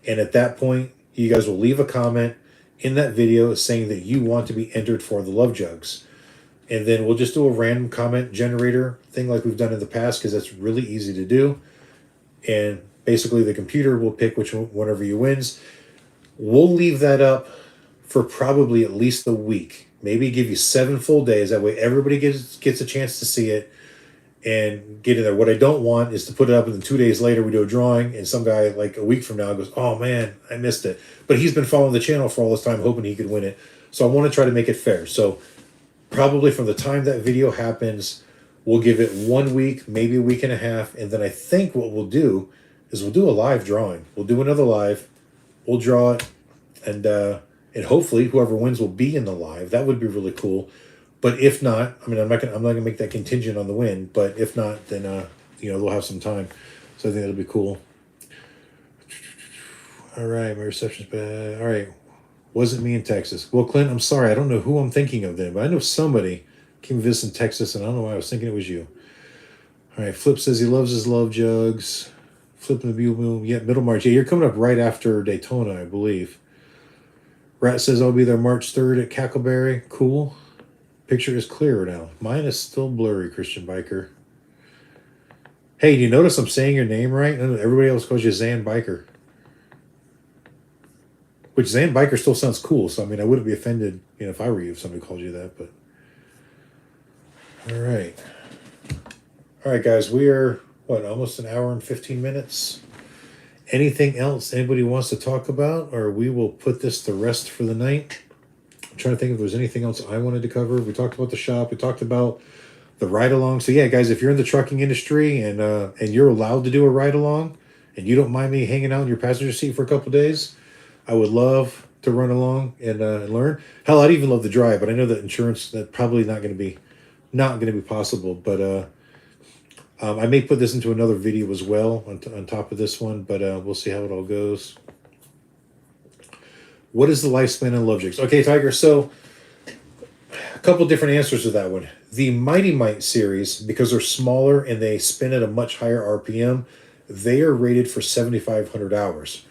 And at that point, you guys will leave a comment in that video saying that you want to be entered for the Love Jugs. And then we'll just do a random comment generator thing like we've done in the past, because that's really easy to do. And basically the computer will pick one of you wins. We'll leave that up for probably at least a week. Maybe give you 7 full days. That way everybody gets a chance to see it and get in there. What I don't want is to put it up and then 2 days later we do a drawing and some guy like a week from now goes, oh man, I missed it. But he's been following the channel for all this time hoping he could win it. So I want to try to make it fair. So probably from the time that video happens, we'll give it 1 week, maybe a week and a half. And then I think what we'll do is we'll do a live drawing. We'll do another live. We'll draw it, and hopefully whoever wins will be in the live. That would be really cool. But if not, I mean, I'm not gonna make that contingent on the win. But if not, then we'll have some time. So I think that'll be cool. All right, my reception's bad. All right, wasn't me in Texas. Well, Clint, I'm sorry. I don't know who I'm thinking of then, but I know somebody came visit in Texas, and I don't know why I was thinking it was you. All right, Flip says he loves his love jugs. Flipping the Mule. Yeah, middle March. Yeah, you're coming up right after Daytona, I believe. Rat says I'll be there March 3rd at Cackleberry. Cool. Picture is clearer now. Mine is still blurry, Christian Biker. Hey, do you notice I'm saying your name right? Everybody else calls you Zan Biker. Which Zan Biker still sounds cool, so I mean I wouldn't be offended, if I were you if somebody called you that, but all right. All right, guys, we are almost an hour and 15 minutes. Anything else anybody wants to talk about, or we will put this to rest for the night? I'm trying to think if there's anything else I wanted to cover. We talked about the shop. We talked about the ride-along. So yeah, guys, if you're in the trucking industry and you're allowed to do a ride-along and you don't mind me hanging out in your passenger seat for a couple days, I would love to run along and learn. Hell, I'd even love to drive, but I know that insurance, that probably not going to be possible. But I may put this into another video as well on top of this one, but we'll see how it all goes. What is the lifespan of Love Jugs? Okay, Tiger, so a couple different answers to that one. The Mighty Mite series, because they're smaller and they spin at a much higher RPM, they are rated for 7,500 hours.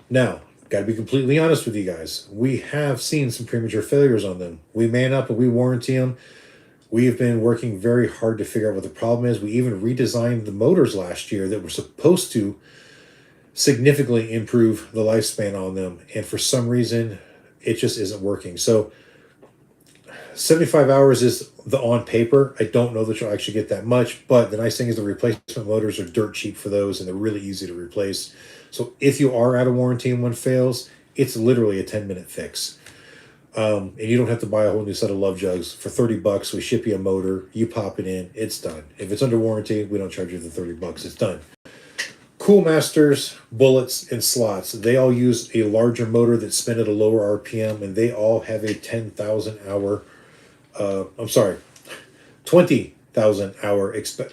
Now, got to be completely honest with you guys. We have seen some premature failures on them. We man up and we warranty them. We have been working very hard to figure out what the problem is. We even redesigned the motors last year that were supposed to significantly improve the lifespan on them. And for some reason, it just isn't working. So 75 hours is the on paper. I don't know that you'll actually get that much. But the nice thing is the replacement motors are dirt cheap for those, and they're really easy to replace. So if you are out of warranty and one fails, it's literally a 10-minute fix. And you don't have to buy a whole new set of Love Jugs. For $30, we ship you a motor, you pop it in, it's done. If it's under warranty, we don't charge you the $30, it's done. Cool Masters, bullets, and slots, they all use a larger motor that spin at a lower RPM, and they all have a 20,000 hour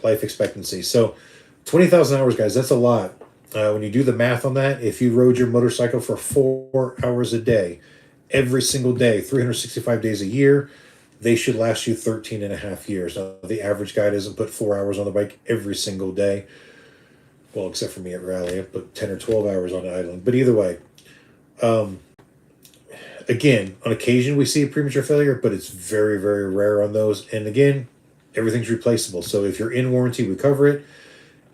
life expectancy. So 20,000 hours, guys, that's a lot. When you do the math on that, if you rode your motorcycle for 4 hours a day, every single day, 365 days a year, they should last you 13 and a half years. Now, the average guy doesn't put 4 hours on the bike every single day. Well, except for me at Raleigh, I put 10 or 12 hours on the island. But either way, again, on occasion we see a premature failure, but it's very, very rare on those. And again, everything's replaceable. So if you're in warranty, we cover it.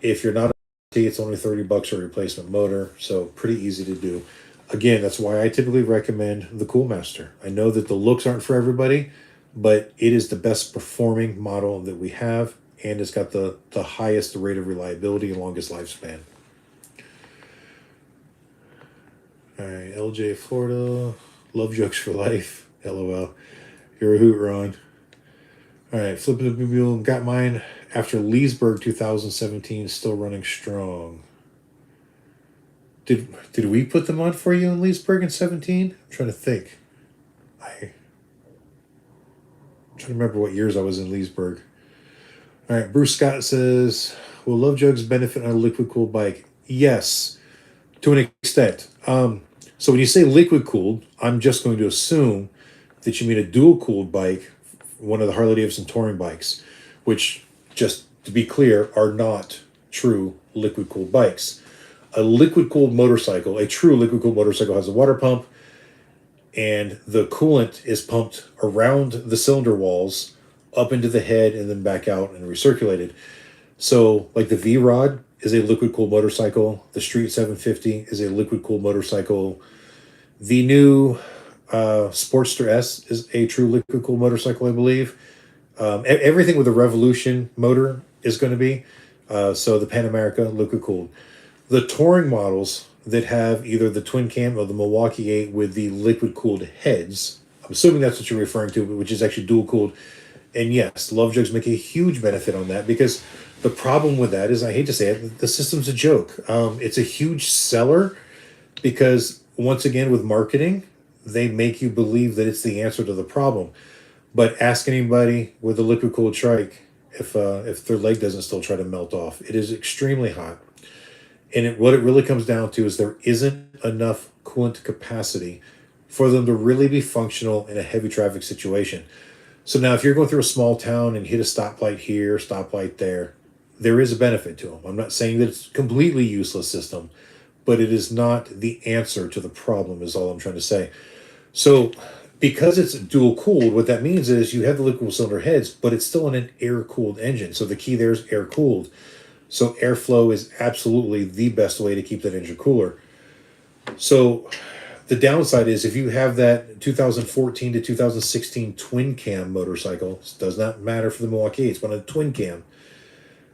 If you're not in warranty, it's only $30 for a replacement motor. So pretty easy to do. Again, that's why I typically recommend the Cool Master. I know that the looks aren't for everybody, but it is the best performing model that we have, and it's got the highest rate of reliability and longest lifespan. All right, LJ, Florida, Love Jugs for life. LOL. You're a hoot, Ron. All right, flipping the mule. Got mine after Leesburg 2017, still running strong. Did we put them on for you in Leesburg in 17? I'm trying to think. I'm trying to remember what years I was in Leesburg. All right, Bruce Scott says, will Love Jugs benefit on a liquid-cooled bike? Yes, to an extent. So when you say liquid-cooled, I'm just going to assume that you mean a dual-cooled bike, one of the Harley-Davidson touring bikes, which, just to be clear, are not true liquid-cooled bikes. A liquid-cooled motorcycle, a true liquid-cooled motorcycle, has a water pump, and the coolant is pumped around the cylinder walls, up into the head, and then back out and recirculated. So, like the V-Rod is a liquid-cooled motorcycle. The Street 750 is a liquid-cooled motorcycle. The new Sportster S is a true liquid-cooled motorcycle, I believe. Everything with a Revolution motor is going to be. So the Pan America, liquid-cooled. The touring models that have either the twin cam or the Milwaukee 8 with the liquid-cooled heads, I'm assuming that's what you're referring to, which is actually dual-cooled. And yes, Love Jugs make a huge benefit on that, because the problem with that is, I hate to say it, the system's a joke. It's a huge seller because, once again, with marketing, they make you believe that it's the answer to the problem. But ask anybody with a liquid-cooled trike if their leg doesn't still try to melt off. It is extremely hot. And what it really comes down to is there isn't enough coolant capacity for them to really be functional in a heavy traffic situation. So now if you're going through a small town and hit a stoplight here, stoplight there, there is a benefit to them. I'm not saying that it's a completely useless system, but it is not the answer to the problem, is all I'm trying to say. So because it's dual cooled, what that means is you have the liquid cylinder heads, but it's still in an air-cooled engine. So the key there is air-cooled. So airflow is absolutely the best way to keep that engine cooler. So the downside is, if you have that 2014 to 2016 twin cam motorcycle, it does not matter for the Milwaukee 8s, but on a twin cam,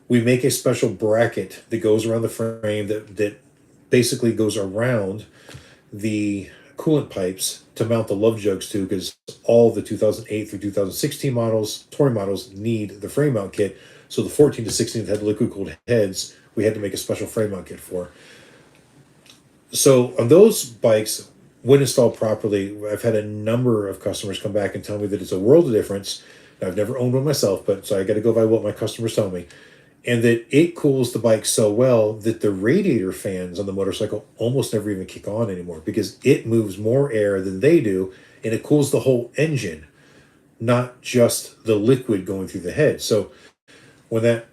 we make a special bracket that goes around the frame that basically goes around the coolant pipes to mount the Love Jugs to, because all the 2008 through 2016 models, touring models, need the frame mount kit. So the 14 to 16 that had liquid cooled heads, we had to make a special frame mount kit for. So on those bikes, when installed properly, I've had a number of customers come back and tell me that it's a world of difference. Now, I've never owned one myself, but so I got to go by what my customers tell me. And that it cools the bike so well that the radiator fans on the motorcycle almost never even kick on anymore, because it moves more air than they do, and it cools the whole engine, not just the liquid going through the head. So when that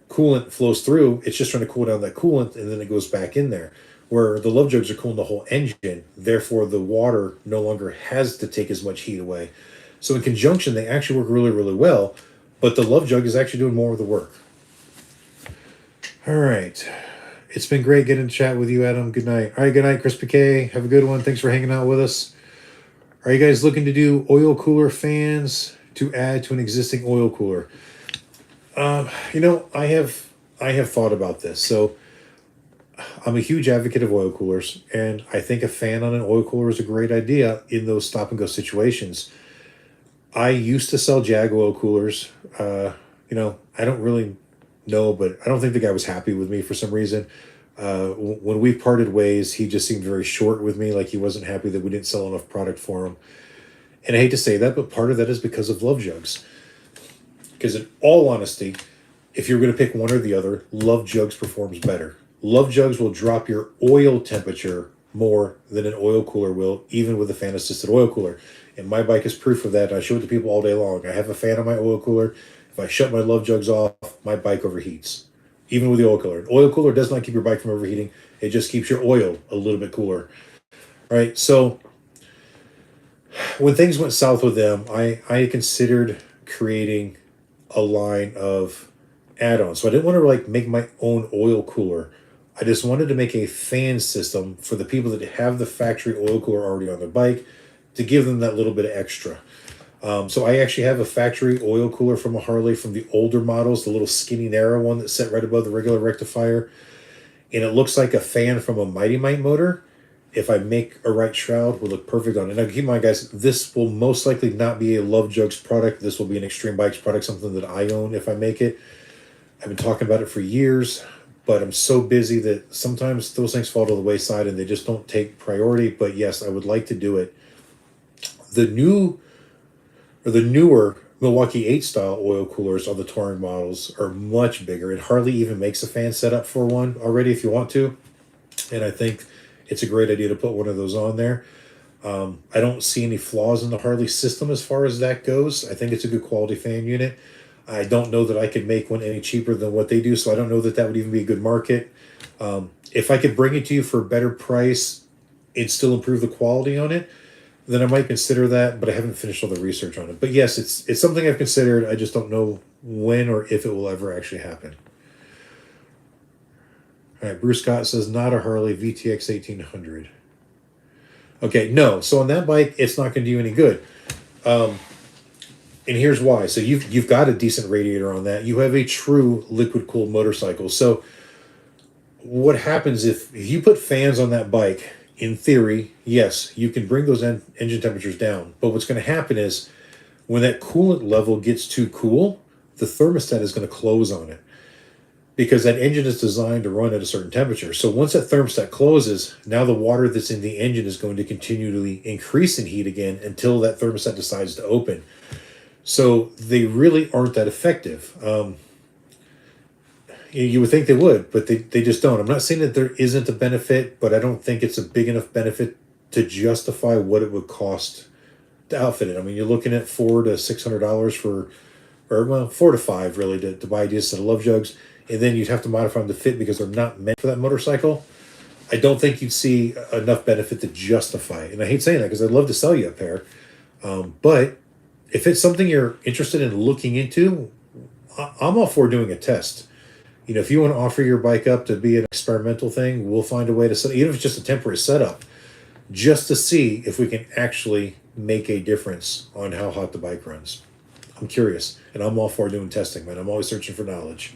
coolant flows through, it's just trying to cool down that coolant, and then it goes back in there. Where the Love Jugs are cooling the whole engine, therefore the water no longer has to take as much heat away. So in conjunction, they actually work really, really well, but the Love Jug is actually doing more of the work. All right. It's been great getting to chat with you, Adam. Good night. All right, good night, Chris Piquet. Have a good one. Thanks for hanging out with us. Are you guys looking to do oil cooler fans to add to an existing oil cooler? I have thought about this. So I'm a huge advocate of oil coolers, and I think a fan on an oil cooler is a great idea in those stop and go situations. I used to sell Jag oil coolers. I don't really know, but I don't think the guy was happy with me for some reason. When we parted ways, he just seemed very short with me, like he wasn't happy that we didn't sell enough product for him. And I hate to say that, but part of that is because of Love Jugs. Because in all honesty, if you're going to pick one or the other, Love Jugs performs better. Love Jugs will drop your oil temperature more than an oil cooler will, even with a fan assisted oil cooler. And my bike is proof of that. I show it to people all day long. I have a fan on my oil cooler. If I shut my Love Jugs off, my bike overheats, even with the oil cooler. An oil cooler does not keep your bike from overheating. It just keeps your oil a little bit cooler. All right, so when things went south with them, I considered creating a line of add-ons. So I didn't want to like make my own oil cooler. I just wanted to make a fan system for the people that have the factory oil cooler already on their bike to give them that little bit of extra. So I actually have a factory oil cooler from a Harley from the older models, the little skinny narrow one that's set right above the regular rectifier. And it looks like a fan from a Mighty Mite motor. If I make a right shroud, will look perfect on it. Now keep in mind, guys, this will most likely not be a Love Jugs product. This will be an Extreme Bikes product, something that I own if I make it. I've been talking about it for years, but I'm so busy that sometimes those things fall to the wayside and they just don't take priority. But yes, I would like to do it. The newer Milwaukee 8 style oil coolers on the touring models are much bigger, and Harley even makes a fan setup for one already if you want to. And I think it's a great idea to put one of those on there. I don't see any flaws in the Harley system as far as that goes. I think it's a good quality fan unit. I don't know that I could make one any cheaper than what they do, so I don't know that that would even be a good market. If I could bring it to you for a better price and still improve the quality on it, then I might consider that, but I haven't finished all the research on it. But yes, it's something I've considered. I just don't know when or if it will ever actually happen. All right, Bruce Scott says, not a Harley VTX 1800. Okay, no. So on that bike, it's not going to do you any good. And here's why. So you've got a decent radiator on that. You have a true liquid-cooled motorcycle. So what happens if you put fans on that bike, in theory, yes, you can bring those engine temperatures down. But what's going to happen is when that coolant level gets too cool, the thermostat is going to close on it, because that engine is designed to run at a certain temperature. So once that thermostat closes, now the water that's in the engine is going to continually increase in heat again until that thermostat decides to open. So they really aren't that effective. You would think they would, but they just don't. I'm not saying that there isn't a benefit, but I don't think it's a big enough benefit to justify what it would cost to outfit it. I mean, you're looking at $400 to $600 for, or well, $400 to $500 really to buy a decent set of Love Jugs, and then you'd have to modify them to fit because they're not meant for that motorcycle. I don't think you'd see enough benefit to justify it. And I hate saying that because I'd love to sell you a pair, but if it's something you're interested in looking into, I'm all for doing a test. You know, if you want to offer your bike up to be an experimental thing, we'll find a way to set, even if it's just a temporary setup, just to see if we can actually make a difference on how hot the bike runs. I'm curious, and I'm all for doing testing, man. I'm always searching for knowledge.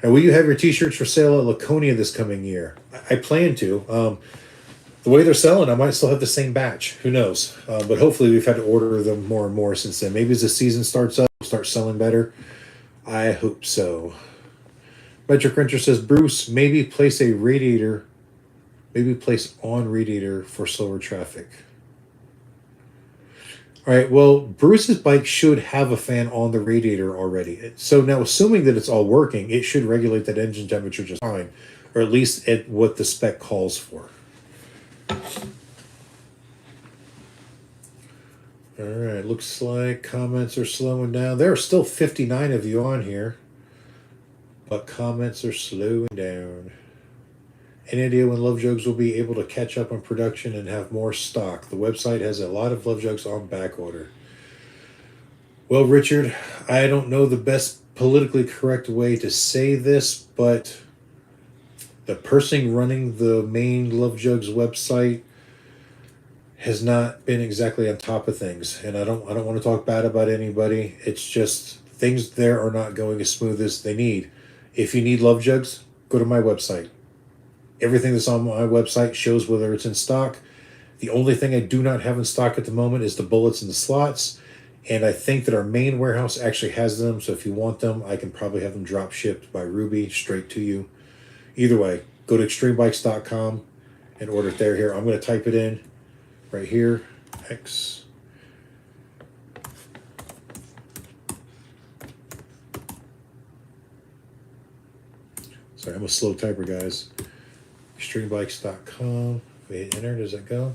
And will you have your t-shirts for sale at Laconia this coming year? I plan to. The way they're selling, I might still have the same batch. Who knows? But hopefully we've had to order them more and more since then. Maybe as the season starts up, we'll start selling better. I hope so. Metric Renter says, Bruce, maybe place on radiator for slower traffic. All right, well, Bruce's bike should have a fan on the radiator already. So now, assuming that it's all working, it should regulate that engine temperature just fine, or at least at what the spec calls for. All right, looks like comments are slowing down. There are still 59 of you on here, but comments are slowing down. Any idea when Love Jugs will be able to catch up on production and have more stock? The website has a lot of Love Jugs on back order. Well, Richard, I don't know the best politically correct way to say this, but the person running the main Love Jugs website has not been exactly on top of things, and I don't want to talk bad about anybody. It's just things there are not going as smooth as they need. If you need Love Jugs, go to my website. Everything that's on my website shows whether it's in stock. The only thing I do not have in stock at the moment is the bullets and the slots. And I think that our main warehouse actually has them. So if you want them, I can probably have them drop shipped by Ruby straight to you. Either way, go to extremebikes.com and order it there. Here, I'm going to type it in right here. X. Sorry, I'm a slow typer, guys. Extremebikes.com. We hit enter. Does that go?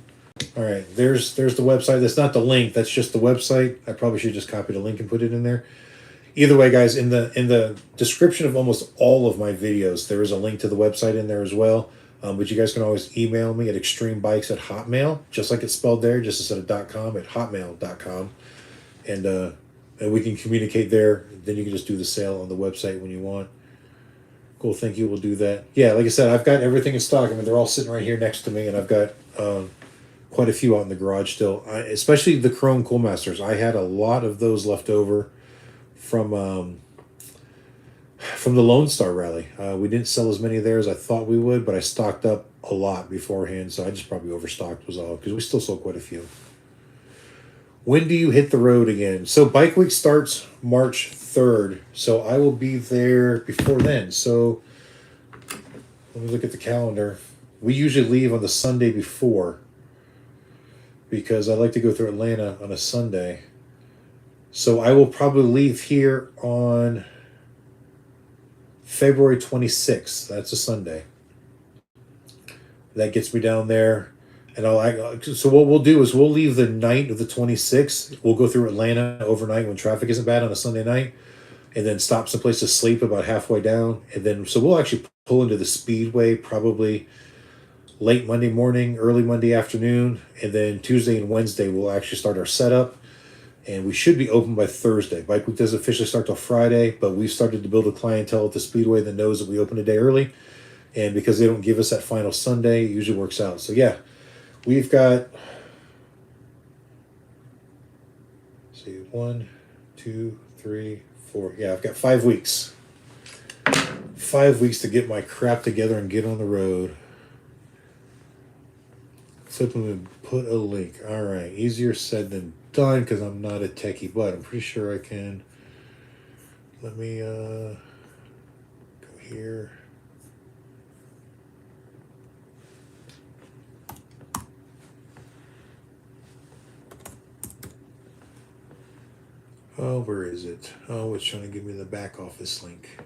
All right. There's the website. That's not the link. That's just the website. I probably should just copy the link and put it in there. Either way, guys, in the description of almost all of my videos, there is a link to the website in there as well. But you guys can always email me at extremebikes@hotmail, just like it's spelled there, just instead of .com at hotmail.com, and we can communicate there. Then you can just do the sale on the website when you want. Cool, thank you. We'll do that. Yeah, like I said, I've got everything in stock. I mean, they're all sitting right here next to me, and I've got quite a few out in the garage still. Especially the Chrome Cool Masters. I had a lot of those left over from the Lone Star Rally. We didn't sell as many there as I thought we would, but I stocked up a lot beforehand, so I just probably overstocked was all, because we still sold quite a few. When do you hit the road again? So Bike Week starts March 3rd, so I will be there before then. So let me look at the calendar. We usually leave on the Sunday before, because I like to go through Atlanta on a Sunday. So I will probably leave here on February 26th. That's a Sunday. That gets me down there. And so what we'll do is we'll leave the night of the 26th. We'll go through Atlanta overnight when traffic isn't bad on a Sunday night, and then stop someplace to sleep about halfway down. And then, so we'll actually pull into the Speedway probably late Monday morning, early Monday afternoon. And then Tuesday and Wednesday, we'll actually start our setup. And we should be open by Thursday. Bike Week doesn't officially start till Friday, but we've started to build a clientele at the Speedway that knows that we open a day early. And because they don't give us that final Sunday, it usually works out. So yeah, we've got, let's see, 1, 2, 3, 4. Yeah, I've got 5 weeks. 5 weeks to get my crap together and get on the road. So I'm going to put a link. All right, easier said than done because I'm not a techie, but I'm pretty sure I can. Let me go here. Oh, where is it? Oh, it's trying to give me the back office link.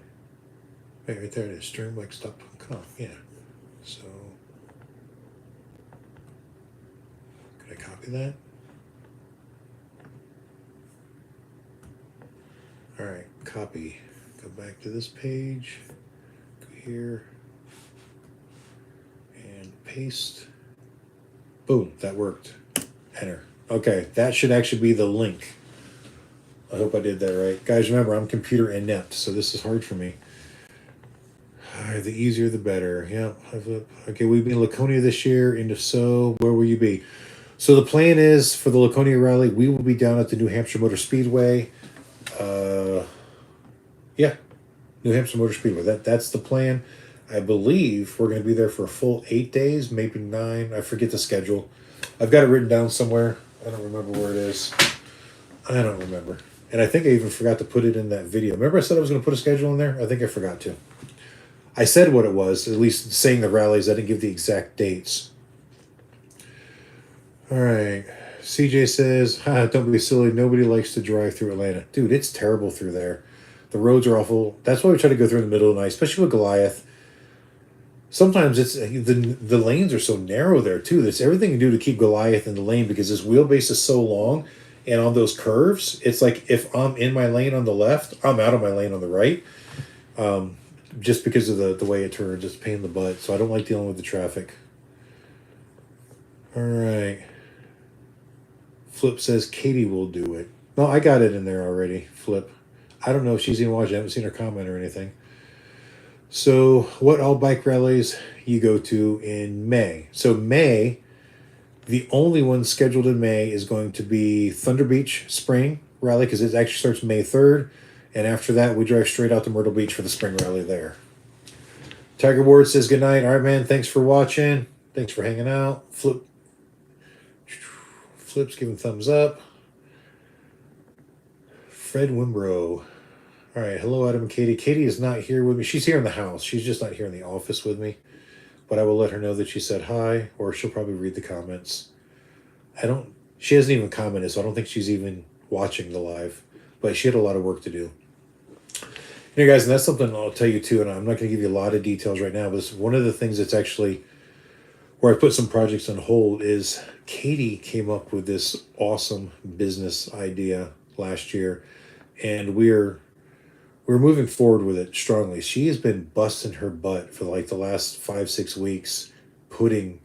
Hey, right there it is, streambikestuff.com. Yeah. So, could I copy that? All right, copy. Go back to this page. Go here. And paste. Boom, that worked. Enter. Okay, that should actually be the link. I hope I did that right. Guys, remember, I'm computer inept, so this is hard for me. All right, the easier the better. Yeah. Okay, we've been in Laconia this year, and if so, where will you be? So the plan is, for the Laconia Rally, we will be down at the New Hampshire Motor Speedway. Yeah, New Hampshire Motor Speedway. That's the plan. I believe we're going to be there for a full 8 days, maybe 9. I forget the schedule. I've got it written down somewhere. I don't remember where it is. I don't remember. And I think I even forgot to put it in that video. Remember I said I was going to put a schedule in there? I think I forgot to. I said what it was, at least saying the rallies. I didn't give the exact dates. All right. CJ says, don't be silly. Nobody likes to drive through Atlanta. Dude, it's terrible through there. The roads are awful. That's why we try to go through in the middle of the night, especially with Goliath. Sometimes it's the lanes are so narrow there, too. There's everything you do to keep Goliath in the lane because his wheelbase is so long. And on those curves, it's like if I'm in my lane on the left, I'm out of my lane on the right. Just because of the way it turns. It's a pain in the butt. So I don't like dealing with the traffic. All right. Flip says Katie will do it. No, I got it in there already, Flip. I don't know if she's even watching. I haven't seen her comment or anything. So what all bike rallies you go to in May? So May, the only one scheduled in May is going to be Thunder Beach Spring Rally because it actually starts May 3rd. And after that, we drive straight out to Myrtle Beach for the spring rally there. Tiger Ward says good night. All right, man. Thanks for watching. Thanks for hanging out. Flip's giving thumbs up. Fred Wimbrow. All right. Hello, Adam and Katie. Katie is not here with me. She's here in the house. She's just not here in the office with me. But I will let her know that she said hi, or she'll probably read the comments. She hasn't even commented, so I don't think she's even watching the live. But she had a lot of work to do. You know, guys, and that's something I'll tell you too, and I'm not going to give you a lot of details right now, but it's one of the things that's actually where I put some projects on hold is Katie came up with this awesome business idea last year, and we're moving forward with it strongly. She has been busting her butt for like the last 5-6 weeks putting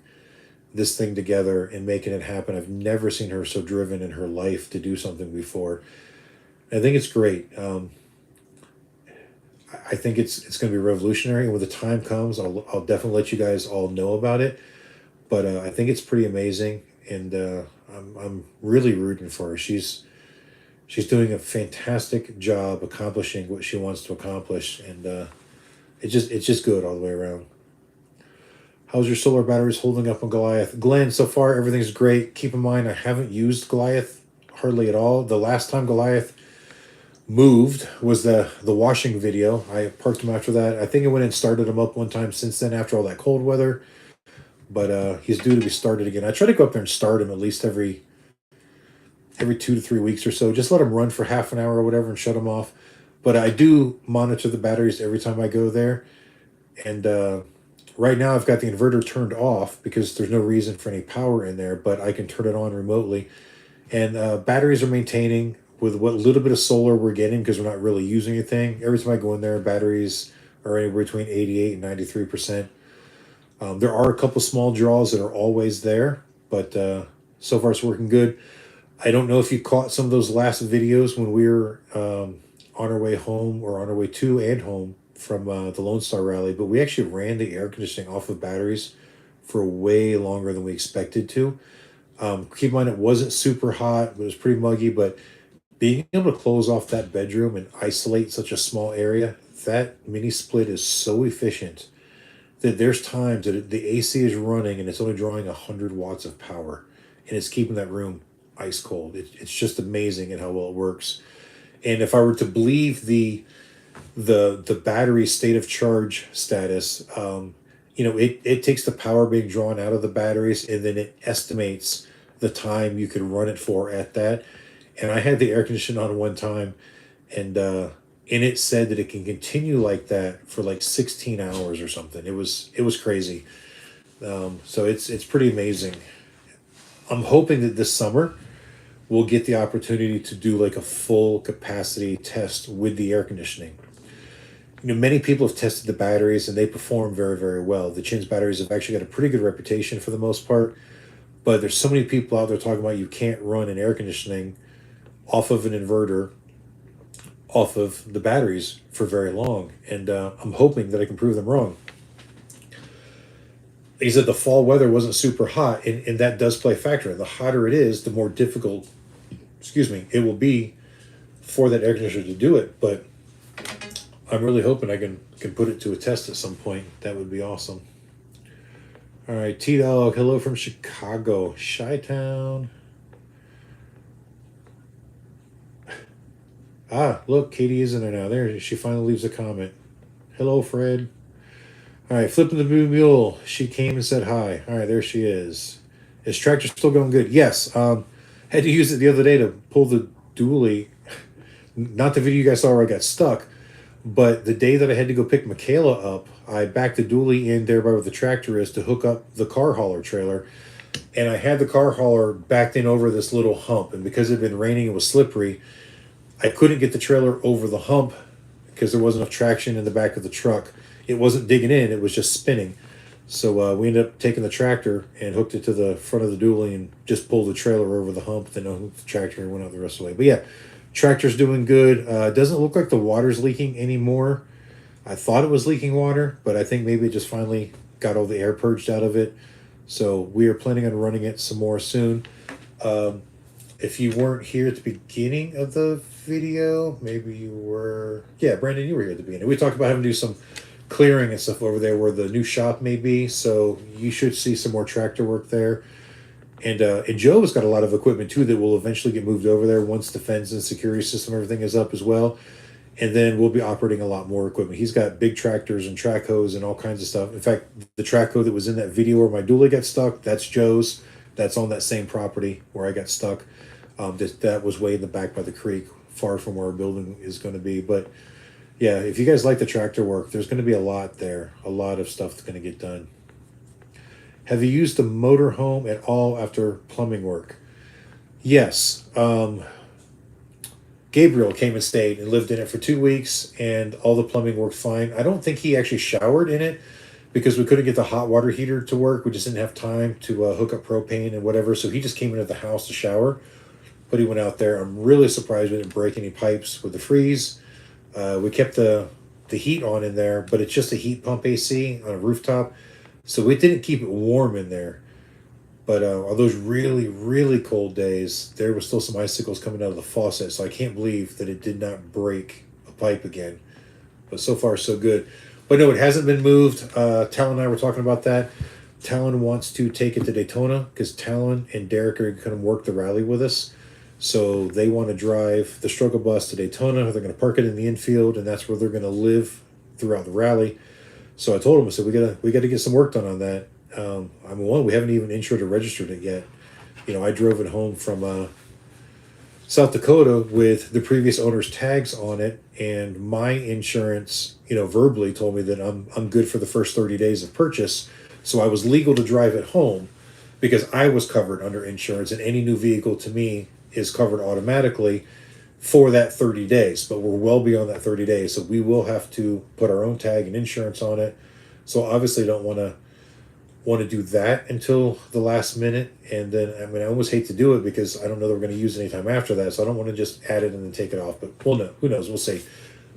this thing together and making it happen. I've never seen her so driven in her life to do something before. I think it's great. I think it's going to be revolutionary, and when the time comes, I'll definitely let you guys all know about it. But I think it's pretty amazing, and I'm really rooting for her. She's doing a fantastic job accomplishing what she wants to accomplish, and it's just good all the way around. How's your solar batteries holding up on Goliath? Glenn, so far everything's great. Keep in mind I haven't used Goliath hardly at all. The last time Goliath moved was the washing video. I parked him after that. I think I went and started him up one time since then after all that cold weather. But he's due to be started again. I try to go up there and start him at least every 2 to 3 weeks or so. Just let him run for half an hour or whatever and shut him off. But I do monitor the batteries every time I go there. And right now I've got the inverter turned off because there's no reason for any power in there, but I can turn it on remotely. And batteries are maintaining with what little bit of solar we're getting because we're not really using anything. Every time I go in there, batteries are anywhere between 88 and 93%. There are a couple small draws that are always there, but so far it's working good. I don't know if you caught some of those last videos when we were on our way home or on our way to and home from the Lone Star Rally, but we actually ran the air conditioning off of batteries for way longer than we expected to. Keep in mind it wasn't super hot, but it was pretty muggy, but being able to close off that bedroom and isolate such a small area, that mini split is so efficient that there's times that the AC is running and it's only drawing 100 watts of power, and it's keeping that room ice cold. It's just amazing at how well it works. And if I were to believe the battery state of charge status, it takes the power being drawn out of the batteries, and then it estimates the time you could run it for at that. And I had the air conditioner on one time, and it said that it can continue like that for like 16 hours or something. It was crazy. So it's pretty amazing. I'm hoping that this summer we'll get the opportunity to do like a full capacity test with the air conditioning. Many people have tested the batteries and they perform very, very well. The Chin's batteries have actually got a pretty good reputation for the most part, but there's so many people out there talking about you can't run an air conditioning off of an inverter, off of the batteries for very long. And I'm hoping that I can prove them wrong. He said the fall weather wasn't super hot, and that does play a factor. The hotter it is, the more difficult, it will be for that air conditioner to do it. But I'm really hoping I can put it to a test at some point. That would be awesome. All right, T-Dog, hello from Chicago, Chi-Town. Look, Katie is in there now. There, she finally leaves a comment. Hello, Fred. All right, Flipping the Blue Mule. She came and said hi. All right, there she is. Is tractor still going good? Yes. Had to use it the other day to pull the dually. Not the video you guys saw where I got stuck, but the day that I had to go pick Michaela up, I backed the dually in there by where the tractor is to hook up the car hauler trailer. And I had the car hauler backed in over this little hump. And because it had been raining, it was slippery. I couldn't get the trailer over the hump because there wasn't enough traction in the back of the truck. It wasn't digging in, it was just spinning. So we ended up taking the tractor and hooked it to the front of the dually and just pulled the trailer over the hump, then hooked the tractor and went out the rest of the way. But yeah, tractor's doing good. It doesn't look like the water's leaking anymore. I thought it was leaking water, but I think maybe it just finally got all the air purged out of it. So we are planning on running it some more soon. If you weren't here at the beginning of the video, maybe you were... Yeah, Brandon, you were here at the beginning. We talked about having to do some clearing and stuff over there where the new shop may be. So you should see some more tractor work there. And Joe has got a lot of equipment too that will eventually get moved over there once the fence and security system, everything is up as well. And then we'll be operating a lot more equipment. He's got big tractors and track hoes and all kinds of stuff. In fact, the track hoe that was in that video where my dually got stuck, that's Joe's. That's on that same property where I got stuck. That was way in the back by the creek, far from where our building is going to be. But yeah, if you guys like the tractor work, there's going to be a lot there. A lot of stuff that's going to get done. Have you used the motorhome at all after plumbing work? Yes. Gabriel came and stayed and lived in it for 2 weeks, and all the plumbing worked fine. I don't think he actually showered in it because we couldn't get the hot water heater to work. We just didn't have time to hook up propane and whatever, so he just came into the house to shower, but he went out there. I'm really surprised we didn't break any pipes with the freeze. We kept the heat on in there, but it's just a heat pump AC on a rooftop, so we didn't keep it warm in there. But on those really, really cold days, there was still some icicles coming out of the faucet, so I can't believe that it did not break a pipe again. But so far, so good. But no, it hasn't been moved. Talon and I were talking about that. Talon wants to take it to Daytona because Talon and Derek are going to work the rally with us. So they want to drive the struggle bus to Daytona. They're going to park it in the infield, and that's where they're going to live throughout the rally. So I told them, I said, we got to get some work done on that. We haven't even insured or registered it yet. I drove it home from South Dakota with the previous owner's tags on it, and my insurance, verbally told me that I'm good for the first 30 days of purchase. So I was legal to drive it home because I was covered under insurance, and any new vehicle to me is covered automatically for that 30 days. But we're well beyond that 30 days, so we will have to put our own tag and insurance on it. So obviously don't want to do that until the last minute. And then, I almost hate to do it because I don't know that we're going to use it anytime after that. So I don't want to just add it and then take it off. But we'll know. Who knows? We'll see.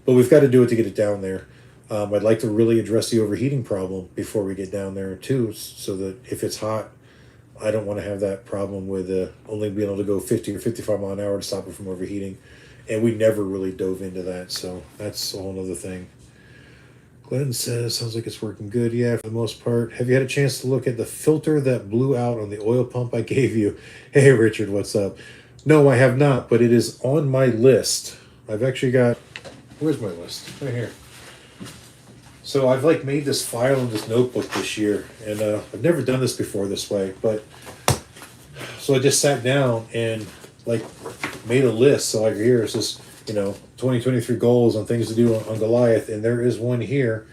But we've got to do it to get it down there. I'd like to really address the overheating problem before we get down there too, so that if it's hot, I don't want to have that problem with only being able to go 50 or 55 mile an hour to stop it from overheating. And we never really dove into that. So that's a whole other thing. Glenn says, sounds like it's working good. Yeah, for the most part. Have you had a chance to look at the filter that blew out on the oil pump I gave you? Hey, Richard, what's up? No, I have not, but it is on my list. I've actually got, where's my list? Right here. So I've made this file in this notebook this year, and I've never done this before this way, but so I just sat down and made a list. So here it's just, 2023 goals on things to do on Goliath, and there is one here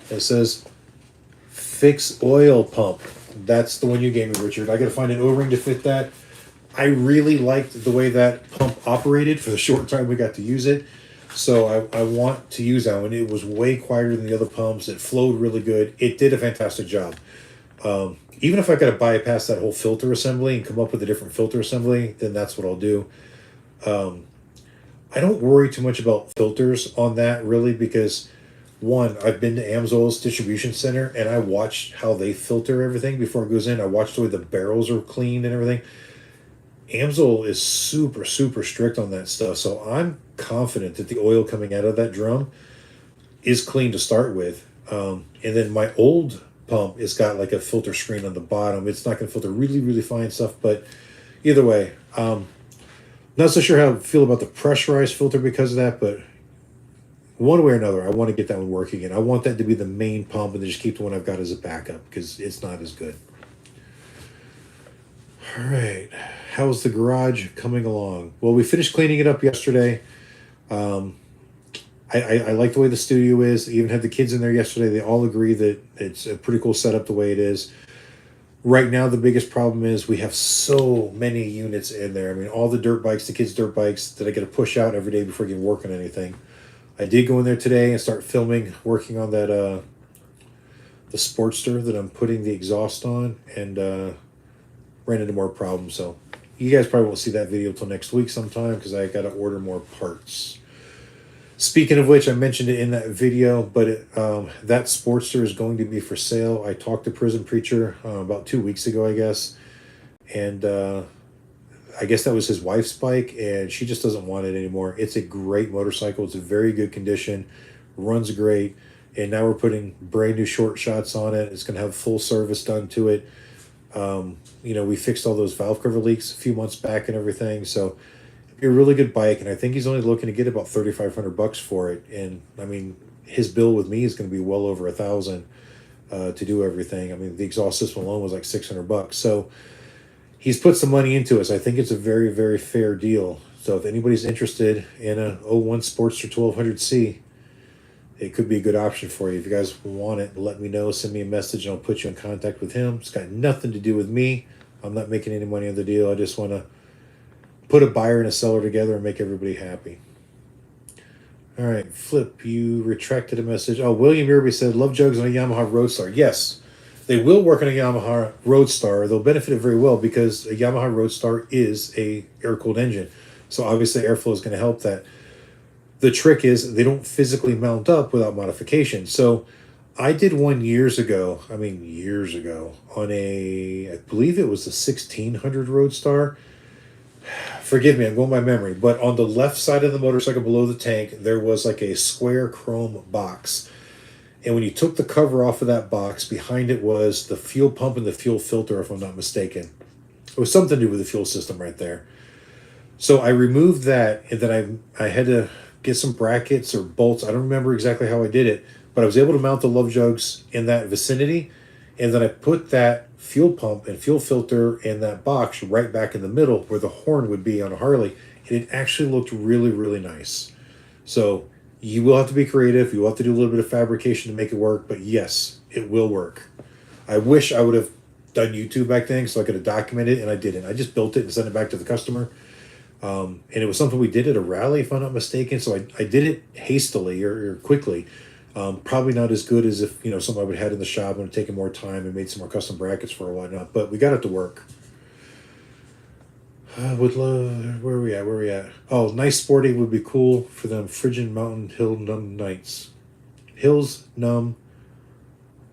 that says fix oil pump. That's the one you gave me, Richard. I got to find an O-ring to fit that. I really liked the way that pump operated for the short time we got to use it, so I want to use that one. It was way quieter than the other pumps. It flowed really good. It did a fantastic job. Even if I got to bypass that whole filter assembly and come up with a different filter assembly, then that's what I'll do. I don't worry too much about filters on that, really, because one, I've been to Amsoil's distribution center and I watched how they filter everything before it goes in. I watched the way the barrels are cleaned and everything. Amsoil is super, super strict on that stuff. So I'm confident that the oil coming out of that drum is clean to start with. And then my old pump, it's got a filter screen on the bottom. It's not going to filter really, really fine stuff, but either way, not so sure how I feel about the pressurized filter because of that, but one way or another, I want to get that one working, and I want that to be the main pump and then just keep the one I've got as a backup because it's not as good. All right. How's the garage coming along? Well, we finished cleaning it up yesterday. I like the way the studio is. I even had the kids in there yesterday. They all agree that it's a pretty cool setup the way it is. Right now, the biggest problem is we have so many units in there. all the dirt bikes, the kids' dirt bikes that I got to push out every day before I can work on anything. I did go in there today and start filming, working on that the Sportster that I'm putting the exhaust on, and ran into more problems. So you guys probably won't see that video till next week sometime because I got to order more parts. Speaking of which, I mentioned it in that video, but that Sportster is going to be for sale. I talked to Prison Preacher about 2 weeks ago, I guess, and I guess that was his wife's bike, and she just doesn't want it anymore. It's a great motorcycle. It's a very good condition, runs great. and now we're putting brand new short shots on it. It's going to have full service done to it. We fixed all those valve cover leaks a few months back and everything. So it'd be a really good bike, and I think he's only looking to get about $3,500 for it. And I mean, his bill with me is going to be well over $1,000 to do everything. I mean, the exhaust system alone was like $600. So he's put some money into it. So I think it's a very, very fair deal. So if anybody's interested in a '01 Sportster 1200C, it could be a good option for you. If you guys want it, let me know. Send me a message and I'll put you in contact with him. It's got nothing to do with me. I'm not making any money on the deal. I just want to put a buyer and a seller together and make everybody happy. All right, Flip, you retracted a message. Oh, William Irby said, Love Jugs on a Yamaha Roadstar. Yes, they will work on a Yamaha Roadstar. They'll benefit it very well because a Yamaha Roadstar is a air-cooled engine. So obviously airflow is going to help that. The trick is they don't physically mount up without modification. So I did one years ago, on I believe it was a 1600 Roadstar. Forgive me, I'm going by memory, but on the left side of the motorcycle below the tank, there was like a square chrome box. And when you took the cover off of that box, behind it was the fuel pump and the fuel filter, if I'm not mistaken. It was something to do with the fuel system right there. So I removed that, and then I had to get some brackets or bolts. I don't remember exactly how I did it, but I was able to mount the Love Jugs in that vicinity. And then I put that fuel pump and fuel filter in that box right back in the middle where the horn would be on a Harley. And it actually looked really, really nice. So you will have to be creative. You will have to do a little bit of fabrication to make it work. But yes, it will work. I wish I would have done YouTube back then so I could have documented it, and I didn't. I just built it and sent it back to the customer. And it was something we did at a rally, if I'm not mistaken. So I did it hastily or quickly. Probably not as good as if, something I would have had in the shop and taken more time and made some more custom brackets for or whatnot. But we got it to work. Would love, where are we at? Oh, nice sporty would be cool for them frigid mountain hill numb nights. Hills numb.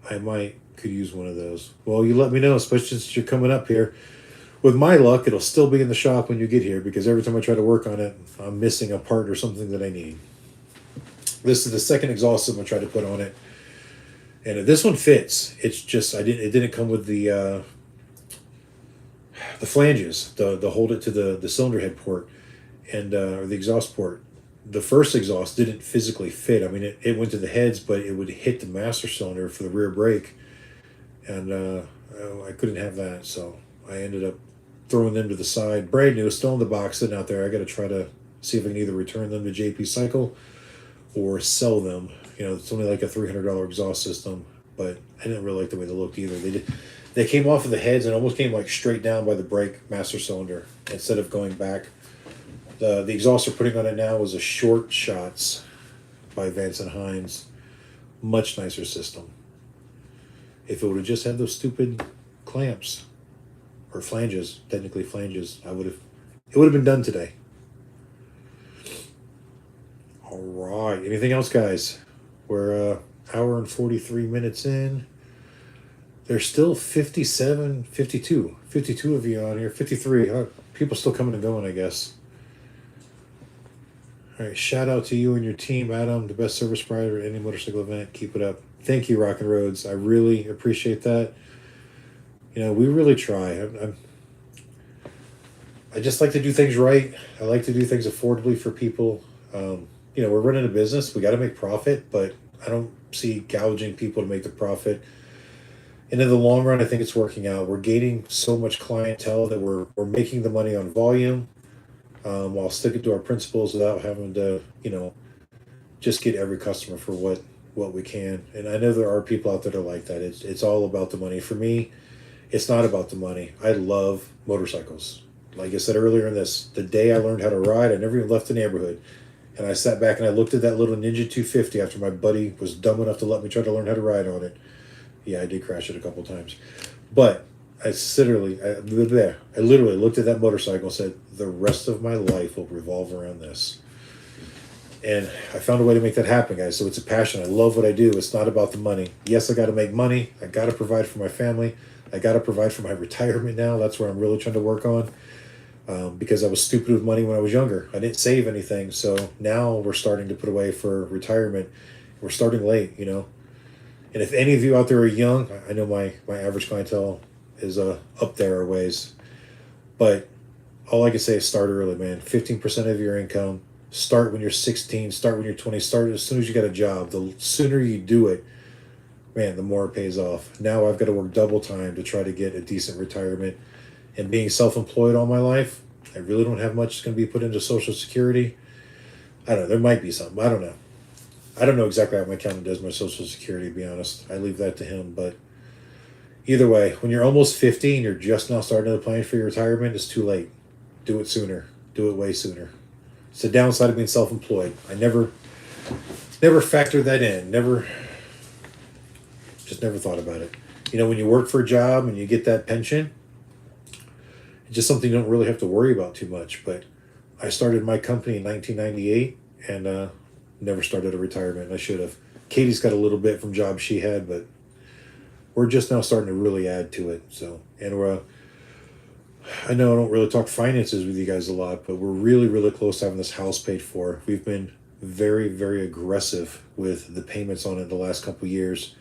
I could use one of those. Well, you let me know, especially since you're coming up here. With my luck, it'll still be in the shop when you get here because every time I try to work on it, I'm missing a part or something that I need. This is the second exhaust system I tried to put on it, and this one fits. It's just it didn't come with the flanges, the hold it to the cylinder head port, and or the exhaust port. The first exhaust didn't physically fit. I mean, it went to the heads, but it would hit the master cylinder for the rear brake, and I couldn't have that, so I ended up throwing them to the side. Brand new, still in the box, sitting out there. I got to try to see if I can either return them to JP Cycle or sell them. It's only like a $300 exhaust system, but I didn't really like the way they looked either. They came off of the heads and almost came like straight down by the brake master cylinder instead of going back. The exhaust they're putting on it now was a Short Shots by Vance and Hines. Much nicer system. If it would have just had those stupid clamps or flanges, technically flanges, it would have been done today. All right. Anything else, guys? We're hour and 43 minutes in. There's still 52 of you on here. 53. People still coming and going, I guess. All right. Shout out to you and your team, Adam, the best service provider at any motorcycle event. Keep it up. Thank you, Rockin' Roads. I really appreciate that. We really try. I just like to do things right. I like to do things affordably for people. We're running a business. We got to make profit, but I don't see gouging people to make the profit. And in the long run, I think it's working out. We're gaining so much clientele that we're making the money on volume while sticking to our principles without having to, just get every customer for what we can. And I know there are people out there that are like that. It's all about the money. For me, it's not about the money. I love motorcycles. Like I said earlier in this, the day I learned how to ride, I never even left the neighborhood. And I sat back and I looked at that little Ninja 250 after my buddy was dumb enough to let me try to learn how to ride on it. Yeah, I did crash it a couple times. But I literally looked at that motorcycle and said, the rest of my life will revolve around this. And I found a way to make that happen, guys. So it's a passion. I love what I do. It's not about the money. Yes, I got to make money. I got to provide for my family. I got to provide for my retirement now. That's where I'm really trying to work on. Because I was stupid with money when I was younger. I didn't save anything. So now we're starting to put away for retirement. we're starting late, you know. And if any of you out there are young, I know my average clientele is up there a ways, but all I can say is start early, man. 15% of your income. Start when you're 16. Start when you're 20. Start as soon as you get a job. The sooner you do it, man, the more it pays off. Now I've got to work double time to try to get a decent retirement. And being self-employed all my life, I really don't have much going to be put into Social Security. I don't know. There might be something. I don't know. I don't know exactly how my accountant does my Social Security, to be honest. I leave that to him. But either way, when you're almost 50 and you're just now starting to plan for your retirement, it's too late. Do it sooner. Do it way sooner. It's the downside of being self-employed. I never factored that in. Never thought about it. You know, when you work for a job and you get that pension, it's just something you don't really have to worry about too much. But I started my company in 1998 and never started a retirement. I should have. Katie's got a little bit from jobs she had, but we're just now starting to really add to it. So, and I know I don't really talk finances with you guys a lot, but we're really, really close to having this house paid for. We've been very, very aggressive with the payments on it the last couple of years.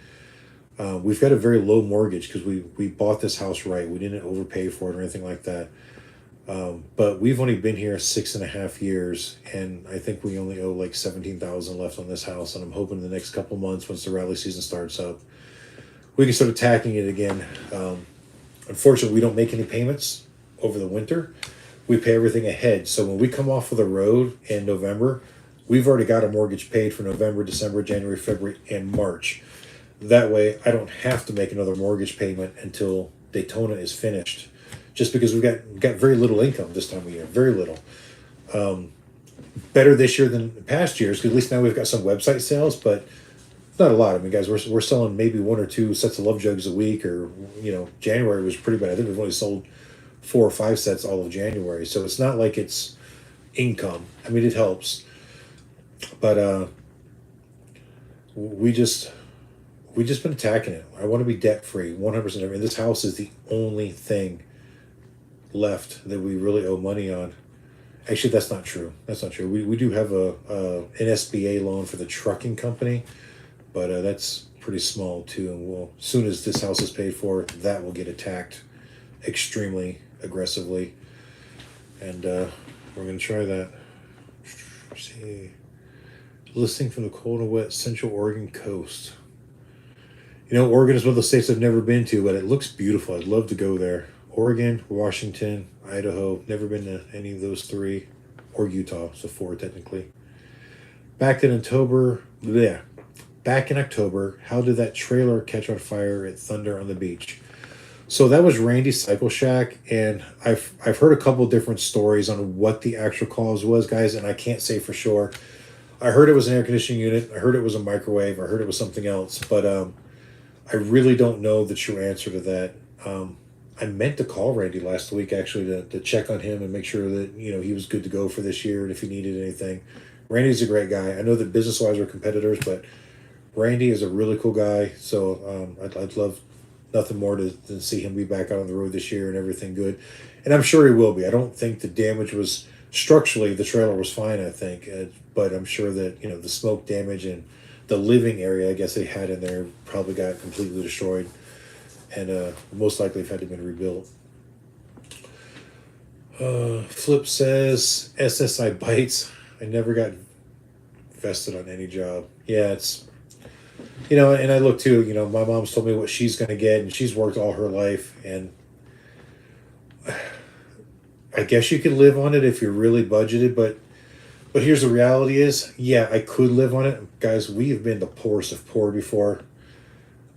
We've got a very low mortgage because we bought this house right. We didn't overpay for it or anything like that. But we've only been here 6.5 years, and I think we only owe like $17,000 left on this house. And I'm hoping in the next couple months, once the rally season starts up, we can start attacking it again. Unfortunately, we don't make any payments over the winter. We pay everything ahead. So when we come off of the road in November, we've already got a mortgage paid for November, December, January, February, and March. That way, I don't have to make another mortgage payment until Daytona is finished. Just because we've got very little income this time of year, very little. Better this year than past years, because at least now we've got some website sales, but not a lot. I mean, guys, we're selling maybe 1 or 2 sets of Love Jugs a week, or, you know, January was pretty bad. I think we've only sold 4 or 5 sets all of January. So it's not like it's income. I mean, it helps. But we just been attacking it. I want to be debt free, 100%. I mean, this house is the only thing left that we really owe money on. Actually, that's not true. That's not true. We do have an SBA loan for the trucking company, but that's pretty small too. And as soon as this house is paid for, that will get attacked extremely aggressively. And we're going to try that. Let's see. Listing from the cold and wet Central Oregon coast. You know, Oregon is one of the states I've never been to, but it looks beautiful. I'd love to go there. Oregon, Washington, Idaho. Never been to any of those 3. Or Utah, so 4 technically. Back in October, how did that trailer catch on fire at Thunder on the Beach? So that was Randy's Cycle Shack, and I've heard a couple different stories on what the actual cause was, guys, and I can't say for sure. I heard it was an air conditioning unit. I heard it was a microwave. I heard it was something else, but I really don't know the true answer to that. I meant to call Randy last week, actually, to check on him and make sure that, you know, he was good to go for this year and if he needed anything. Randy's a great guy. I know that business-wise we're competitors, but Randy is a really cool guy. So I'd love nothing more than see him be back out on the road this year and everything good. And I'm sure he will be. I don't think the damage was structurally, the trailer was fine, I think. But I'm sure that, you know, the smoke damage and the living area, I guess they had in there, probably got completely destroyed. And most likely have had to been rebuilt. Flip says, SSI bites. I never got vested on any job. Yeah, it's, you know, and I look too, you know, my mom's told me what she's going to get, and she's worked all her life. And I guess you could live on it if you're really budgeted, but here's the reality is, yeah, I could live on it. Guys, we have been the poorest of poor before.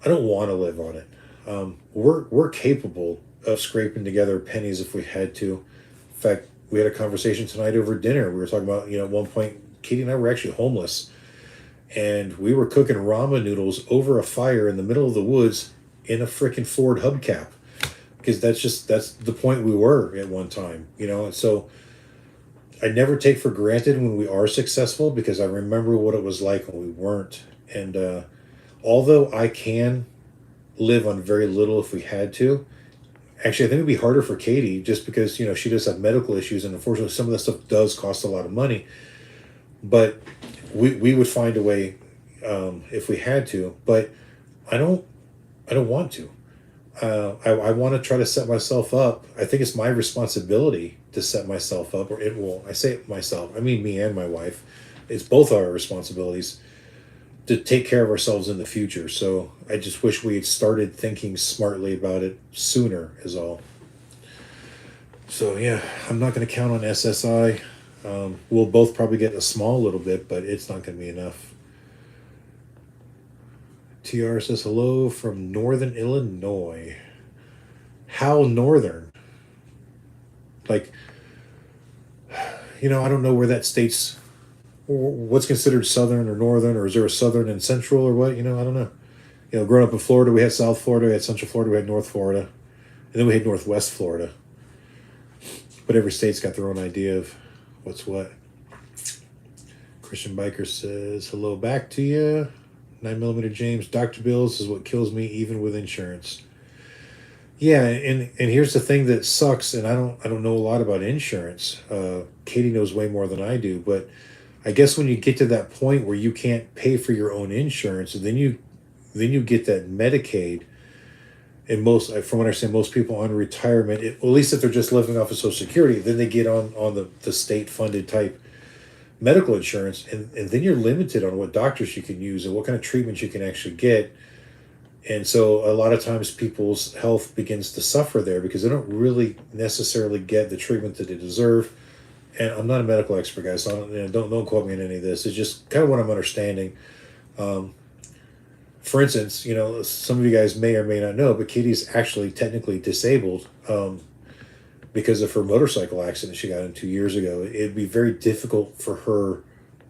I don't want to live on it. We're capable of scraping together pennies if we had to. In fact, we had a conversation tonight over dinner. We were talking about, you know, at one point, Katie and I were actually homeless, and we were cooking ramen noodles over a fire in the middle of the woods in a freaking Ford hubcap, because that's the point we were at one time, you know. And so I never take for granted when we are successful, because I remember what it was like when we weren't. And although I can live on very little if we had to. Actually, I think it'd be harder for Katie, just because, you know, she does have medical issues, and unfortunately some of that stuff does cost a lot of money. But we would find a way. if we had to, but I don't. I don't want to. I want to try to set myself up. I think it's my responsibility to set myself up, or it will. I say it myself. I mean me and my wife. It's both our responsibilities to take care of ourselves in the future. So I just wish we had started thinking smartly about it sooner. Is all. So yeah, I'm not going to count on SSI. We'll both probably get a small little bit, but it's not going to be enough. TR says hello from Northern Illinois. How northern? Like, I don't know where that state's, what's considered southern or northern, or is there a southern and central or what? I don't know. Growing up in Florida, we had South Florida, we had Central Florida, we had North Florida, and then we had Northwest Florida. But every state's got their own idea of what's what. Christian Biker says, hello back to you. 9mm James, Dr. Bills is what kills me even with insurance. Yeah, and here's the thing that sucks, and I don't know a lot about insurance. Katie knows way more than I do, but I guess when you get to that point where you can't pay for your own insurance, then you get that Medicaid, and from what I understand, most people on retirement, at least if they're just living off of Social Security, then they get on the state funded type medical insurance, and then you're limited on what doctors you can use and what kind of treatment you can actually get. And so a lot of times people's health begins to suffer there because they don't really necessarily get the treatment that they deserve. And I'm not a medical expert, guys, so don't quote me on any of this. It's just kind of what I'm understanding. For instance, some of you guys may or may not know, but Katie's actually technically disabled because of her motorcycle accident she got in 2 years ago. It'd be very difficult for her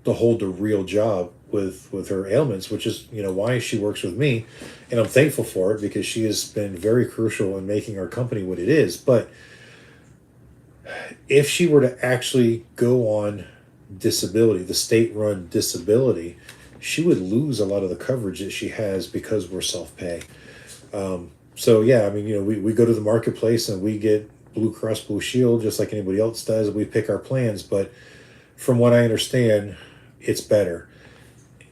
to hold a real job with her ailments, which is, why she works with me. And I'm thankful for it because she has been very crucial in making our company what it is. But if she were to actually go on disability, the state-run disability, she would lose a lot of the coverage that she has because we're self-pay. So yeah, we go to the marketplace and we get Blue Cross Blue Shield just like anybody else does. We pick our plans, but from what I understand, it's better.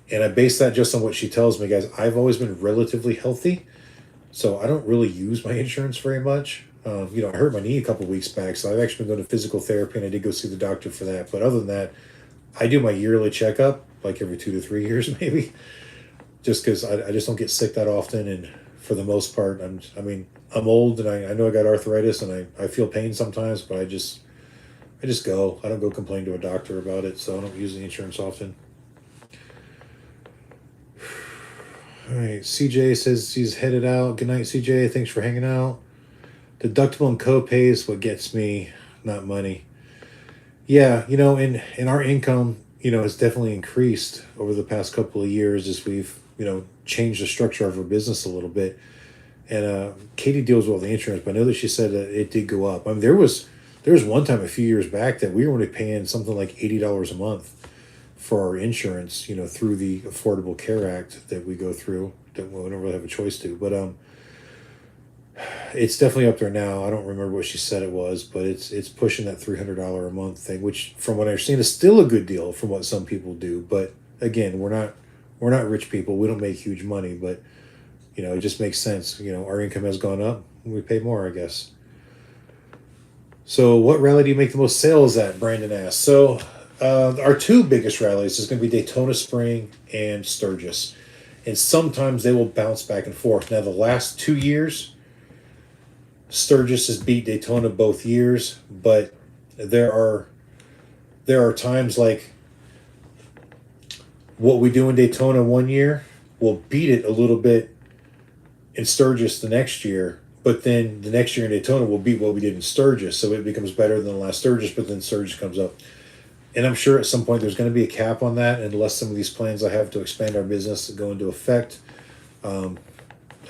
And I base that just on what she tells me, guys. I've always been relatively healthy, so I don't really use my insurance very much. I hurt my knee a couple weeks back, so I've actually been going to physical therapy, and I did go see the doctor for that. But other than that, I do my yearly checkup, like every 2 to 3 years maybe, just because I just don't get sick that often. And for the most part, I'm old, and I know I got arthritis, and I feel pain sometimes, but I just go. I don't go complain to a doctor about it, so I don't use the insurance often. All right, CJ says he's headed out. Good night, CJ. Thanks for hanging out. Deductible and copay is what gets me, not money. Yeah, and our income, has definitely increased over the past couple of years as we've, changed the structure of our business a little bit. And Katie deals with all the insurance, but I know that she said that it did go up. There was one time a few years back that we were only paying something like $80 a month for our insurance, through the Affordable Care Act that we go through, that we don't really have a choice to. But it's definitely up there now. I don't remember what she said it was, but it's pushing that $300 a month thing, which from what I understand is still a good deal from what some people do. But again, we're not rich people. We don't make huge money, but it just makes sense. Our income has gone up. We pay more, I guess. So what rally do you make the most sales at? Brandon asked. So our two biggest rallies is going to be Daytona Spring and Sturgis. And sometimes they will bounce back and forth. Now, the last 2 years, Sturgis has beat Daytona both years, but there are times like what we do in Daytona one year, we'll beat it a little bit in Sturgis the next year, but then the next year in Daytona we'll beat what we did in Sturgis, so it becomes better than the last Sturgis, but then Sturgis comes up. And I'm sure at some point there's going to be a cap on that unless some of these plans I have to expand our business go into effect.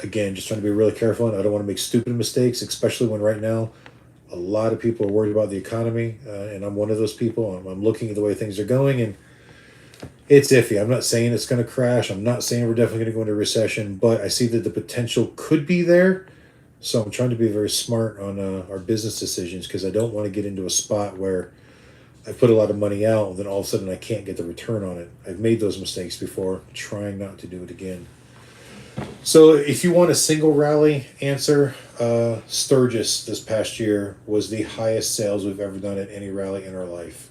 Again, just trying to be really careful, and I don't want to make stupid mistakes, especially when right now a lot of people are worried about the economy, and I'm one of those people. I'm looking at the way things are going, and it's iffy. I'm not saying it's going to crash. I'm not saying we're definitely going to go into a recession, but I see that the potential could be there. So I'm trying to be very smart on our business decisions because I don't want to get into a spot where I put a lot of money out, and then all of a sudden I can't get the return on it. I've made those mistakes before, trying not to do it again. So if you want a single rally answer, Sturgis this past year was the highest sales we've ever done at any rally in our life.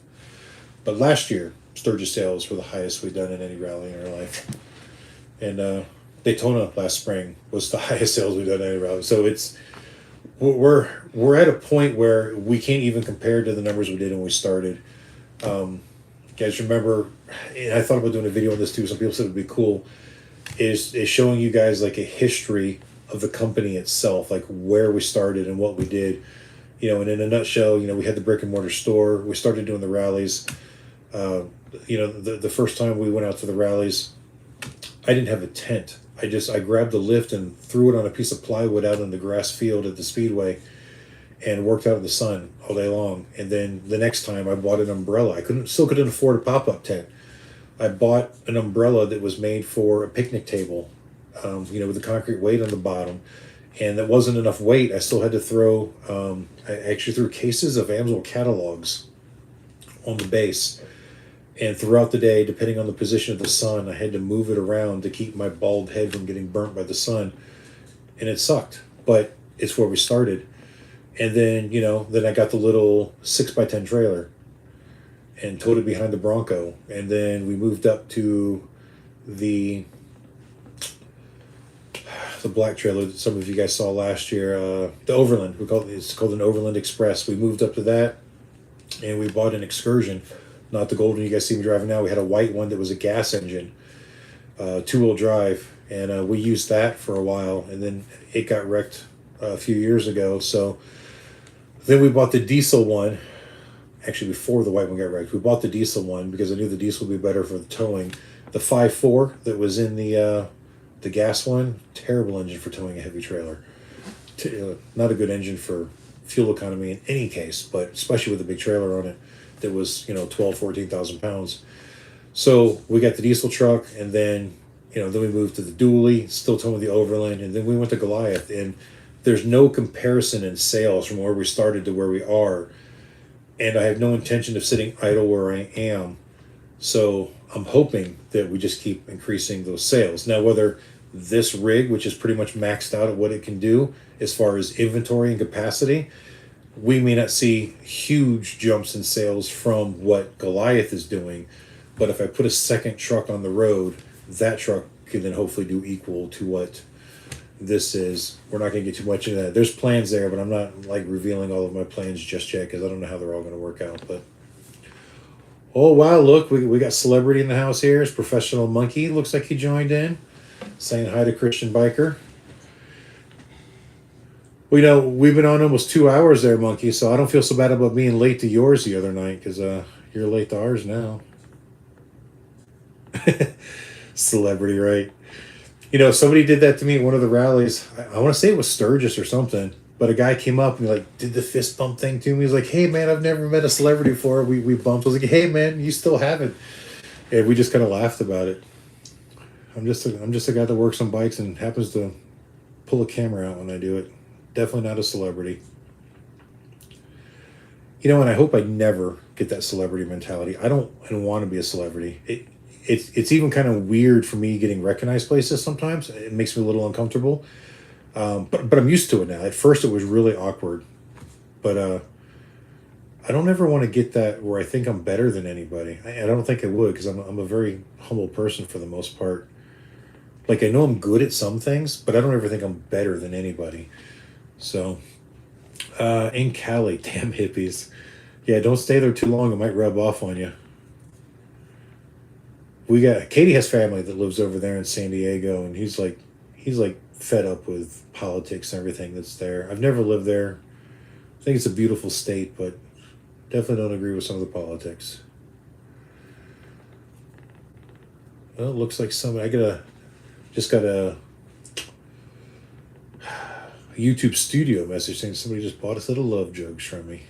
But last year, Sturgis sales were the highest we've done at any rally in our life. And Daytona last spring was the highest sales we've done at any rally. So we're at a point where we can't even compare to the numbers we did when we started. Guys, remember, and I thought about doing a video on this too. Some people said it would be cool. Is showing you guys like a history of the company itself, like where we started and what we did. And in a nutshell, we had the brick and mortar store. We started doing the rallies. The first time we went out to the rallies, I didn't have a tent. I grabbed the lift and threw it on a piece of plywood out in the grass field at the Speedway and worked out in the sun all day long. And then the next time I bought an umbrella. I still couldn't afford a pop-up tent. I bought an umbrella that was made for a picnic table, with a concrete weight on the bottom. And that wasn't enough weight. I still had to throw, I actually threw cases of Amsoil catalogs on the base. And throughout the day, depending on the position of the sun, I had to move it around to keep my bald head from getting burnt by the sun. And it sucked, but it's where we started. And then, then I got the little 6x10 trailer and towed it behind the Bronco. And then we moved up to the black trailer that some of you guys saw last year, the Overland. It's called an Overland Express. We moved up to that, and we bought an Excursion, not the gold one you guys see me driving now. We had a white one that was a gas engine, 2-wheel drive, and we used that for a while, and then it got wrecked a few years ago. So then we bought the diesel one. Actually, before the white one got wrecked, we bought the diesel one because I knew the diesel would be better for the towing. The 5.4 that was in the gas one, terrible engine for towing a heavy trailer. Not a good engine for fuel economy in any case, but especially with a big trailer on it that was 14,000 pounds. So we got the diesel truck, and then then we moved to the dually, still towing the Overland, and then we went to Goliath. And there's no comparison in sales from where we started to where we are. And I have no intention of sitting idle where I am. So I'm hoping that we just keep increasing those sales. Now, whether this rig, which is pretty much maxed out at what it can do as far as inventory and capacity, we may not see huge jumps in sales from what Goliath is doing. But if I put a second truck on the road, that truck can then hopefully do equal to what this is. We're not going to get too much into that. There's plans there, but I'm not revealing all of my plans just yet because I don't know how they're all going to work out. But oh wow, look, we got celebrity in the house here. It's Professional Monkey. Looks like he joined in, saying hi to Christian Biker. Well, we've been on almost 2 hours there, Monkey, so I don't feel so bad about being late to yours the other night because you're late to ours now. Celebrity, right? Somebody did that to me at one of the rallies. I want to say it was Sturgis or something, but a guy came up and did the fist bump thing to me. He was like, "Hey man, I've never met a celebrity before." We bumped. I was like, "Hey man, you still haven't." And we just kind of laughed about it. I'm just a guy that works on bikes and happens to pull a camera out when I do it. Definitely not a celebrity. And I hope I never get that celebrity mentality. I don't want to be a celebrity. It's even kind of weird for me getting recognized places sometimes. It makes me a little uncomfortable. But I'm used to it now. At first it was really awkward. But I don't ever want to get that where I think I'm better than anybody. I don't think I would because I'm a very humble person for the most part. I know I'm good at some things, but I don't ever think I'm better than anybody. So, in Cali, damn hippies. Yeah, don't stay there too long. It might rub off on you. Katie has family that lives over there in San Diego, and he's fed up with politics and everything that's there. I've never lived there. I think it's a beautiful state, but definitely don't agree with some of the politics. Well, it looks like somebody, just got a YouTube studio message saying somebody just bought a set of Love Jugs from me.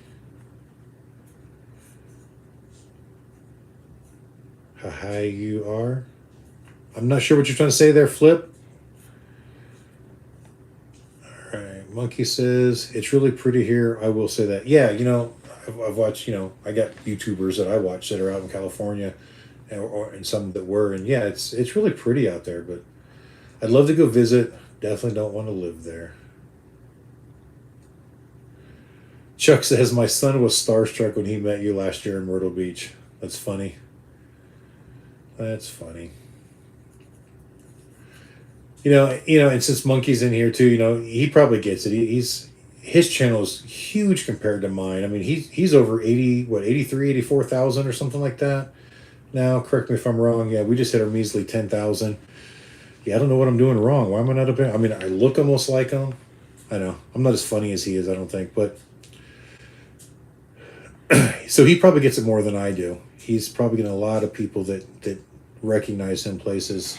How high you are? I'm not sure what you're trying to say there, Flip. All right, Monkey says, it's really pretty here. I will say that. Yeah, I've watched, I got YouTubers that I watch that are out in California, and some that were, and yeah, it's really pretty out there. But I'd love to go visit. Definitely don't want to live there. Chuck says my son was starstruck when he met you last year in Myrtle Beach. That's funny. That's funny. And since Monkey's in here too, he probably gets it. His channel is huge compared to mine. I mean, he's over 84,000 or something like that. Now, correct me if I'm wrong. Yeah, we just hit our measly 10,000. Yeah, I don't know what I'm doing wrong. Why am I not up here? I mean, I look almost like him. I know. I'm not as funny as he is, I don't think. But so he probably gets it more than I do. He's probably getting a lot of people that recognize him places.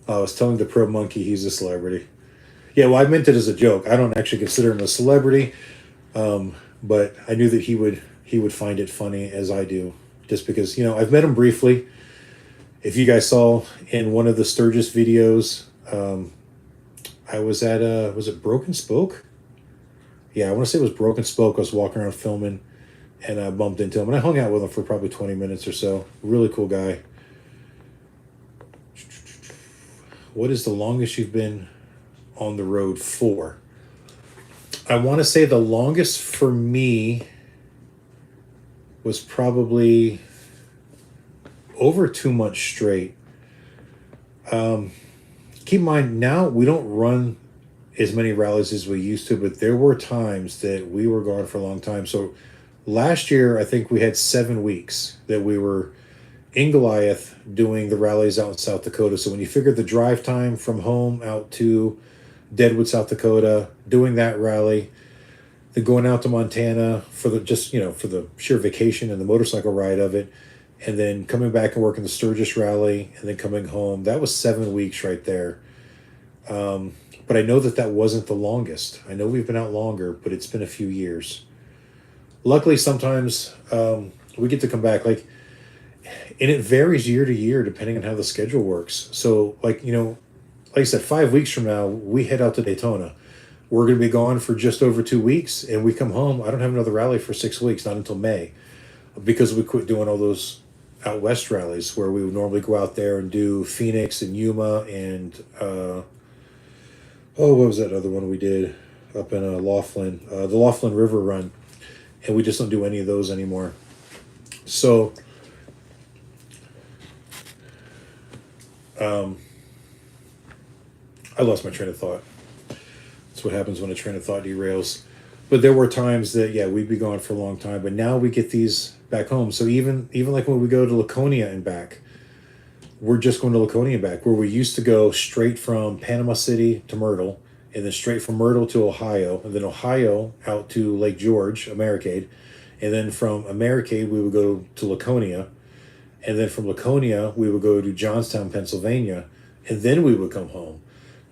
I was telling the Pro Monkey he's a celebrity. Yeah, well, I meant it as a joke. I don't actually consider him a celebrity, but I knew that he would find it funny as I do, just because I've met him briefly. If you guys saw in one of the Sturgis videos, I was at was it Broken Spoke? Yeah, I want to say it was Broken Spoke. I was walking around filming, and I bumped into him, and I hung out with him for probably 20 minutes or so. Really cool guy. What is the longest you've been on the road for? I want to say the longest for me was probably over 2 months straight. Keep in mind, now we don't run as many rallies as we used to, but there were times that we were gone for a long time. So last year, I think we had 7 weeks that we were in Goliath doing the rallies out in South Dakota. So when you figure the drive time from home out to Deadwood, South Dakota, doing that rally, then going out to Montana for the sheer vacation and the motorcycle ride of it, and then coming back and working the Sturgis rally, and then coming home, that was 7 weeks right there. But I know that wasn't the longest. I know we've been out longer, but it's been a few years. Luckily, sometimes we get to come back, and it varies year to year depending on how the schedule works. So, like I said, 5 weeks from now, we head out to Daytona. We're going to be gone for just over 2 weeks, and we come home. I don't have another rally for 6 weeks, not until May, because we quit doing all those out west rallies where we would normally go out there and do Phoenix and Yuma and what was that other one we did up in Laughlin, the Laughlin River Run, and we just don't do any of those anymore. So I lost my train of thought. That's what happens when a train of thought derails. But there were times that, yeah, we'd be gone for a long time. But now we get these back home. So even like when we go to Laconia and back, we're just going to Laconia and back, where we used to go straight from Panama City to Myrtle, and then straight from Myrtle to Ohio, and then Ohio out to Lake George, Americade. And then from Americade, we would go to Laconia. And then from Laconia, we would go to Johnstown, Pennsylvania. And then we would come home.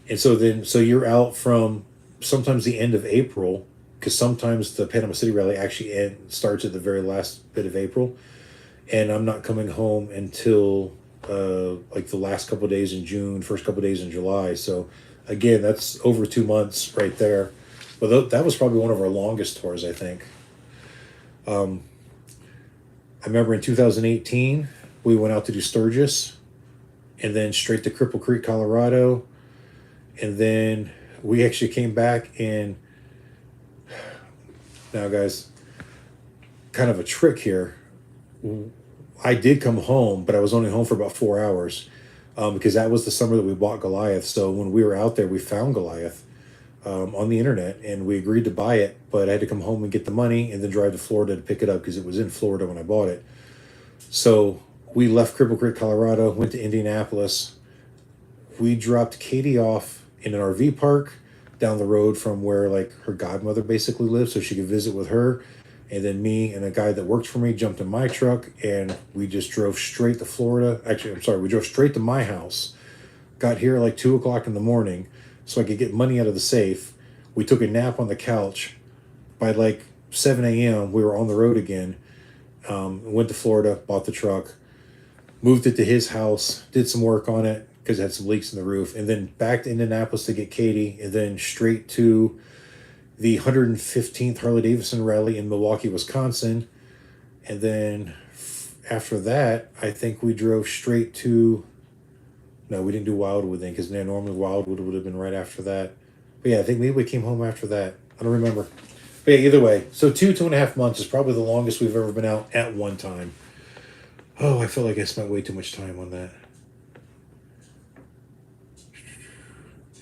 And so you're out from sometimes the end of April, because sometimes the Panama City rally actually starts at the very last bit of April. And I'm not coming home until like the last couple of days in June, first couple of days in July. So again, that's over 2 months right there. But that was probably one of our longest tours, I think. I remember in 2018, we went out to do Sturgis, and then straight to Cripple Creek, Colorado. And then we actually came back, and now, guys, kind of a trick here. I did come home, but I was only home for about 4 hours because that was the summer that we bought Goliath. So when we were out there, we found Goliath on the internet, and we agreed to buy it, but I had to come home and get the money and then drive to Florida to pick it up because it was in Florida when I bought it. So we left Cripple Creek, Colorado, went to Indianapolis. We dropped Katie off in an RV park down the road from where like her godmother basically lives, so she could visit with her. And then me and a guy that worked for me jumped in my truck, and we just drove straight to Florida. Actually, I'm sorry, we drove straight to my house. Got here at like 2 o'clock in the morning so I could get money out of the safe. We took a nap on the couch. By like 7 a.m., we were on the road again. Went to Florida, bought the truck, moved it to his house, did some work on it because it had some leaks in the roof, and then back to Indianapolis to get Katie, and then straight to the 115th Harley Davidson rally in Milwaukee, Wisconsin. And then after that, I think we drove straight to... No, we didn't do Wildwood then, because normally Wildwood would have been right after that. But yeah, I think maybe we came home after that. I don't remember. But yeah, either way. So 2.5 months is probably the longest we've ever been out at one time. Oh, I feel like I spent way too much time on that.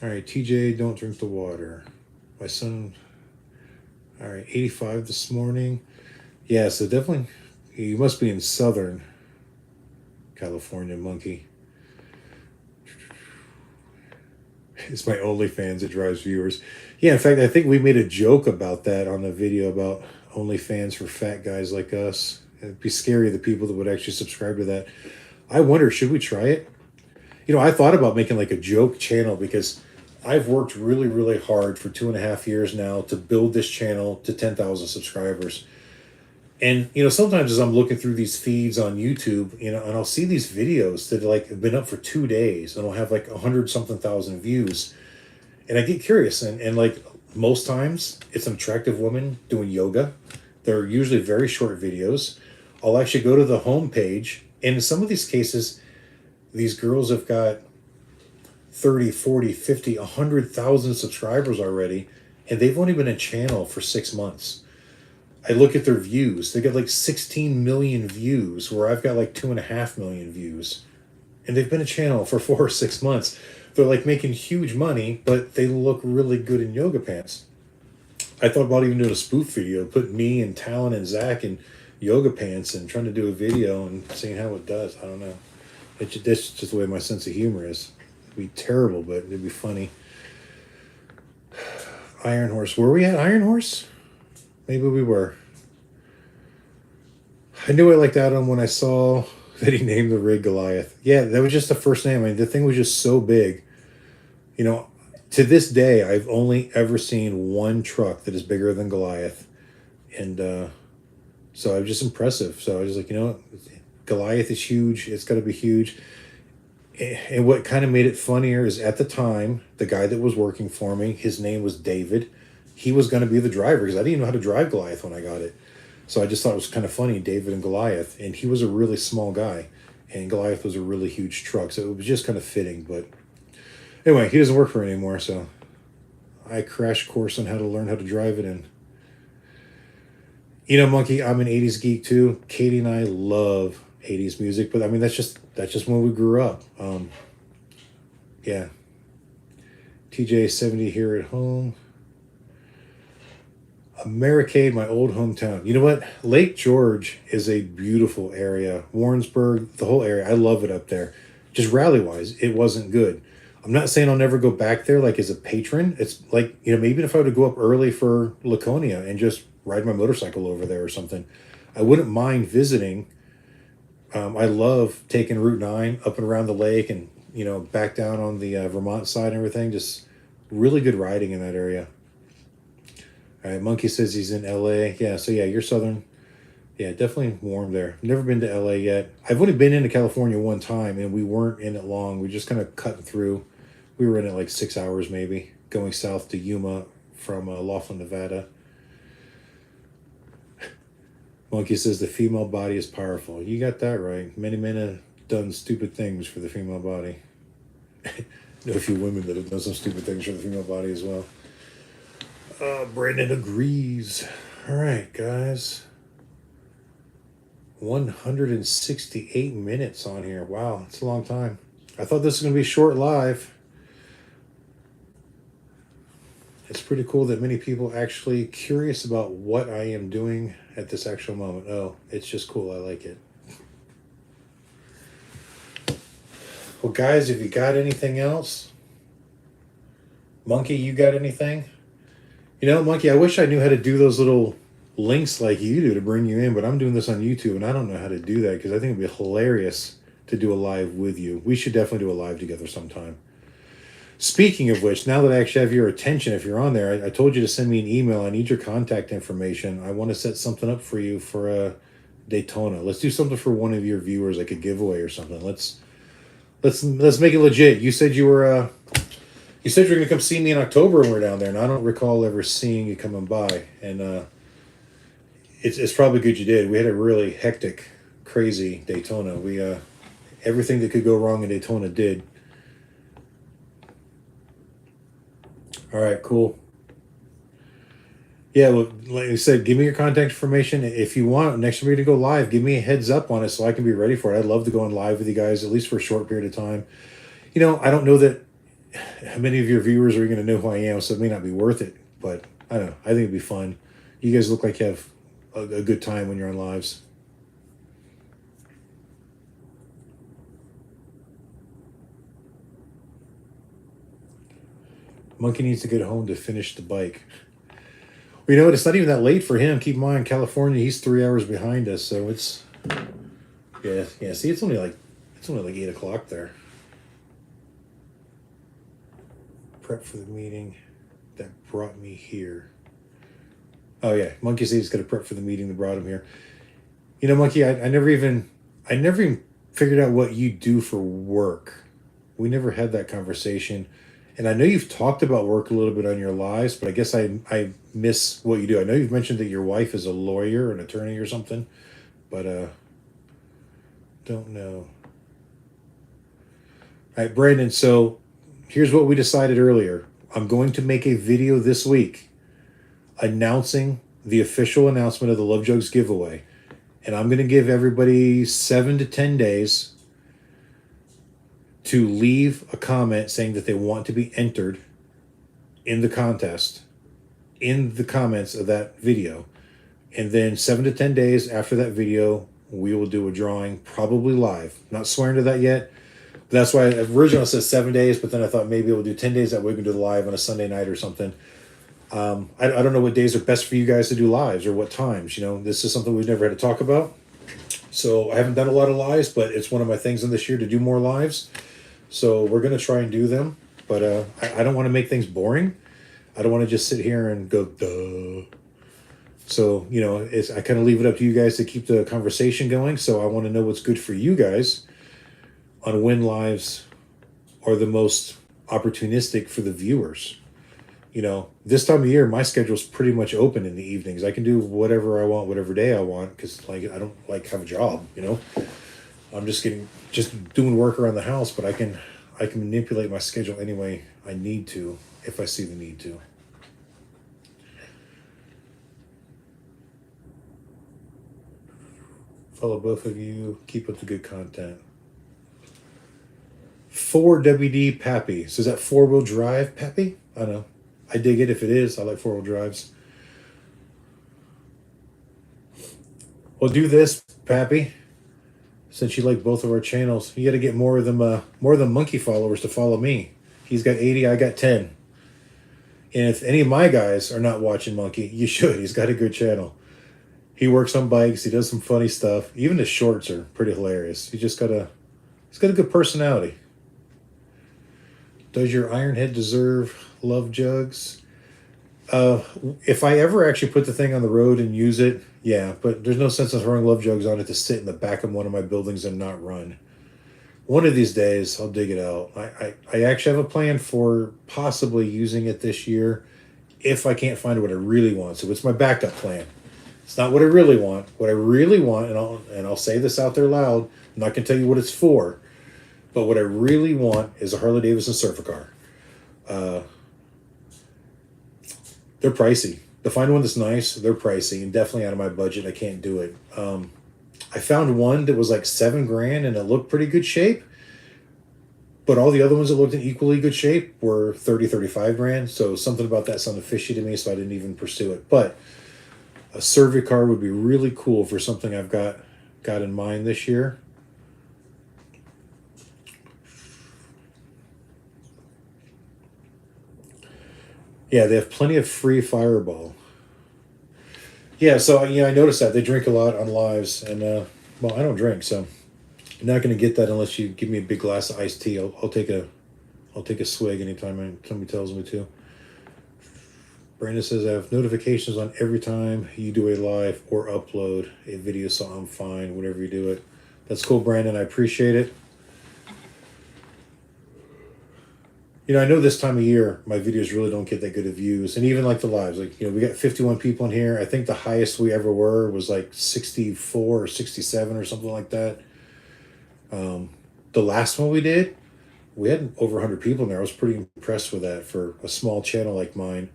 All right, TJ, don't drink the water. My son... All right, 85 this morning. Yeah, so definitely... You must be in Southern California, Monkey. It's my OnlyFans that drives viewers. Yeah, in fact, I think we made a joke about that on the video about OnlyFans for fat guys like us. It'd be scary, the people that would actually subscribe to that. I wonder, should we try it? You know, I thought about making like a joke channel because I've worked really, really hard for 2.5 years now to build this channel to 10,000 subscribers. And, you know, sometimes as I'm looking through these feeds on YouTube, you know, and I'll see these videos that like have been up for 2 days and I'll have like 100-something thousand views. And I get curious. And like most times it's an attractive woman doing yoga. They're usually very short videos. I'll actually go to the home page. And in some of these cases, these girls have got 30, 40, 50, 100,000 subscribers already. And they've only been a channel for 6 months. I look at their views. They got like 16 million views, where I've got like 2.5 million views. And they've been a channel for 4 or 6 months. They're like making huge money, but they look really good in yoga pants. I thought about even doing a spoof video, putting me and Talon and Zach in yoga pants and trying to do a video and seeing how it does. I don't know. That's just the way my sense of humor is. It'd be terrible, but it'd be funny. Iron Horse. Were we at Iron Horse? Maybe we were. I knew I liked Adam when I saw that he named the rig Goliath. Yeah, that was just the first name. I mean, the thing was just so big. You know, to this day, I've only ever seen one truck that is bigger than Goliath. And so I was just impressive. So I was like, you know, Goliath is huge. It's got to be huge. And what kind of made it funnier is at the time, the guy that was working for me, his name was David. He was going to be the driver because I didn't even know how to drive Goliath when I got it. So I just thought it was kind of funny, David and Goliath. And he was a really small guy. And Goliath was a really huge truck. So it was just kind of fitting. But anyway, he doesn't work for it anymore. So I crash course on how to learn how to drive it. And, you know, Monkey, I'm an 80s geek too. Katie and I love 80s music. But I mean, that's just when we grew up. Yeah. TJ 70 here at home. Americade, my old hometown. You know what? Lake George is a beautiful area. Warrensburg, the whole area. I love it up there. Just rally-wise, it wasn't good. I'm not saying I'll never go back there like as a patron. It's like, you know, maybe if I were to go up early for Laconia and just ride my motorcycle over there or something, I wouldn't mind visiting. I love taking Route 9 up and around the lake and, you know, back down on the Vermont side and everything. Just really good riding in that area. All right, Monkey says he's in LA. Yeah, so yeah, you're Southern. Yeah, definitely warm there. Never been to LA yet. I've only been into California one time, and we weren't in it long. We just kind of cut through. We were in it like 6 hours maybe, going south to Yuma from Laughlin, Nevada. Monkey says the female body is powerful. You got that right. Many men have done stupid things for the female body. Know a few women that have done some stupid things for the female body as well. Brandon agrees. All right, guys. 168 minutes on here. Wow, it's a long time. I thought this was going to be short live. It's pretty cool that many people actually curious about what I am doing at this actual moment. Oh, it's just cool. I like it. Well, guys, if you got anything else, Monkey, you got anything? You know, Monkey, I wish I knew how to do those little links like you do to bring you in, but I'm doing this on YouTube, and I don't know how to do that because I think it'd be hilarious to do a live with you. We should definitely do a live together sometime. Speaking of which, now that I actually have your attention, if you're on there, I told you to send me an email. I need your contact information. I want to set something up for you for Daytona. Let's do something for one of your viewers, like a giveaway or something. Let's make it legit. You said you were You said you're going to come see me in October when we're down there, and I don't recall ever seeing you coming by. And it's probably good you did. We had a really hectic, crazy Daytona. We everything that could go wrong in Daytona did. All right, cool. Yeah, well, like I said, give me your contact information. If you want, next time we're going to go live, give me a heads up on it so I can be ready for it. I'd love to go on live with you guys, at least for a short period of time. You know, I don't know that how many of your viewers are going to know who I am, so it may not be worth it. But I don't know. I think it'd be fun. You guys look like you have a good time when you're on lives. Monkey needs to get home to finish the bike. Well, you know what? It's not even that late for him. Keep in mind, California, he's 3 hours behind us, so it's yeah. See, it's only like 8 o'clock there. Prep for the meeting that brought me here. Oh yeah, Monkey said he's got to prep for the meeting that brought him here. You know, Monkey, I never even figured out what you do for work. We never had that conversation. And I know you've talked about work a little bit on your lives, but I guess I miss what you do. I know you've mentioned that your wife is a lawyer, an attorney or something, but don't know. All right, Brandon, so here's what we decided earlier. I'm going to make a video this week announcing the official announcement of the Love Jugs giveaway. And I'm going to give everybody 7 to 10 days to leave a comment saying that they want to be entered in the contest in the comments of that video. And then 7 to 10 days after that video, we will do a drawing, probably live. Not swearing to that yet. That's why originally I said 7 days, but then I thought maybe we'll do 10 days that way we can do the live on a Sunday night or something. I don't know what days are best for you guys to do lives or what times. You know, this is something we've never had to talk about. So I haven't done a lot of lives, but it's one of my things in this year to do more lives. So we're going to try and do them, but I don't want to make things boring. I don't want to just sit here and go, duh. So, you know, I kind of leave it up to you guys to keep the conversation going. So I want to know what's good for you guys on when lives are the most opportunistic for the viewers. You know, this time of year, my schedule's pretty much open in the evenings. I can do whatever I want, whatever day I want, because like I don't like have a job, you know. I'm just doing work around the house, but I can manipulate my schedule any way I need to if I see the need to. Follow both of you. Keep up the good content. 4WD Pappy. So is that 4-wheel drive Pappy? I don't know. I dig it if it is. I like 4-wheel drives. Well, do this, Pappy. Since you like both of our channels, you got to get more of them Monkey followers to follow me. He's got 80, I got 10. And if any of my guys are not watching Monkey, you should. He's got a good channel. He works on bikes. He does some funny stuff. Even his shorts are pretty hilarious. He's got a good personality. Does your iron head deserve Love Jugs? If I ever actually put the thing on the road and use it, yeah, but there's no sense in throwing Love Jugs on it to sit in the back of one of my buildings and not run. One of these days, I'll dig it out. I actually have a plan for possibly using it this year if I can't find what I really want. So it's my backup plan. It's not what I really want. What I really want, and I'll say this out there loud, I'm not going to tell you what it's for, but what I really want is a Harley-Davidson surfer car. They're pricey. To find one that's nice, they're pricey and definitely out of my budget. I can't do it. I found one that was like $7,000 and it looked pretty good shape, but all the other ones that looked in equally good shape were 30, 35 grand. So something about that sounded fishy to me, so I didn't even pursue it. But a survey car would be really cool for something I've got in mind this year. Yeah, they have plenty of free Fireball. Yeah, so I noticed that they drink a lot on lives, and well, I don't drink, so I'm not going to get that unless you give me a big glass of iced tea. I'll take a swig anytime somebody tells me to. Brandon says I have notifications on every time you do a live or upload a video, so I'm fine whenever you do it. That's cool, Brandon. I appreciate it. I know this time of year my videos really don't get that good of views, and even like the lives, like we got 51 people in here. I think the highest we ever were was like 64 or 67 or something like that. The last one we did, we had over 100 people in there. I was pretty impressed with that for a small channel like mine.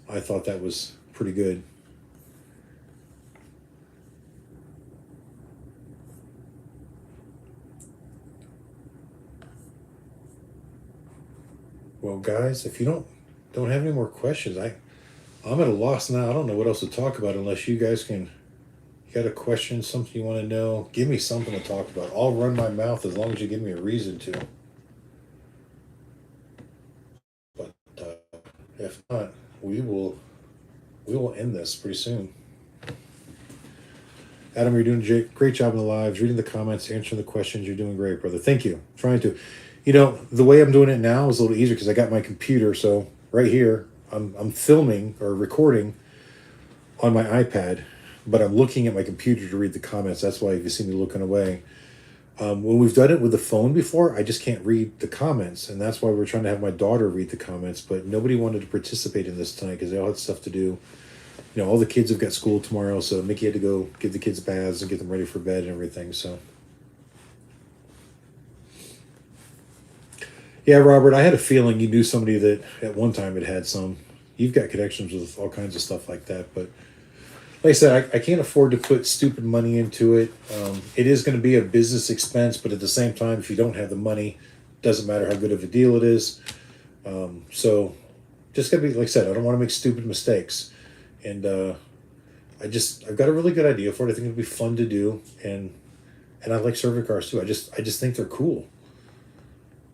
I thought that was pretty good. Well, guys, if you don't have any more questions, I'm at a loss now. I don't know what else to talk about unless you guys can. You got a question, something you want to know? Give me something to talk about. I'll run my mouth as long as you give me a reason to. But if not, we will end this pretty soon. Adam, you're doing a great job in the lives, reading the comments, answering the questions. You're doing great, brother. Thank you. Trying to. The way I'm doing it now is a little easier because I got my computer. So right here, I'm filming or recording on my iPad, but I'm looking at my computer to read the comments. That's why you see me looking away. When we've done it with the phone before, I just can't read the comments, and that's why we're trying to have my daughter read the comments. But nobody wanted to participate in this tonight because they all had stuff to do. All the kids have got school tomorrow, so Mickey had to go give the kids baths and get them ready for bed and everything. So, yeah, Robert, I had a feeling you knew somebody that at one time had some. You've got connections with all kinds of stuff like that, but like I said, I can't afford to put stupid money into it. It is going to be a business expense, but at the same time, if you don't have the money, doesn't matter how good of a deal it is. So just got to be, like I said, I don't want to make stupid mistakes. And I've got a really good idea for it. I think it'll be fun to do, and I like serving cars too. I just think they're cool.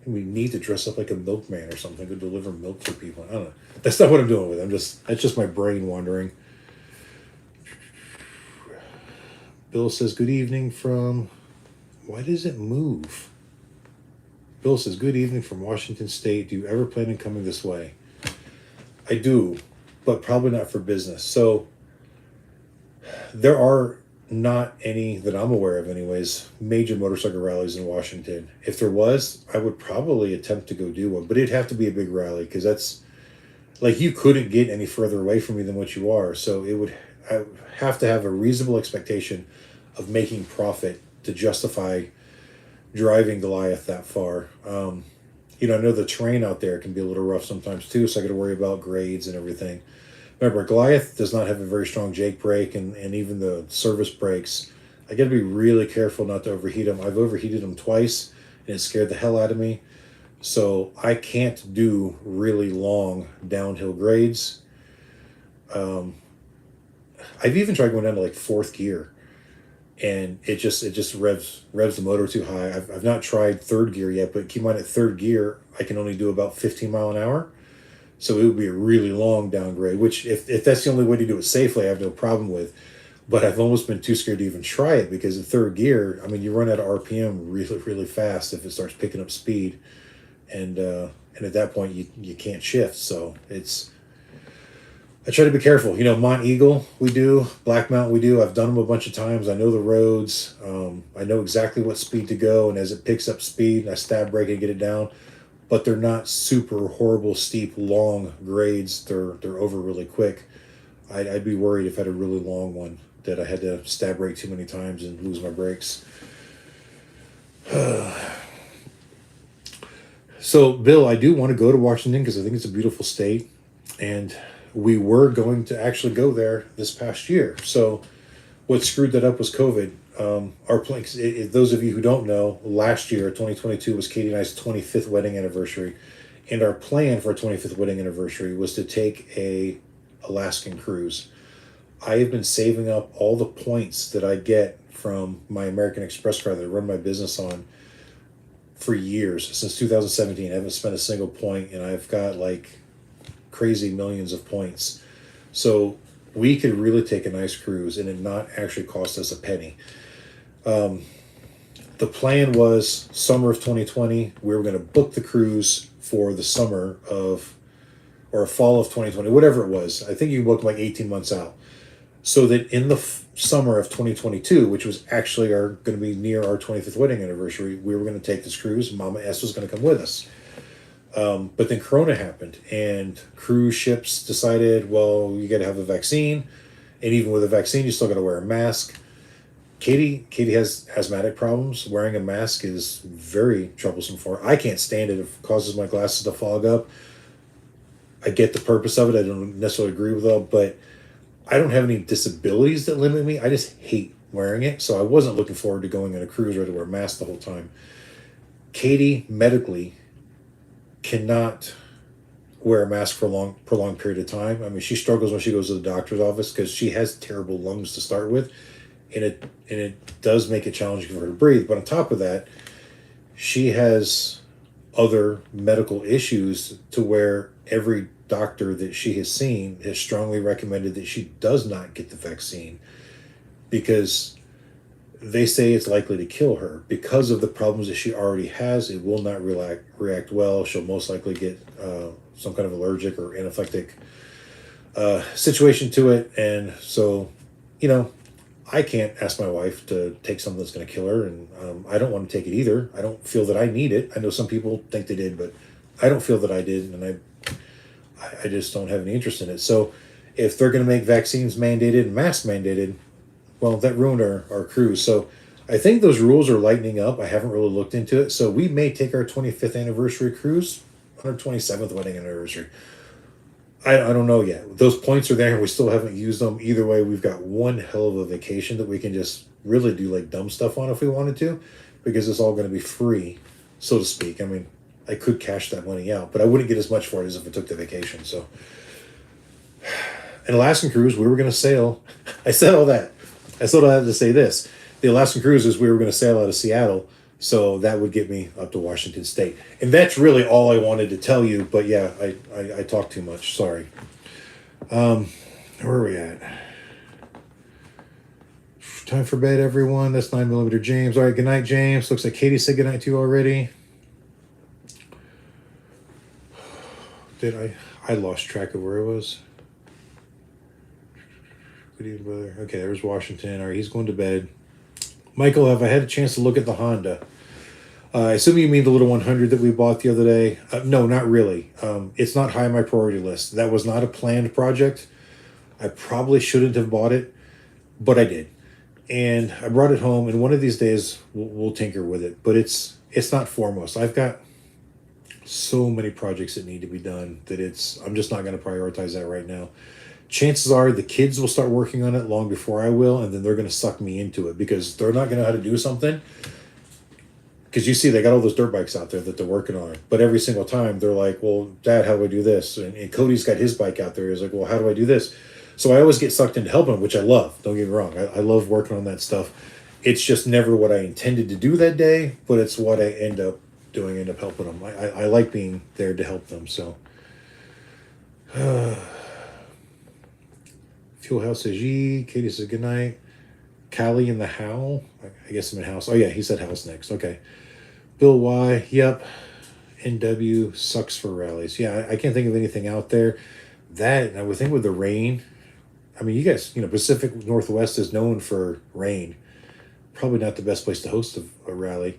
And we need to dress up like a milkman or something to deliver milk for people. I don't know. That's not what I'm doing with it. That's just my brain wandering. Bill says, good evening from, why does it move? Bill says, good evening from Washington State. Do you ever plan on coming this way? I do, but probably not for business. So there are not any that I'm aware of anyways, major motorcycle rallies in Washington. If there was, I would probably attempt to go do one, but it'd have to be a big rally because that's, like, you couldn't get any further away from me than what you are. So I would have to have a reasonable expectation of making profit to justify driving Goliath that far. I know the terrain out there can be a little rough sometimes too, so I got to worry about grades and everything. Remember, Goliath does not have a very strong Jake brake, and even the service brakes, I got to be really careful not to overheat them. I've overheated them twice, and it scared the hell out of me. So I can't do really long downhill grades. I've even tried going down to like fourth gear, and it just revs the motor too high. I've not tried third gear yet, but keep in mind at third gear I can only do about 15 mile an hour, so it would be a really long downgrade. Which if that's the only way to do it safely, I have no problem with. But I've almost been too scared to even try it because in third gear, I mean, you run out of RPM really really fast if it starts picking up speed, and at that point you can't shift. So I try to be careful. Mont Eagle we do, Black Mountain we do. I've done them a bunch of times. I know the roads. I know exactly what speed to go, and as it picks up speed, I stab brake and get it down. But they're not super horrible, steep, long grades. They're over really quick. I'd be worried if I had a really long one that I had to stab brake too many times and lose my brakes. So, Bill, I do want to go to Washington because I think it's a beautiful state, and we were going to actually go there this past year. So what screwed that up was COVID. Our plan, those of you who don't know, last year, 2022, was Katie and I's 25th wedding anniversary. And our plan for our 25th wedding anniversary was to take a Alaskan cruise. I have been saving up all the points that I get from my American Express card that I run my business on for years. Since 2017, I haven't spent a single point, and I've got like crazy millions of points. So we could really take a nice cruise and it not actually cost us a penny. The plan was summer of 2020, we were going to book the cruise for the summer of, or fall of 2020, whatever it was. I think you booked like 18 months out. So that in the summer of 2022, which was actually going to be near our 25th wedding anniversary, we were going to take this cruise. Mama S was going to come with us. But then Corona happened, and cruise ships decided, well, you got to have a vaccine, and even with a vaccine, you still got to wear a mask. Katie has asthmatic problems. Wearing a mask is very troublesome for her. I can't stand it. It causes my glasses to fog up. I get the purpose of it. I don't necessarily agree with it, but I don't have any disabilities that limit me. I just hate wearing it. So I wasn't looking forward to going on a cruise or to wear a mask the whole time. Katie medically cannot wear a mask for a prolonged period of time. I mean, she struggles when she goes to the doctor's office because she has terrible lungs to start with, and it does make it challenging for her to breathe. But on top of that, she has other medical issues to where every doctor that she has seen has strongly recommended that she does not get the vaccine because they say it's likely to kill her because of the problems that she already has. It will not react well. She'll most likely get some kind of allergic or anaphylactic situation to it. And so, I can't ask my wife to take something that's going to kill her. And I don't want to take it either. I don't feel that I need it. I know some people think they did, but I don't feel that I did. And I just don't have any interest in it. So if they're going to make vaccines mandated and masks mandated, well, that ruined our cruise. So I think those rules are lightening up. I haven't really looked into it. So we may take our 25th anniversary cruise on our 27th wedding anniversary. I don't know yet. Those points are there and we still haven't used them. Either way, we've got one hell of a vacation that we can just really do like dumb stuff on if we wanted to, because it's all going to be free, so to speak. I mean, I could cash that money out, but I wouldn't get as much for it as if I took the vacation. So an Alaskan cruise, we were going to sail. I said all that. I still have to say this. The Alaskan cruises, we were going to sail out of Seattle, so that would get me up to Washington State. And that's really all I wanted to tell you, but yeah, I talked too much. Sorry. Where are we at? Time for bed, everyone. That's 9mm James. All right, good night, James. Looks like Katie said good night to you already. Did I lost track of where it was. Good evening, brother. Okay, there's Washington. All right, he's going to bed. Michael, have I had a chance to look at the Honda? I assume you mean the little 100 that we bought the other day. No, not really. It's not high on my priority list. That was not a planned project. I probably shouldn't have bought it, but I did. And I brought it home, and one of these days we'll tinker with it. But it's not foremost. I've got so many projects that need to be done that I'm just not going to prioritize that right now. Chances are the kids will start working on it long before I will, and then they're going to suck me into it because they're not going to know how to do something. Because you see, they got all those dirt bikes out there that they're working on. But every single time, they're like, well, Dad, how do I do this? And Cody's got his bike out there. He's like, well, how do I do this? So I always get sucked into helping them, which I love. Don't get me wrong. I love working on that stuff. It's just never what I intended to do that day, but it's what I end up helping them. I like being there to help them, so... Fuel House says yee. Katie says good night. Callie in the Howl. I guess I'm in house. Oh yeah, he said house next. Okay. Bill Y. Yep. NW sucks for rallies. Yeah, I can't think of anything out there. That, I would think with the rain. I mean, you guys, Pacific Northwest is known for rain. Probably not the best place to host a rally.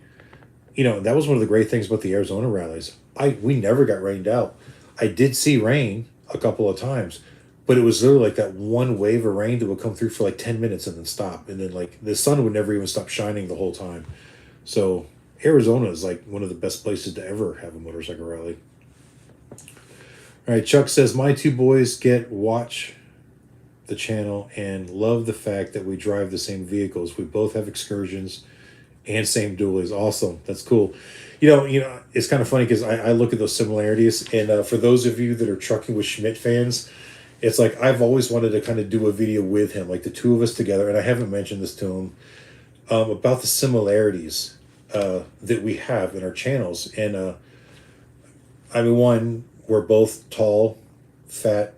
That was one of the great things about the Arizona rallies. We never got rained out. I did see rain a couple of times. But it was literally like that one wave of rain that would come through for like 10 minutes and then stop. And then like the sun would never even stop shining the whole time. So Arizona is like one of the best places to ever have a motorcycle rally. All right, Chuck says, my two boys watch the channel and love the fact that we drive the same vehicles. We both have excursions and same dualies. Awesome. That's cool. It's kind of funny because I look at those similarities. And for those of you that are Trucking with Schmidt fans, it's like I've always wanted to kind of do a video with him, like the two of us together, and I haven't mentioned this to him, about the similarities that we have in our channels. And one, we're both tall, fat,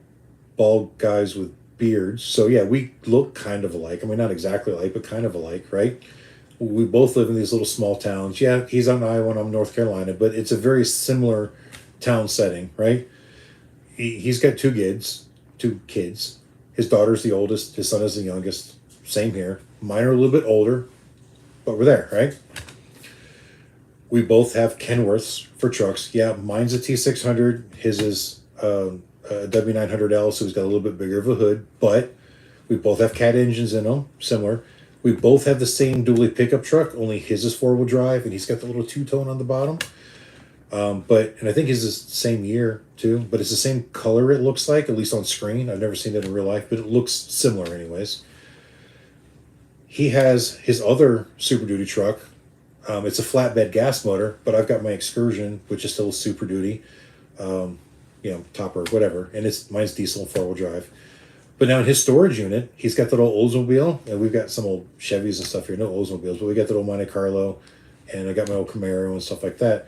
bald guys with beards. So yeah, we look kind of alike. I mean, not exactly alike, but kind of alike, right? We both live in these little small towns. Yeah, he's out in Iowa and I'm North Carolina, but it's a very similar town setting, right? He's got two kids. His daughter's the oldest. His son is the youngest. Same here. Mine are a little bit older, but we're there, right? We both have Kenworths for trucks. Yeah, mine's a T600. His is a W900L, so he's got a little bit bigger of a hood. But we both have cat engines in them, similar. We both have the same dually pickup truck, only his is 4-wheel drive, and he's got the little two-tone on the bottom. And I think his is the same year too, but it's the same color it looks like, at least on screen. I've never seen it in real life, but it looks similar anyways. He has his other Super Duty truck. It's a flatbed gas motor, but I've got my Excursion, which is still a Super Duty, topper, whatever, and mine's diesel and 4-wheel drive. But now in his storage unit, he's got that old Oldsmobile, and we've got some old Chevys and stuff here, no Oldsmobiles, but we got that old Monte Carlo, and I got my old Camaro and stuff like that.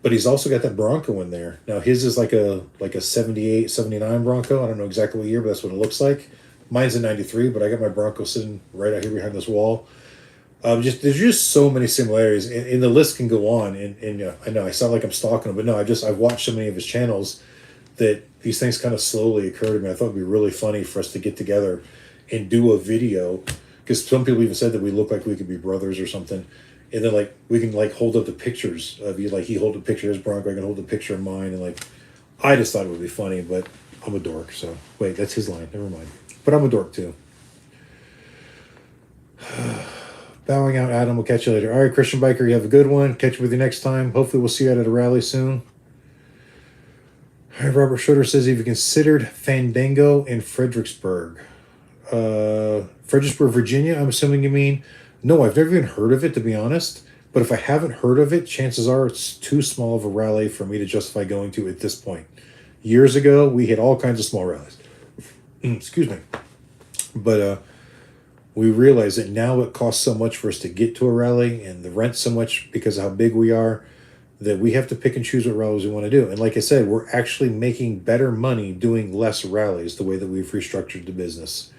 But he's also got that Bronco in there. Now his is like a 78, 79 Bronco. I don't know exactly what year, but that's what it looks like. Mine's a 93, but I got my Bronco sitting right out here behind this wall. There's just so many similarities, and the list can go on. And I know I sound like I'm stalking him, but no, I've watched so many of his channels that these things kind of slowly occur to me. I thought it'd be really funny for us to get together and do a video, because some people even said that we look like we could be brothers or something. And then we can hold up the pictures of you, he hold a picture of his Bronco, I can hold a picture of mine, and I just thought it would be funny, but I'm a dork, so wait, that's his line, never mind. But I'm a dork too. Bowing out, Adam. We'll catch you later. All right, Christian Biker, you have a good one. Catch you with you next time. Hopefully we'll see you out at a rally soon. All right, Robert Schroeder says, have you considered Fandango in Fredericksburg? Fredericksburg, Virginia, I'm assuming you mean. No, I've never even heard of it, to be honest. But if I haven't heard of it, chances are it's too small of a rally for me to justify going to at this point. Years ago, we hit all kinds of small rallies. Excuse me. But we realize that now it costs so much for us to get to a rally, and the rent so much because of how big we are, that we have to pick and choose what rallies we want to do. And like I said, we're actually making better money doing less rallies the way that we've restructured the business.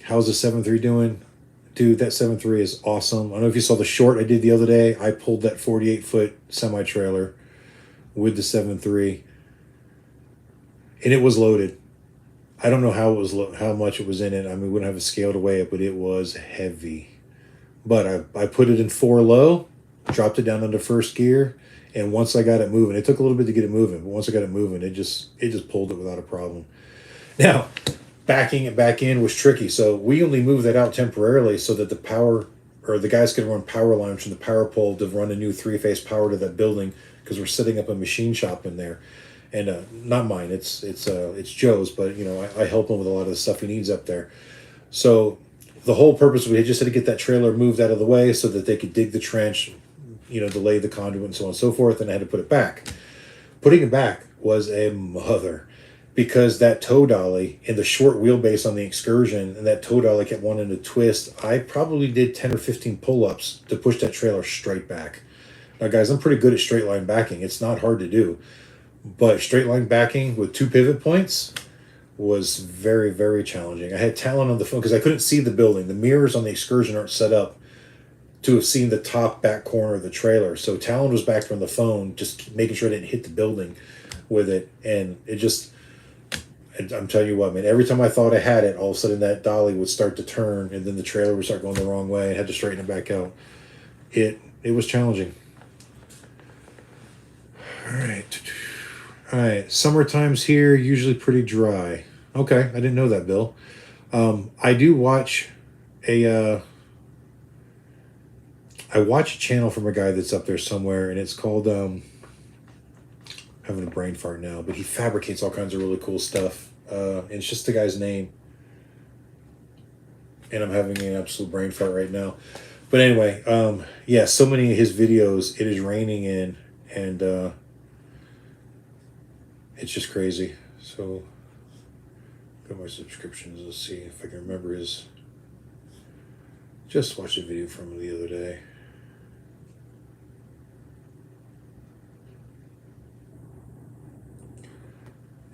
How's the 7.3 doing? Dude, that 7.3 is awesome. I don't know if you saw the short I did the other day. I pulled that 48-foot semi-trailer with the 7.3, and it was loaded. I don't know how much it was in it. I mean, we don't have a scale to weigh it, but it was heavy. But I put it in 4 low, dropped it down under first gear, and once I got it moving, it took a little bit to get it moving, but once I got it moving, it just pulled it without a problem. Now, backing it back in was tricky, so we only moved that out temporarily so that the guys could run power lines from the power pole to run a new 3-phase power to that building, because we're setting up a machine shop in there. And not mine, it's Joe's, but I help him with a lot of the stuff he needs up there. So the whole purpose, we just had to get that trailer moved out of the way so that they could dig the trench, to lay the conduit and so on and so forth, and I had to put it back. Putting it back was a mother, because that tow dolly and the short wheelbase on the Excursion, and that tow dolly kept wanting to twist. I probably did 10 or 15 pull-ups to push that trailer straight back. Now, guys, I'm pretty good at straight line backing. It's not hard to do. But straight line backing with 2 pivot points was very, very challenging. I had Talon on the phone because I couldn't see the building. The mirrors on the Excursion aren't set up to have seen the top back corner of the trailer. So Talon was back from the phone, just making sure I didn't hit the building with it. And I'm telling you what, man, every time I thought I had it, all of a sudden that dolly would start to turn, and then the trailer would start going the wrong way. I had to straighten it back out. It was challenging. All right, summertime's here, usually pretty dry. Okay, I didn't know that, Bill. I do watch I watch a channel from a guy that's up there somewhere, and it's called, I'm having a brain fart now, but he fabricates all kinds of really cool stuff. And it's just the guy's name. And I'm having an absolute brain fart right now. But anyway, so many of his videos, it is raining in, and it's just crazy. So, go to my subscriptions. Let's see if I can remember his. Just watched a video from him the other day.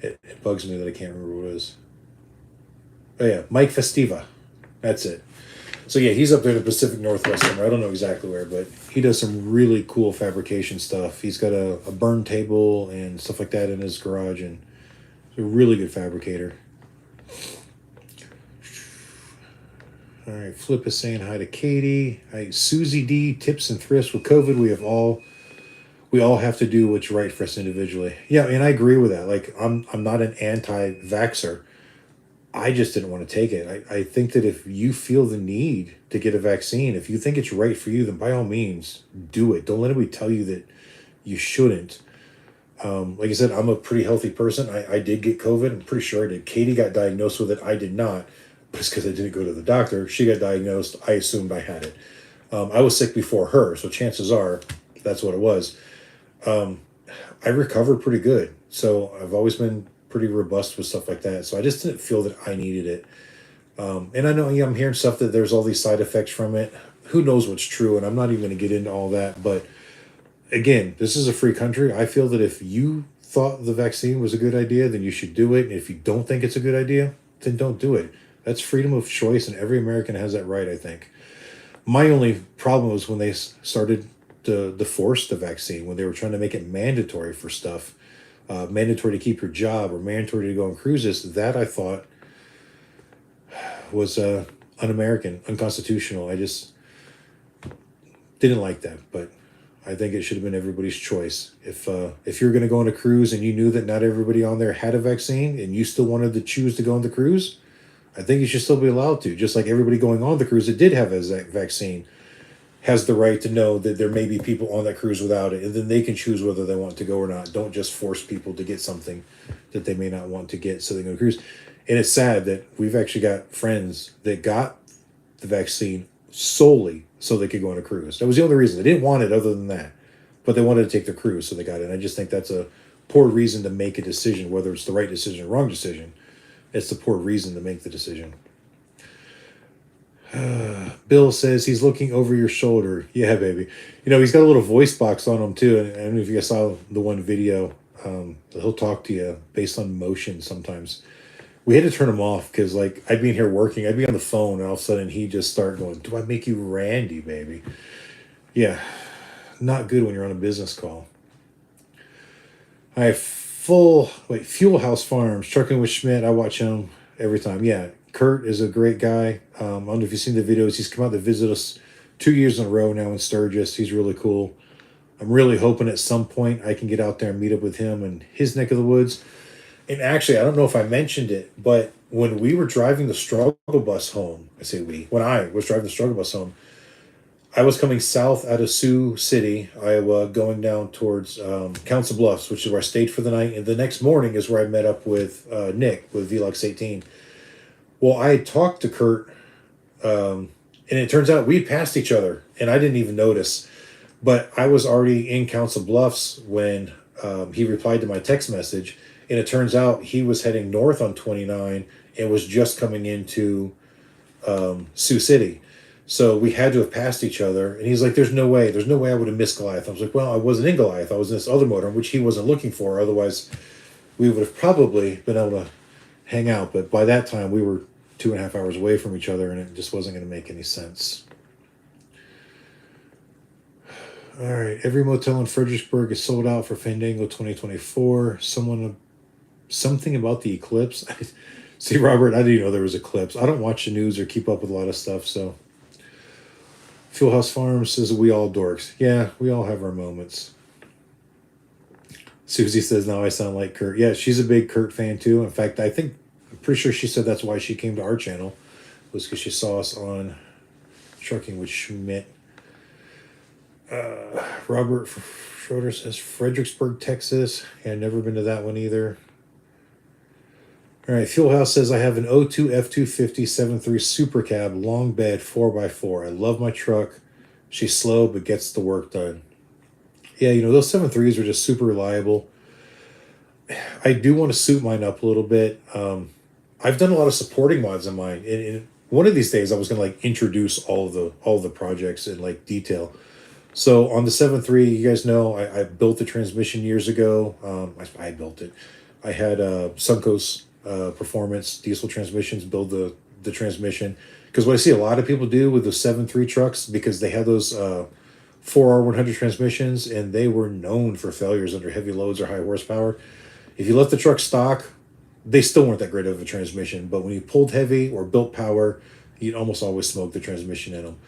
It bugs me that I can't remember what it is. Oh yeah, Mike Festiva. That's it. So yeah, he's up there in the Pacific Northwest somewhere. I don't know exactly where, but he does some really cool fabrication stuff. He's got a burn table and stuff like that in his garage, and he's a really good fabricator. All right, Flip is saying hi to Katie. Hi, Susie D. Tips and thrifts with COVID. We all have to do what's right for us individually. Yeah, and I agree with that. Like, I'm not an anti-vaxxer. I just didn't want to take it. I think that if you feel the need to get a vaccine, if you think it's right for you, then by all means do it. Don't let anybody tell you that you shouldn't. Like I said, I'm a pretty healthy person. I did get COVID. I'm pretty sure I did. Katie got diagnosed with it. I did not. But it's because I didn't go to the doctor. She got diagnosed. I assumed I had it. I was sick before her, so chances are that's what it was. I recovered pretty good. So I've always been pretty robust with stuff like that. So I just didn't feel that I needed it. And I know, yeah, I'm hearing stuff that there's all these side effects from it. Who knows what's true? And I'm not even going to get into all that. But again, this is a free country. I feel that if you thought the vaccine was a good idea, then you should do it. And if you don't think it's a good idea, then don't do it. That's freedom of choice, and every American has that right, I think. My only problem was when they started to force the vaccine, when they were trying to make it mandatory for stuff, mandatory to keep your job or mandatory to go on cruises. That I thought was un-American, unconstitutional. I just didn't like that, but I think it should have been everybody's choice. If you're going to go on a cruise and you knew that not everybody on there had a vaccine and you still wanted to choose to go on the cruise, I think you should still be allowed to. Just like everybody going on the cruise that did have a vaccine has the right to know that there may be people on that cruise without it, and then they can choose whether they want to go or not. Don't just force people to get something that they may not want to get so they go on a cruise. And it's sad that we've actually got friends that got the vaccine solely so they could go on a cruise. That was the only reason. They didn't want it other than that, but they wanted to take the cruise, so they got it. And I just think that's a poor reason to make a decision, whether it's the right decision or wrong decision. It's the poor reason to make the decision. Bill says he's looking over your shoulder. Yeah, baby. You know, he's got a little voice box on him, too. And I don't know if you guys saw the one video. He'll talk to you based on motion sometimes. We had to turn him off because, like, I'd be in here working. I'd be on the phone, and all of a sudden he'd just start going, "Do I make you Randy, baby?" Yeah, not good when you're on a business call. I have Fuel House Farms, Trucking with Schmidt. I watch him every time. Yeah, Kurt is a great guy. I don't know if you've seen the videos. He's come out to visit us 2 years in a row now in Sturgis. He's really cool. I'm really hoping at some point I can get out there and meet up with him in his neck of the woods. And actually, I don't know if I mentioned it, but when we were driving the struggle bus home, when I was driving the struggle bus home, I was coming south out of Sioux City, Iowa, going down towards Council Bluffs, which is where I stayed for the night. And the next morning is where I met up with Nick with Velux 18. Well, I had talked to Kurt, and it turns out we'd passed each other, and I didn't even notice. But I was already in Council Bluffs when he replied to my text message, and it turns out he was heading north on 29 and was just coming into Sioux City. So we had to have passed each other. And he's like, there's no way I would have missed Goliath. I was like, well, I wasn't in Goliath. I was in this other motorhome, which he wasn't looking for. Otherwise, we would have probably been able to hang out. But by that time, we were 2.5 hours away from each other, and it just wasn't going to make any sense. All right. Every motel in Fredericksburg is sold out for Fandango 2024. Something about the eclipse. See, Robert, I didn't know there was an eclipse. I don't watch the news or keep up with a lot of stuff, so... Fuel House Farms says we all dorks. Yeah, we all have our moments. Susie says, now I sound like Kurt. Yeah, she's a big Kurt fan too. In fact, I'm pretty sure she said that's why she came to our channel, was because she saw us on Trucking with Schmidt. Robert Schroeder says Fredericksburg, Texas. Yeah, never been to that one either. All right, Fuel House says, I have an 02 F250 7.3 Super Cab, long bed, 4x4. I love my truck. She's slow, but gets the work done. Yeah, you know, those 7.3s are just super reliable. I do want to suit mine up a little bit. I've done a lot of supporting mods on mine. And one of these days, I was going to, like, introduce all the projects in, like, detail. So on the 7.3, you guys know, I built the transmission years ago. I built it. I had Suncoast Performance diesel transmissions build the transmission, because what I see a lot of people do with the 7.3 trucks, because they have those 4R100 transmissions, and they were known for failures under heavy loads or high horsepower. If you left the truck stock, they still weren't that great of a transmission, but when you pulled heavy or built power, You'd almost always smoke the transmission in them.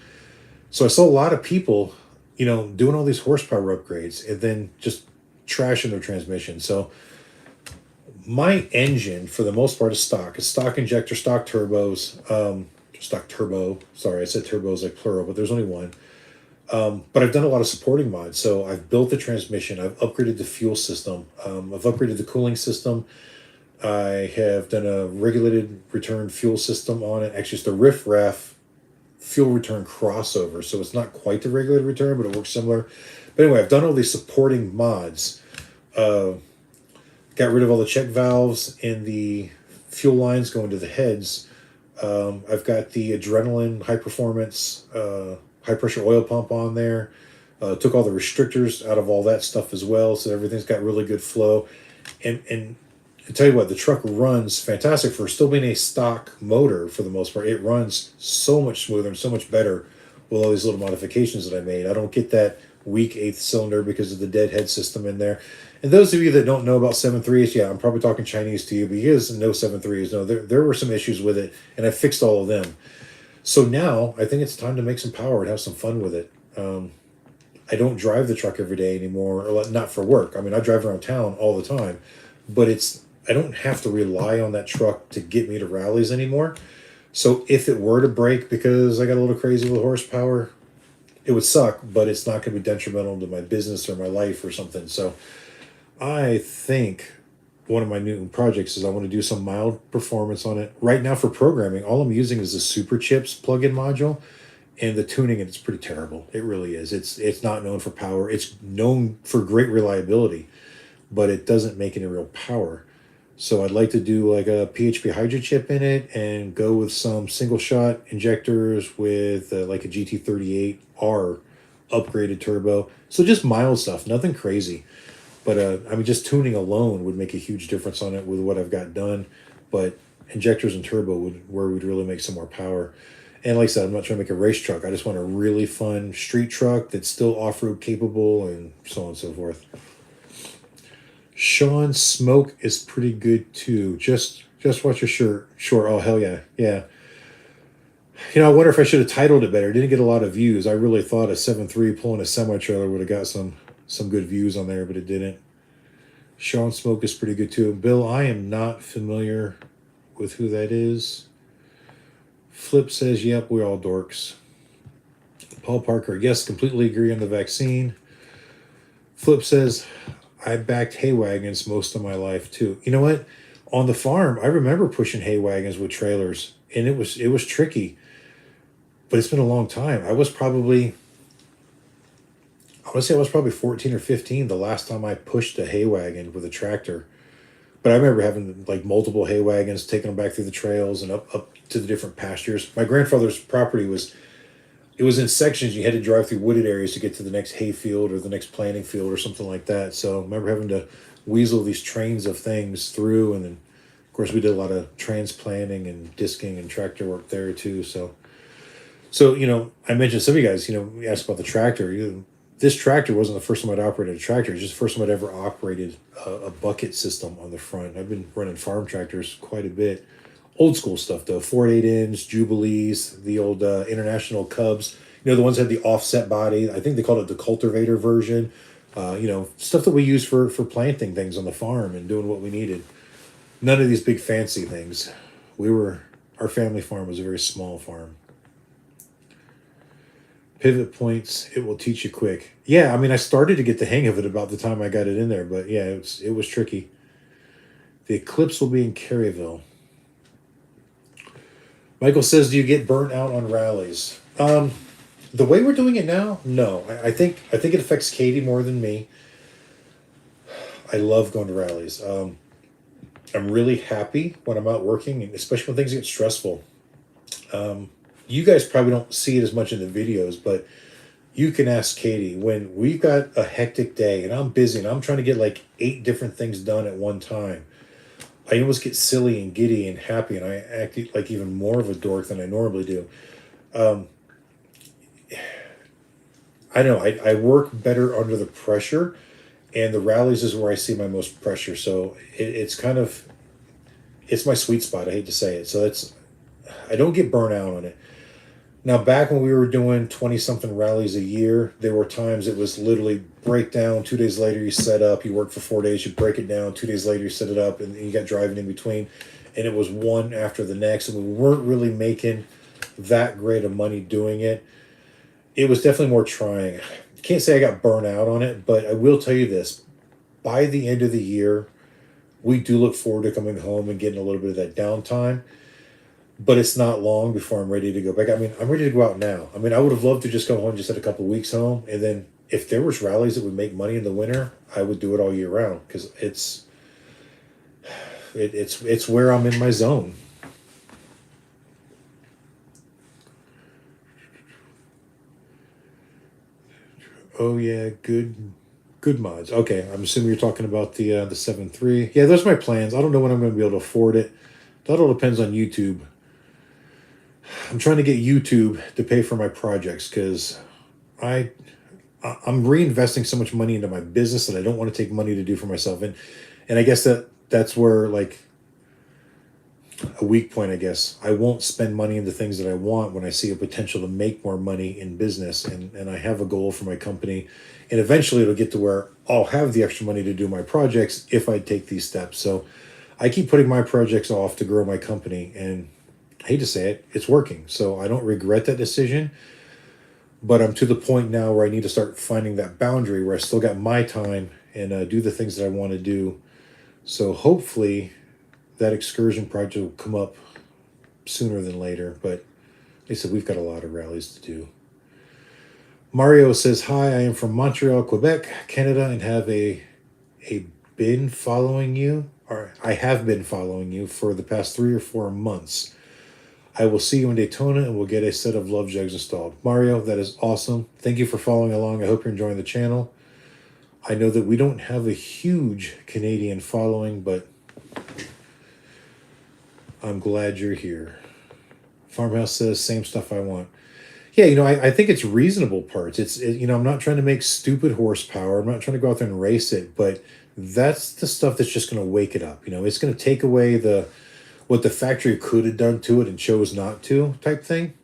So I saw a lot of people, doing all these horsepower upgrades and then just trashing their transmission. So my engine, for the most part, is stock. It's stock injector, stock turbos, stock turbo. Sorry, I said turbos like plural, but there's only one. But I've done a lot of supporting mods. So I've built the transmission. I've upgraded the fuel system. I've upgraded the cooling system. I have done a regulated return fuel system on it. Actually, it's the riff-raff fuel return crossover. So it's not quite the regulated return, but it works similar. But anyway, I've done all these supporting mods. Got rid of all the check valves in the fuel lines going to the heads. I've got the adrenaline high performance, high pressure oil pump on there. Took all the restrictors out of all that stuff as well. So everything's got really good flow. And I tell you what, the truck runs fantastic for still being a stock motor for the most part. It runs so much smoother and so much better with all these little modifications that I made. I don't get that weak eighth cylinder because of the deadhead system in there. And those of you that don't know about 7.3s, yeah, I'm probably talking Chinese to you, but you guys know 7.3s. No, there were some issues with it, and I fixed all of them. So now I think it's time to make some power and have some fun with it. I don't drive the truck every day anymore, or not for work. I mean, I drive around town all the time, but I don't have to rely on that truck to get me to rallies anymore. So if it were to break because I got a little crazy with horsepower, it would suck, but it's not going to be detrimental to my business or my life or something. So I think one of my new projects is I want to do some mild performance on it. Right now for programming, all I'm using is the Super Chips plug-in module, and the tuning, it's pretty terrible. It really is. It's not known for power. It's known for great reliability, but it doesn't make any real power. So I'd like to do like a PHP Hydra chip in it and go with some single shot injectors with like a GT38R upgraded turbo. So just mild stuff, nothing crazy. But I mean, just tuning alone would make a huge difference on it with what I've got done. But injectors and turbo where we'd really make some more power. And like I said, I'm not trying to make a race truck. I just want a really fun street truck that's still off-road capable and so on and so forth. Sean's smoke is pretty good too. Just watch your shirt. Sure. Oh, hell yeah. Yeah. I wonder if I should have titled it better. It didn't get a lot of views. I really thought a 7.3 pulling a semi-trailer would have got some good views on there, but it didn't. Sean's smoke is pretty good too. Bill, I am not familiar with who that is. Flip says, yep, we're all dorks. Paul Parker, yes, completely agree on the vaccine. Flip says, I backed hay wagons most of my life too. You know what? On the farm, I remember pushing hay wagons with trailers, and it was tricky. But it's been a long time. I want to say I was probably 14 or 15 the last time I pushed a hay wagon with a tractor. But I remember having like multiple hay wagons, taking them back through the trails and up to the different pastures. My grandfather's property was in sections. You had to drive through wooded areas to get to the next hay field or the next planting field or something like that. So I remember having to weasel these trains of things through. And then, of course, we did a lot of transplanting and disking and tractor work there too. So I mentioned some of you guys, we asked about the tractor. This tractor wasn't the first time I'd operated a tractor. It's just the first time I'd ever operated a bucket system on the front. I've been running farm tractors quite a bit. Old school stuff, though. 4.8-inch, Jubilees, the old International Cubs. The ones that had the offset body. I think they called it the cultivator version. Stuff that we use for planting things on the farm and doing what we needed. None of these big fancy things. Our family farm was a very small farm. Pivot points, it will teach you quick. Yeah, I mean, I started to get the hang of it about the time I got it in there, but yeah, it was tricky. The Eclipse will be in Caryville. Michael says, do you get burnt out on rallies? The way we're doing it now, no. I think it affects Katie more than me. I love going to rallies. I'm really happy when I'm out working, especially when things get stressful. You guys probably don't see it as much in the videos, but you can ask Katie when we've got a hectic day and I'm busy and I'm trying to get like 8 different things done at one time. I almost get silly and giddy and happy, and I act like even more of a dork than I normally do. I know I work better under the pressure, and the rallies is where I see my most pressure. So it's my sweet spot. I hate to say it. So I don't get burnt out on it. Now, back when we were doing 20-something rallies a year, there were times it was literally break down, 2 days later you set up, you work for 4 days, you break it down, 2 days later you set it up, and you got driving in between. And it was one after the next, and we weren't really making that great of money doing it. It was definitely more trying. Can't say I got burnt out on it, but I will tell you this. By the end of the year, we do look forward to coming home and getting a little bit of that downtime. But it's not long before I'm ready to go back. I mean, I'm ready to go out now. I mean, I would have loved to just go home, just had a couple of weeks home, and then if there was rallies that would make money in the winter, I would do it all year round because it's where I'm in my zone. Oh yeah, good mods. Okay, I'm assuming you're talking about the 7.3. Yeah, those are my plans. I don't know when I'm going to be able to afford it. That all depends on YouTube. I'm trying to get YouTube to pay for my projects because I'm reinvesting so much money into my business that I don't want to take money to do for myself. And I guess that's where, like, a weak point, I guess. I won't spend money into things that I want when I see a potential to make more money in business. And I have a goal for my company. And eventually it'll get to where I'll have the extra money to do my projects if I take these steps. So I keep putting my projects off to grow my company. And I hate to say it, it's working. So I don't regret that decision. But I'm to the point now where I need to start finding that boundary where I still got my time and do the things that I want to do. So hopefully that excursion project will come up sooner than later. But they said we've got a lot of rallies to do. Mario says, hi, I am from Montreal, Quebec, Canada, and have been following you, or I have been following you for the past 3 or 4 months. I will see you in Daytona and we'll get a set of Love Jugs installed. Mario, that is awesome. Thank you for following along. I hope you're enjoying the channel. I know that we don't have a huge Canadian following, but I'm glad you're here. Farmhouse says, same stuff I want. Yeah, I think it's reasonable parts. I'm not trying to make stupid horsepower. I'm not trying to go out there and race it, but that's the stuff that's just going to wake it up. It's going to take away what the factory could have done to it and chose not to type thing.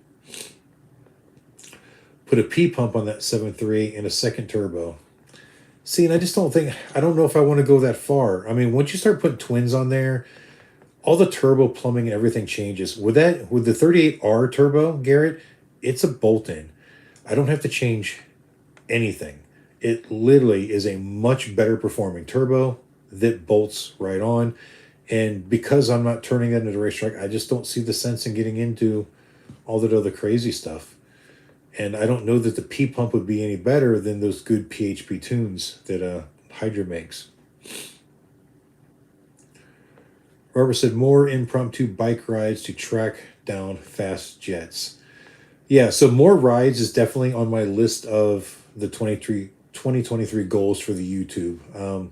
Put a P pump on that 7.3 and a second turbo. See, and I don't know if I want to go that far. I mean, once you start putting twins on there, all the turbo plumbing and everything changes. With the 38R turbo, Garrett, it's a bolt-in. I don't have to change anything. It literally is a much better performing turbo that bolts right on. And because I'm not turning that into a racetrack, I just don't see the sense in getting into all that other crazy stuff. And I don't know that the P pump would be any better than those good PHP tunes that Hydra makes. Robert said, more impromptu bike rides to track down fast jets. Yeah, so more rides is definitely on my list of the 2023 goals for the YouTube.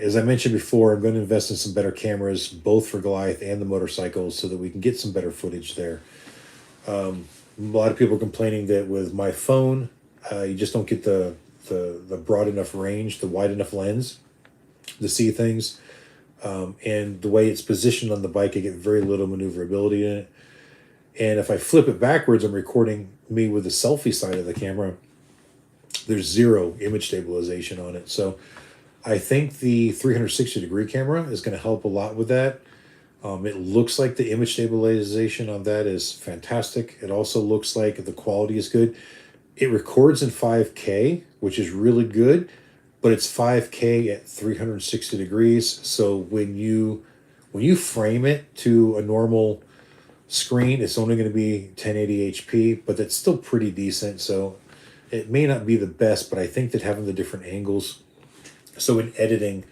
As I mentioned before, I'm going to invest in some better cameras, both for Goliath and the motorcycles, so that we can get some better footage there. A lot of people are complaining that with my phone, you just don't get the broad enough range, the wide enough lens to see things. And the way it's positioned on the bike, I get very little maneuverability in it. And if I flip it backwards, I'm recording me with the selfie side of the camera. There's zero image stabilization on it. So I think the 360-degree camera is going to help a lot with that. It looks like the image stabilization on that is fantastic. It also looks like the quality is good. It records in 5K, which is really good, but it's 5K at 360 degrees. So when you frame it to a normal screen, it's only going to be 1080 HP, but that's still pretty decent. So it may not be the best, but I think that having the different angles, so in editing,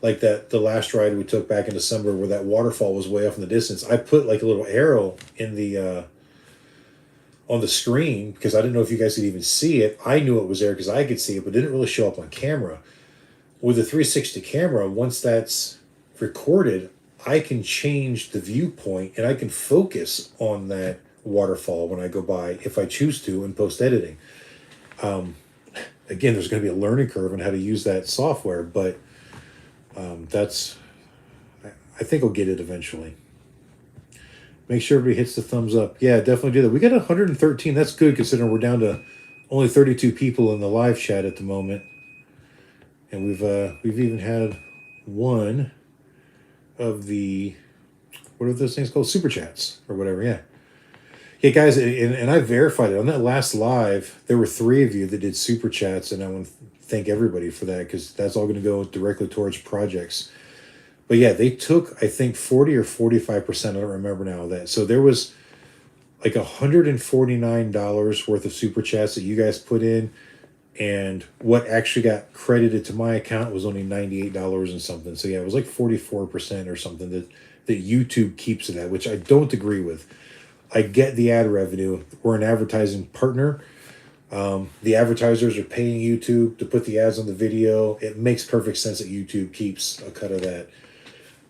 like the last ride we took back in December where that waterfall was way off in the distance, I put like a little arrow in the on the screen because I didn't know if you guys could even see it. I knew it was there because I could see it, but it didn't really show up on camera. With the 360 camera, once that's recorded, I can change the viewpoint and I can focus on that waterfall when I go by if I choose to in post-editing. Again, there's going to be a learning curve on how to use that software, but I think I'll get it eventually. Make sure everybody hits the thumbs up. Yeah, definitely do that. We got 113. That's good considering we're down to only 32 people in the live chat at the moment. And we've even had one of the, what are those things called? Super chats or whatever, yeah. Yeah, guys, and I verified it. On that last live, there were 3 of you that did super chats, and I want to thank everybody for that because that's all going to go directly towards projects. But yeah, they took, I think, 40 or 45%, I don't remember now, of that. So there was like $149 worth of super chats that you guys put in, and what actually got credited to my account was only $98 and something. So yeah, it was like 44% or something that YouTube keeps it at, which I don't agree with. I get the ad revenue. We're an advertising partner. The advertisers are paying YouTube to put the ads on the video. It makes perfect sense that YouTube keeps a cut of that.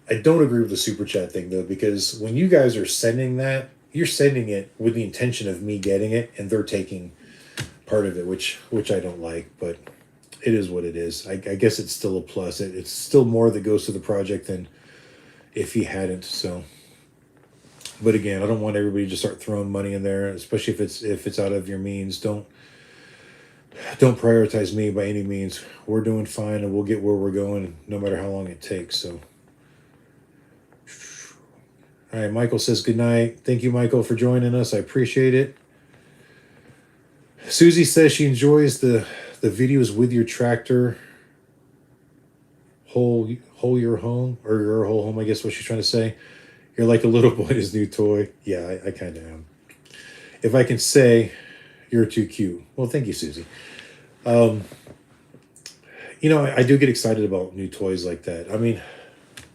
I don't agree with the super chat thing though, because when you guys are sending that, you're sending it with the intention of me getting it, and they're taking part of it, which I don't like, but it is what it is. I guess it's still a plus. It's still more that goes to the project than if he hadn't. So, but again, I don't want everybody to start throwing money in there, especially if it's out of your means. Don't prioritize me by any means. We're doing fine, and we'll get where we're going, no matter how long it takes. So. All right, Michael says good night. Thank you, Michael, for joining us. I appreciate it. Susie says she enjoys the videos with your tractor. Whole your home, or your whole home, I guess what she's trying to say. You're like a little boy in his new toy. Yeah, I kind of am. If I can say, you're too cute. Well, thank you, Susie. I do get excited about new toys like that. I mean,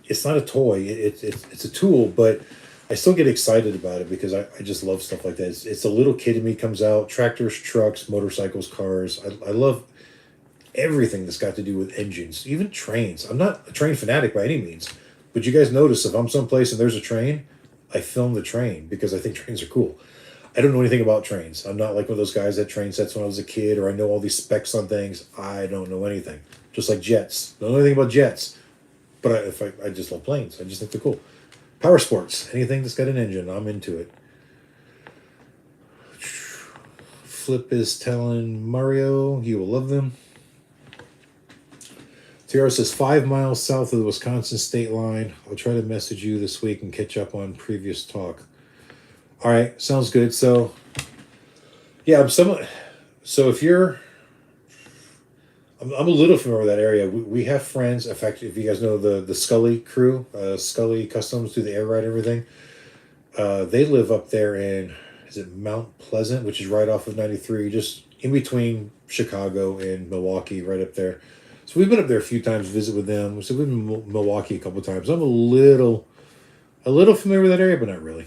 it's not a toy. It's a tool, but I still get excited about it because I just love stuff like that. It's a little kid in me comes out. Tractors, trucks, motorcycles, cars. I love everything that's got to do with engines, even trains. I'm not a train fanatic by any means, but you guys notice if I'm someplace and there's a train, I film the train because I think trains are cool. I don't know anything about trains. I'm not like one of those guys that train sets when I was a kid, or I know all these specs on things. I don't know anything. Just like jets. Don't know anything about jets. But I just love planes. I just think they're cool. Power sports. Anything that's got an engine, I'm into it. Flip is telling Mario he will love them. Tiara says 5 miles south of the Wisconsin state line. I'll try to message you this week and catch up on previous talk. All right, sounds good. So, yeah, so if you're... I'm a little familiar with that area. We have friends. In fact, if you guys know the Scully crew, Scully Customs, do the air ride and everything. They live up there in, is it Mount Pleasant, which is right off of 93, just in between Chicago and Milwaukee, right up there. So we've been up there a few times to visit with them. So we've been in Milwaukee a couple times. I'm a little familiar with that area, but not really.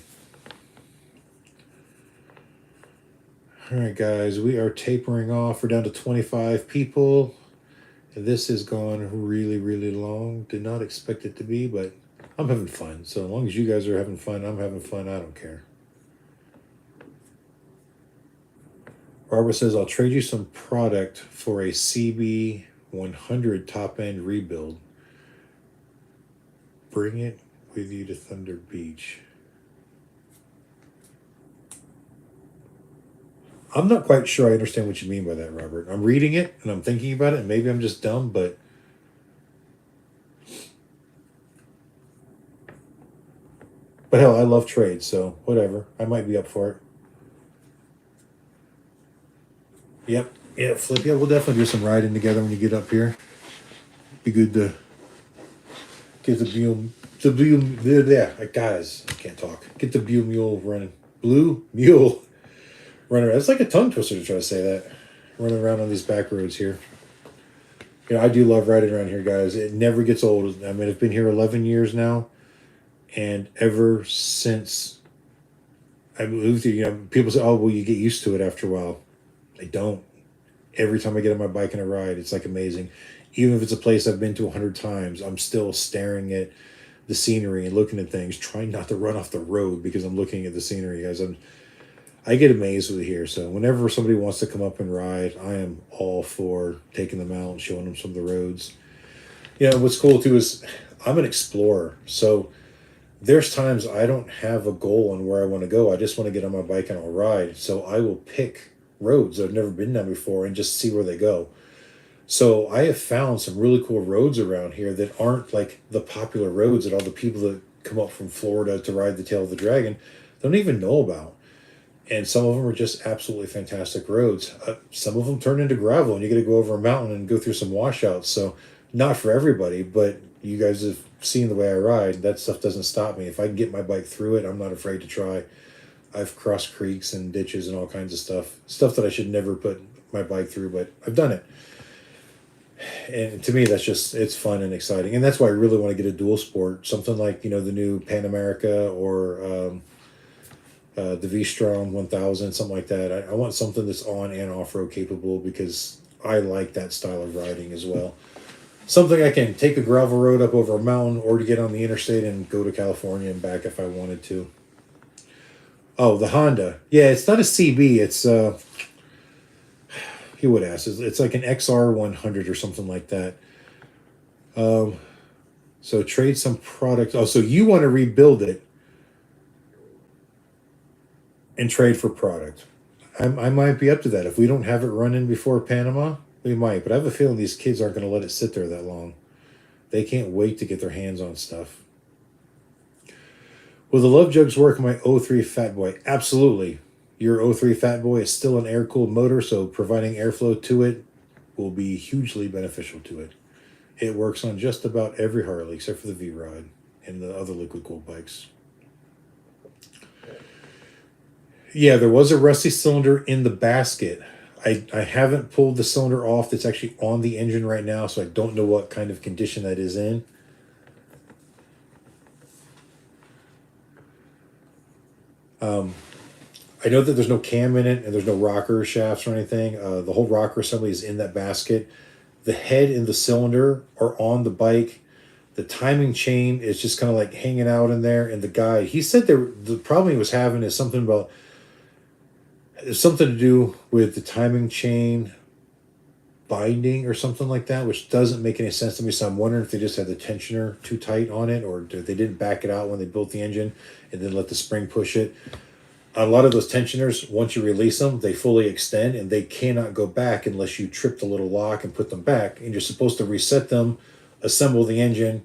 All right, guys, we are tapering off. We're down to 25 people. This has gone really, really long. Did not expect it to be, but I'm having fun. So as long as you guys are having fun, I'm having fun. I don't care. Barbara says, I'll trade you some product for a CB 100 top-end rebuild. Bring it with you to Thunder Beach. I'm not quite sure I understand what you mean by that, Robert. I'm reading it and I'm thinking about it, and maybe I'm just dumb, but hell, I love trades, so whatever. I might be up for it. Yep. Yeah, Flip. Yeah, we'll definitely do some riding together when you get up here. Be good to get the guys, I can't talk. Get the Blue Mule running. Blue Mule. Running around. It's like a tongue twister to try to say that. Running around on these back roads here. I do love riding around here, guys. It never gets old. I mean, I've been here 11 years now. And ever since I moved here, people say, oh, well, you get used to it after a while. I don't. Every time I get on my bike and I ride, it's like amazing. Even if it's a place I've been to 100 times, I'm still staring at the scenery and looking at things, trying not to run off the road because I'm looking at the scenery, guys. I get amazed with it here. So whenever somebody wants to come up and ride, I am all for taking them out and showing them some of the roads. What's cool too is I'm an explorer. So there's times I don't have a goal on where I want to go. I just want to get on my bike and I'll ride. So I will pick roads that I've never been down before and just see where they go. So I have found some really cool roads around here that aren't like the popular roads that all the people that come up from Florida to ride the tail of the dragon don't even know about. And some of them are just absolutely fantastic roads. Some of them turn into gravel, and you got to go over a mountain and go through some washouts. So, not for everybody, but you guys have seen the way I ride. That stuff doesn't stop me. If I can get my bike through it, I'm not afraid to try. I've crossed creeks and ditches and all kinds of stuff that I should never put my bike through, but I've done it. And to me, that's just, it's fun and exciting. And that's why I really want to get a dual sport, something like, the new Pan America or the V-Strom 1000, something like that. I want something that's on and off-road capable because I like that style of riding as well. Something I can take a gravel road up over a mountain or to get on the interstate and go to California and back if I wanted to. Oh, the Honda. Yeah, it's not a CB. It's, he would ask. It's like an XR100 or something like that. So trade some product. Oh, so you want to rebuild it and trade for product. I might be up to that. If we don't have it running before Panama, we might. But I have a feeling these kids aren't going to let it sit there that long. They can't wait to get their hands on stuff. Will the Love Jugs work on my 03 Fat Boy? Absolutely. Your 03 Fat Boy is still an air-cooled motor, so providing airflow to it will be hugely beneficial to it. It works on just about every Harley except for the V-Rod and the other liquid-cooled bikes. Yeah, there was a rusty cylinder in the basket. I haven't pulled the cylinder off that's actually on the engine right now, so I don't know what kind of condition that is in. I know that there's no cam in it and there's no rocker shafts or anything. The whole rocker assembly is in that basket. The head and the cylinder are on the bike. The timing chain is just kind of like hanging out in there. And the guy, he said the problem he was having is something to do with the timing chain binding or something like that, which doesn't make any sense to me. So I'm wondering if they just had the tensioner too tight on it, or they didn't back it out when they built the engine and then let the spring push it. A lot of those tensioners, once you release them, they fully extend and they cannot go back unless you trip the little lock and put them back. And you're supposed to reset them, assemble the engine,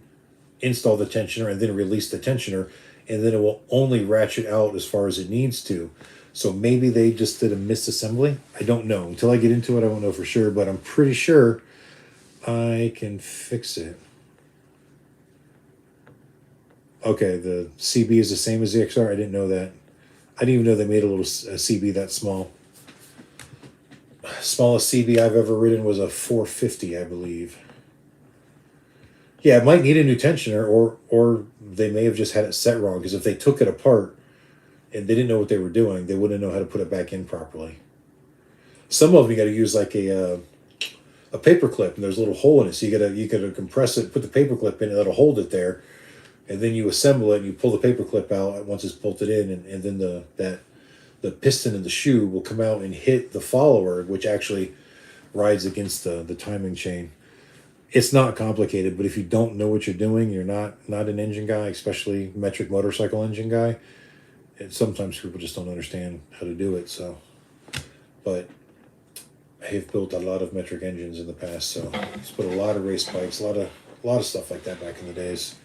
install the tensioner, and then release the tensioner. And then it will only ratchet out as far as it needs to. So maybe they just did a misassembly. I don't know. Until I get into it, I won't know for sure. But I'm pretty sure I can fix it. Okay, the CB is the same as the XR. I didn't know that. I didn't even know they made a CB that small. Smallest CB I've ever ridden was a 450, I believe. Yeah, it might need a new tensioner, or they may have just had it set wrong, because if they took it apart and they didn't know what they were doing, they wouldn't know how to put it back in properly. Some of them you got to use like a paper clip, and there's a little hole in it, so you gotta compress it, put the paper clip in, and that'll hold it there. And then you assemble it and you pull the paper clip out once it's bolted in, and then the piston in the shoe will come out and hit the follower, which actually rides against the timing chain. It's not complicated, but if you don't know what you're doing, you're not an engine guy, especially metric motorcycle engine guy. And sometimes people just don't understand how to do it. So, but I've built a lot of metric engines in the past, so it's put a lot of race bikes, a lot of stuff like that back in the days.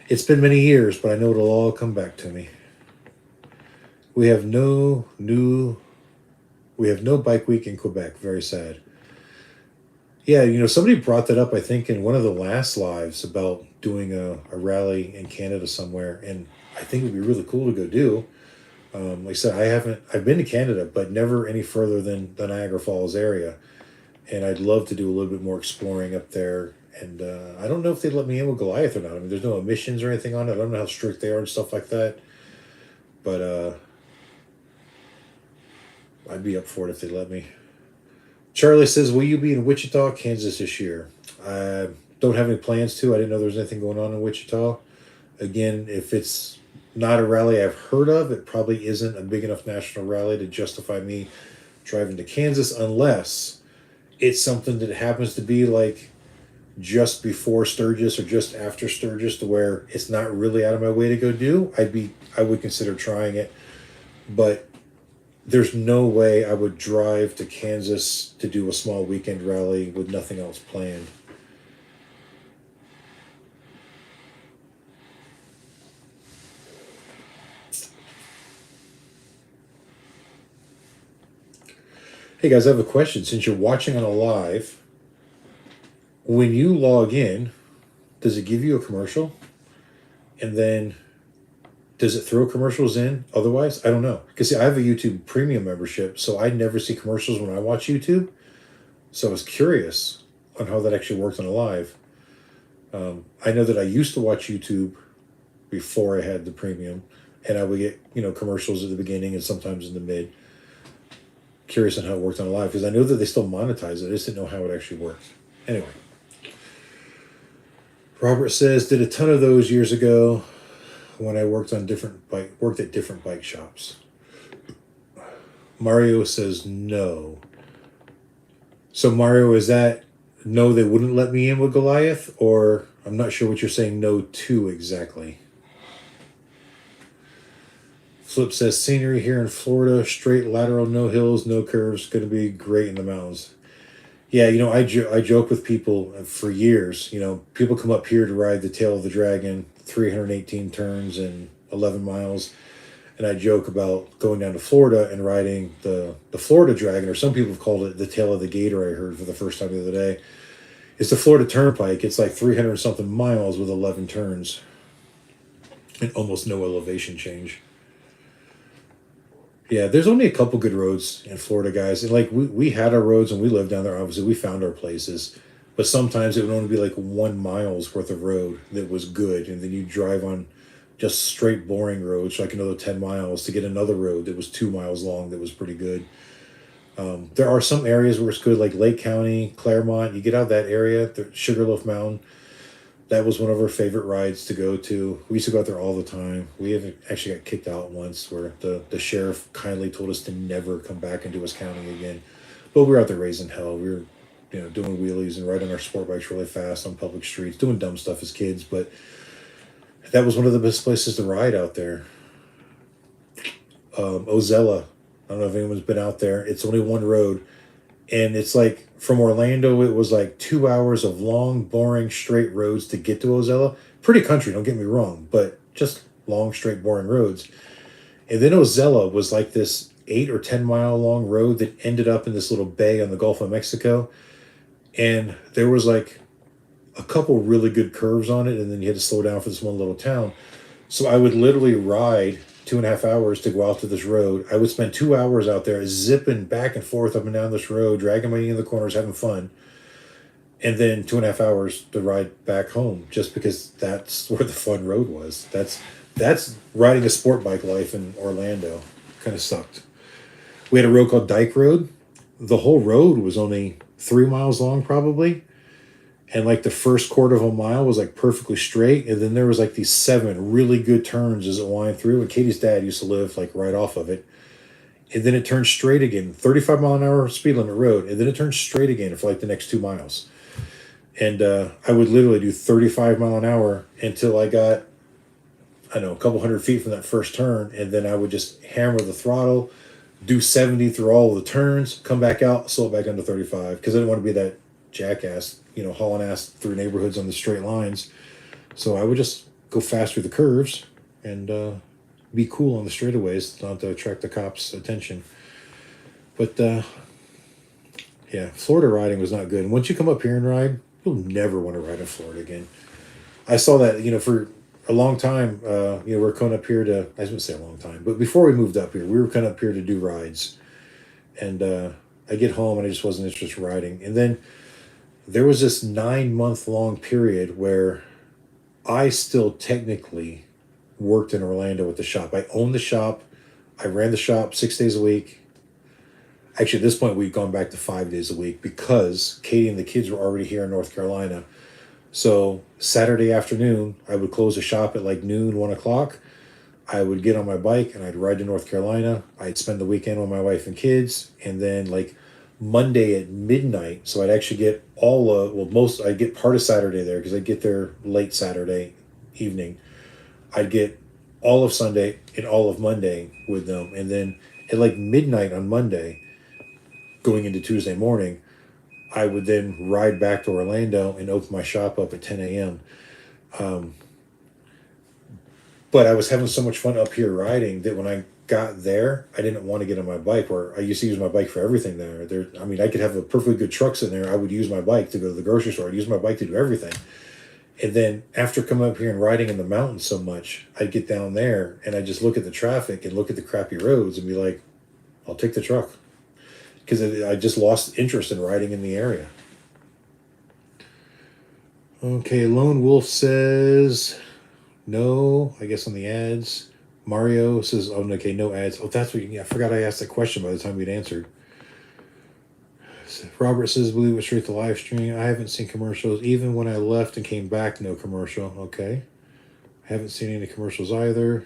It's been many years, but I know it'll all come back to me. We have no bike week in Quebec. Very sad. Yeah, somebody brought that up, I think, in one of the last lives about doing a rally in Canada somewhere, and I think it would be really cool to go do. Like I said, I've been to Canada, but never any further than the Niagara Falls area, and I'd love to do a little bit more exploring up there. And I don't know if they'd let me in with Goliath or not. I mean, there's no emissions or anything on it. I don't know how strict they are and stuff like that. But I'd be up for it if they let me. Charlie says, will you be in Wichita, Kansas this year? I don't have any plans to. I didn't know there was anything going on in Wichita. Again, if it's not a rally I've heard of, it probably isn't a big enough national rally to justify me driving to Kansas, unless it's something that happens to be like just before Sturgis or just after Sturgis to where it's not really out of my way to go do, I would consider trying it. But there's no way I would drive to Kansas to do a small weekend rally with nothing else planned. Hey guys, I have a question. Since you're watching on a live, when you log in, does it give you a commercial? And then does it throw commercials in otherwise? I don't know. Because see, I have a YouTube premium membership, so I never see commercials when I watch YouTube. So I was curious on how that actually worked on a live. I know that I used to watch YouTube before I had the premium, and I would get, commercials at the beginning and sometimes in the mid. Curious on how it worked on a live, because I know that they still monetize it. I just didn't know how it actually worked. Anyway. Robert says, did a ton of those years ago when I worked at different bike shops. Mario says no. So Mario, is that no, they wouldn't let me in with Goliath, or I'm not sure what you're saying no to exactly. Flip says, scenery here in Florida, straight lateral, no hills, no curves, going to be great in the mountains. Yeah, I joke with people for years. People come up here to ride the Tail of the Dragon, 318 turns and 11 miles. And I joke about going down to Florida and riding the Florida Dragon, or some people have called it the Tail of the Gator, I heard for the first time the other day. It's the Florida Turnpike. It's like 300 something miles with 11 turns and almost no elevation change. Yeah, there's only a couple good roads in Florida, guys. And we had our roads and we lived down there. Obviously, we found our places. But sometimes it would only be like 1 mile's worth of road that was good. And then you drive on just straight boring roads, like another 10 miles to get another road that was 2 miles long that was pretty good. There are some areas where it's good, like Lake County, Claremont. You get out of that area, the Sugarloaf Mountain. That was one of our favorite rides to go to. We used to go out there all the time. We haven't actually got kicked out once where the sheriff kindly told us to never come back into his county again. But we were out there raising hell. We were, doing wheelies and riding our sport bikes really fast on public streets, doing dumb stuff as kids. But that was one of the best places to ride out there. Ozella. I don't know if anyone's been out there. It's only one road. And it's like from Orlando, it was like 2 hours of long, boring, straight roads to get to Ozella. Pretty country, don't get me wrong, but just long, straight, boring roads. And then Ozella was like this 8 or 10 mile long road that ended up in this little bay on the Gulf of Mexico. And there was like a couple really good curves on it, and then you had to slow down for this one little town. So I would literally ride 2.5 hours to go out to this road. I would spend 2 hours out there zipping back and forth up and down this road, dragging my knee in the corners, having fun. And then 2.5 hours to ride back home, just because that's where the fun road was. That's riding a sport bike life in Orlando. Kind of sucked. We had a road called Dyke Road. The whole road was only 3 miles long, probably. And like the first quarter of a mile was like perfectly straight. And then there was like these 7 really good turns as it wound through. And Katie's dad used to live like right off of it. And then it turned straight again, 35 mile an hour speed limit road. And then it turned straight again for like the next 2 miles. And I would literally do 35 mile an hour until I got, I don't know, a couple hundred feet from that first turn. And then I would just hammer the throttle, do 70 through all of the turns, come back out, slow it back down to 35. Because I didn't want to be that jackass, hauling ass through neighborhoods on the straight lines. So I would just go fast through the curves and be cool on the straightaways, not to attract the cops' attention. But yeah, Florida riding was not good. And once you come up here and ride, you'll never want to ride in Florida again. I saw that, for a long time, we're coming up here to, I wouldn't say a long time, but before we moved up here, we were coming up here to do rides. And I get home and I just wasn't interested in riding. And then there was this 9-month-long period where I still technically worked in Orlando at the shop. I owned the shop. I ran the shop 6 days a week. Actually, at this point, we'd gone back to 5 days a week because Katie and the kids were already here in North Carolina. So Saturday afternoon, I would close the shop at like noon, 1 o'clock. I would get on my bike and I'd ride to North Carolina. I'd spend the weekend with my wife and kids. And then like Monday at midnight. So I'd actually get I'd get part of Saturday there because I'd get there late Saturday evening. I'd get all of Sunday and all of Monday with them. And then at like midnight on Monday, going into Tuesday morning, I would then ride back to Orlando and open my shop up at 10 a.m. But I was having so much fun up here riding that when I got there, I didn't want to get on my bike, where I used to use my bike for everything there. I mean, I could have a perfectly good truck sitting there. I would use my bike to go to the grocery store. I'd use my bike to do everything. And then after coming up here and riding in the mountains so much, I'd get down there and I'd just look at the traffic and look at the crappy roads and be like, I'll take the truck. Because I just lost interest in riding in the area. Okay, Lone Wolf says no, I guess on the ads. Mario says, oh, okay, no ads. Oh, that's what I forgot I asked that question by the time we'd answered. Robert says, believe it straight to live stream. I haven't seen commercials. Even when I left and came back, no commercial. Okay. I haven't seen any commercials either.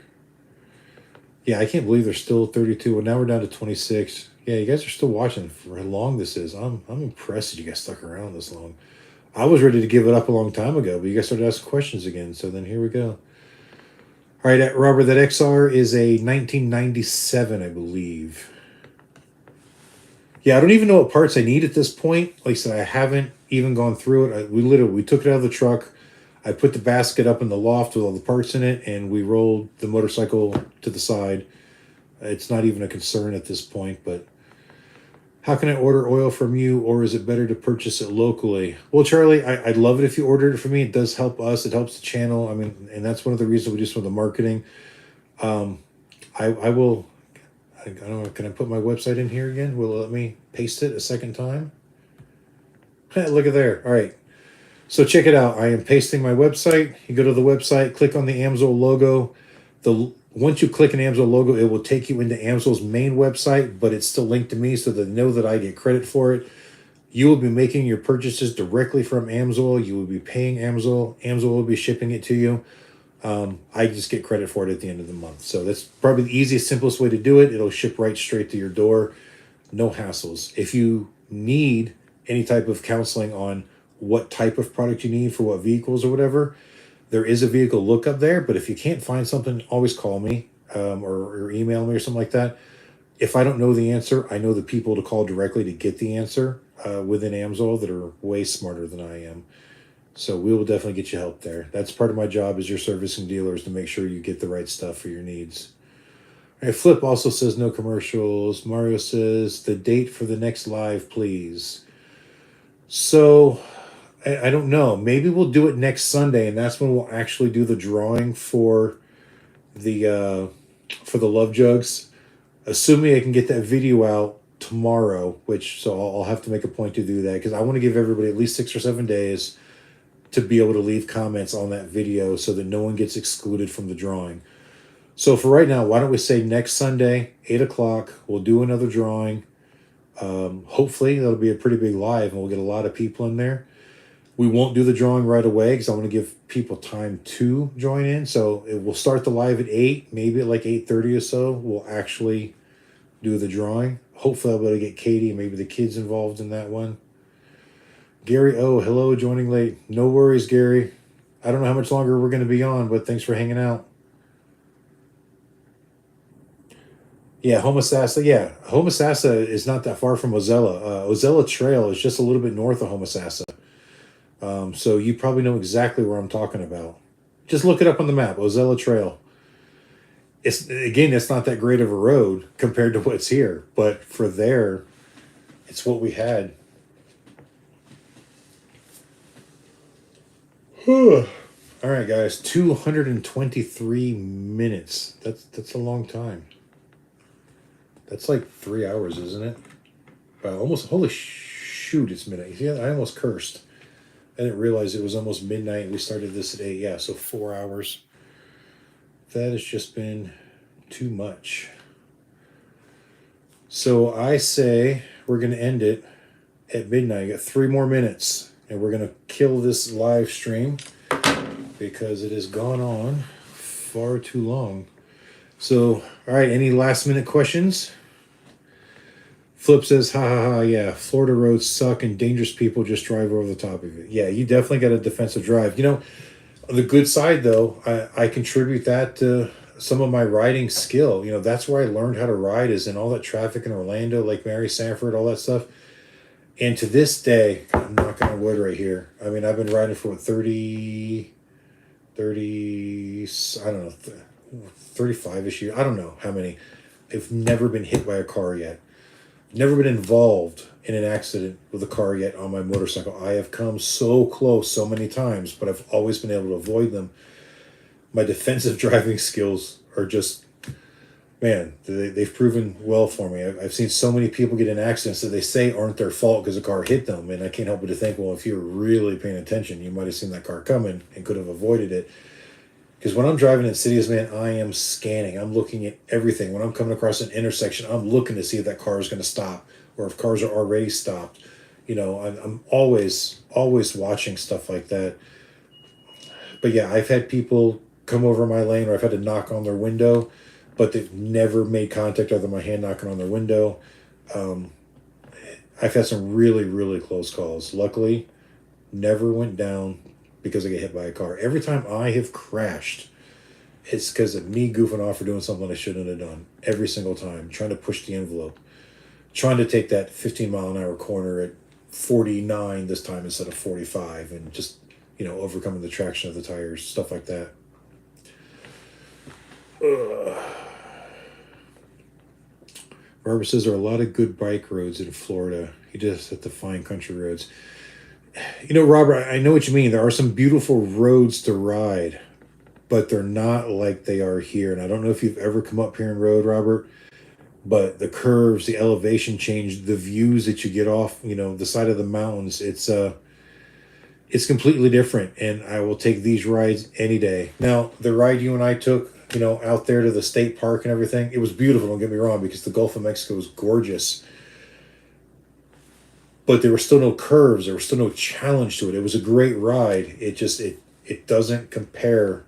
Yeah, I can't believe there's still 32. Well, now we're down to 26. Yeah, you guys are still watching for how long this is. I'm impressed that you guys stuck around this long. I was ready to give it up a long time ago, but you guys started asking questions again. So then here we go. All right, Robert, that XR is a 1997, I believe. Yeah, I don't even know what parts I need at this point. Like I said, I haven't even gone through it. We took it out of the truck. I put the basket up in the loft with all the parts in it, and we rolled the motorcycle to the side. It's not even a concern at this point, but how can I order oil from you, or is it better to purchase it locally? Well, Charlie, I'd love it if you ordered it from me. It does help us. It helps the channel. I mean, and that's one of the reasons we do some of the marketing. I will, I don't know, can I put my website in here again? Will it let me paste it a second time? Look at there. All right. So check it out. I am pasting my website. You go to the website, click on the Amsoil logo. Once you click an Amsoil logo, it will take you into Amsoil's main website, but it's still linked to me so they know that I get credit for it. You will be making your purchases directly from Amsoil. You will be paying Amsoil. Amsoil will be shipping it to you. I just get credit for it at the end of the month. So that's probably the easiest, simplest way to do it. It'll ship right straight to your door. No hassles. If you need any type of counseling on what type of product you need for what vehicles or whatever, there is a vehicle lookup there. But if you can't find something, always call me or email me or something like that. If I don't know the answer, I know the people to call directly to get the answer within Amsoil that are way smarter than I am. So we will definitely get you help there. That's part of my job as your servicing dealer, is to make sure you get the right stuff for your needs. All right, Flip also says no commercials. Mario says the date for the next live, please. So I don't know. Maybe we'll do it next Sunday, and that's when we'll actually do the drawing for the Love Jugs. Assuming I can get that video out tomorrow, so I'll have to make a point to do that, because I want to give everybody at least 6 or 7 days to be able to leave comments on that video so that no one gets excluded from the drawing. So for right now, why don't we say next Sunday, 8 o'clock, we'll do another drawing. Hopefully that'll be a pretty big live and we'll get a lot of people in there. We won't do the drawing right away because I want to give people time to join in. So we'll start the live at 8, maybe at like 8:30 or so. We'll actually do the drawing. Hopefully I'll be able to get Katie and maybe the kids involved in that one. Gary, oh, hello, joining late. No worries, Gary. I don't know how much longer we're going to be on, but thanks for hanging out. Yeah, Homosassa. Yeah, Homosassa is not that far from Ozella. Ozella Trail is just a little bit north of Homosassa. So you probably know exactly where I'm talking about. Just look it up on the map, Ozella Trail. It's not that great of a road compared to what's here, but for there, it's what we had. All right, guys, 223 minutes. That's a long time. That's like 3 hours, isn't it? Almost. Holy shoot, it's midnight. Yeah, I almost cursed. I didn't realize it was almost midnight. We started this at 8. Yeah, so 4 hours. That has just been too much. So I say we're going to end it at midnight. Got 3 more minutes. And we're going to kill this live stream because it has gone on far too long. So, all right, any last minute questions? Flip says, ha ha ha, yeah, Florida roads suck and dangerous people just drive over the top of it. Yeah, you definitely got a defensive drive. You know, the good side, though, I contribute that to some of my riding skill. You know, that's where I learned how to ride is in all that traffic in Orlando, Lake Mary, Sanford, all that stuff. And to this day, I'm knocking on wood right here. I mean, I've been riding for what, 30, I don't know, 35-ish years. I don't know how many. I've never been hit by a car yet. Never been involved in an accident with a car yet on my motorcycle. I have come so close so many times, but I've always been able to avoid them. My defensive driving skills are just, man, they've proven well for me. I've seen so many people get in accidents that they say aren't their fault because a car hit them. And I can't help but to think, well, if you were really paying attention, you might have seen that car coming and could have avoided it. Because when I'm driving in cities, man, I am scanning. I'm looking at everything. When I'm coming across an intersection, I'm looking to see if that car is going to stop or if cars are already stopped. You know, I'm always watching stuff like that. But yeah, I've had people come over my lane or I've had to knock on their window, but they've never made contact other than my hand knocking on their window. I've had some really, really close calls. Luckily, never went down because I get hit by a car. Every time I have crashed, it's because of me goofing off or doing something I shouldn't have done. Every single time, trying to push the envelope, trying to take that 15-mile-an-hour corner at 49 this time instead of 45, and just, you know, overcoming the traction of the tires, stuff like that. Robert says there are a lot of good bike roads in Florida. He just have to find country roads. You know, Robert, I know what you mean. There are some beautiful roads to ride, but they're not like they are here. And I don't know if you've ever come up here in road, Robert, but the curves, the elevation change, the views that you get off, you know, the side of the mountains, it's completely different. And I will take these rides any day. Now, the ride you and I took, you know, out there to the state park and everything, it was beautiful, don't get me wrong, because the Gulf of Mexico was gorgeous. But there were still no curves. There was still no challenge to it. It was a great ride. It just, it doesn't compare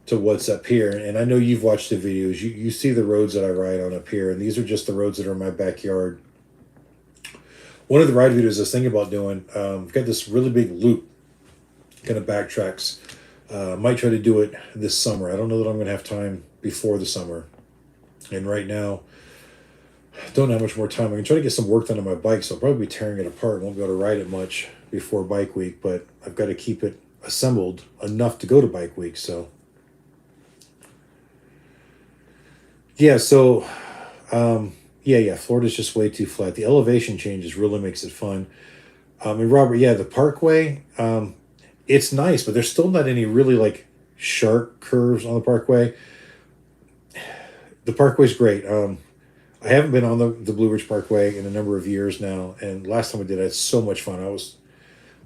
to what's up here. And I know you've watched the videos. You see the roads that I ride on up here. And these are just the roads that are in my backyard. One of the ride videos I was thinking about doing, I've got this really big loop, kind of backtracks. Might try to do it this summer. I don't know that I'm going to have time before the summer. And right now, don't have much more time. I can try to get some work done on my bike, so I'll probably be tearing it apart. Won't be able to ride it much before bike week, but I've got to keep it assembled enough to go to bike week. So yeah, so Florida's just way too flat. The elevation changes really makes it fun. And Robert, yeah, the Parkway, it's nice, but there's still not any really like sharp curves on the Parkway. The Parkway's great. I haven't been on the Blue Ridge Parkway in a number of years now, and last time I did, I had so much fun. I was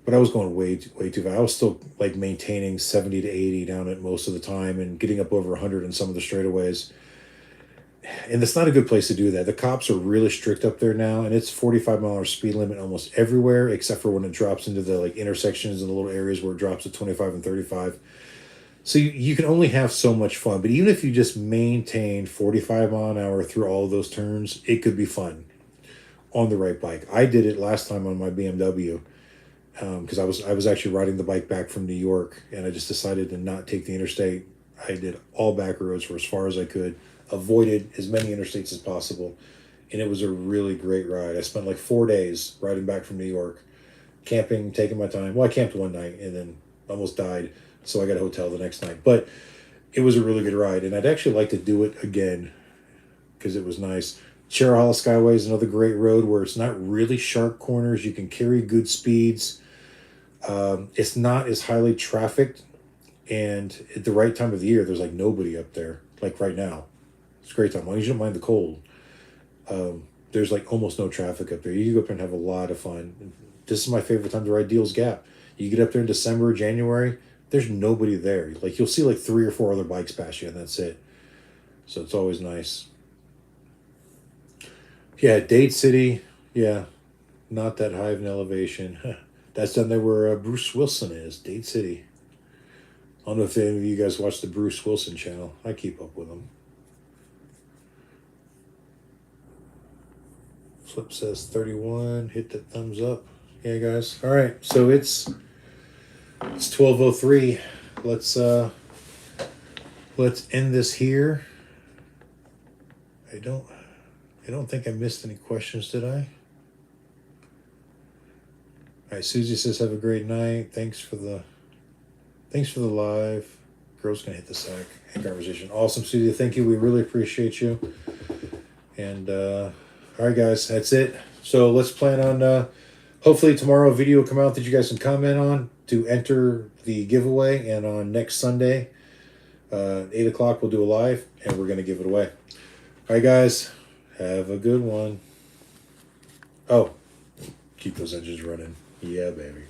going way too fast. I was still like maintaining 70 to 80 down it most of the time, and getting up over 100 in some of the straightaways. And it's not a good place to do that. The cops are really strict up there now, and it's 45-mile-an-hour speed limit almost everywhere, except for when it drops into the like intersections and the little areas where it drops to 25 and 35. So you can only have so much fun. But even if you just maintain 45 mile an hour through all of those turns, it could be fun on the right bike. I did it last time on my BMW because I was actually riding the bike back from New York, and I just decided to not take the interstate. I did all back roads for as far as I could, avoided as many interstates as possible, and it was a really great ride. I spent like 4 days riding back from New York, camping, taking my time. Well, I camped one night and then almost died. So I got a hotel the next night. But it was a really good ride. And I'd actually like to do it again because it was nice. Cherry Skyway is another great road where it's not really sharp corners. You can carry good speeds. It's not as highly trafficked. And at the right time of the year, there's like nobody up there. Like right now. It's a great time. As long as you don't mind the cold. There's like almost no traffic up there. You can go up there and have a lot of fun. This is my favorite time to ride Deals Gap. You get up there in December, January, there's nobody there. Like you'll see like 3 or 4 other bikes pass you, and that's it. So it's always nice. Yeah, Dade City. Yeah, not that high of an elevation. That's down there where Bruce Wilson is. Dade City. I don't know if any of you guys watch the Bruce Wilson channel. I keep up with him. Flip says 31. Hit that thumbs up. Yeah, guys. All right. So it's 12:03. Let's end this here. I don't think I missed any questions, did I? All right, Susie says have a great night. Thanks for the live. Girl's gonna hit the sack and conversation. Awesome, Susie. Thank you. We really appreciate you. And all right, guys, that's it. So let's plan on hopefully tomorrow a video will come out that you guys can comment on to enter the giveaway, and on next Sunday, 8 o'clock, we'll do a live and we're gonna give it away. All right, guys, have a good one. Oh, keep those edges running. Yeah, baby.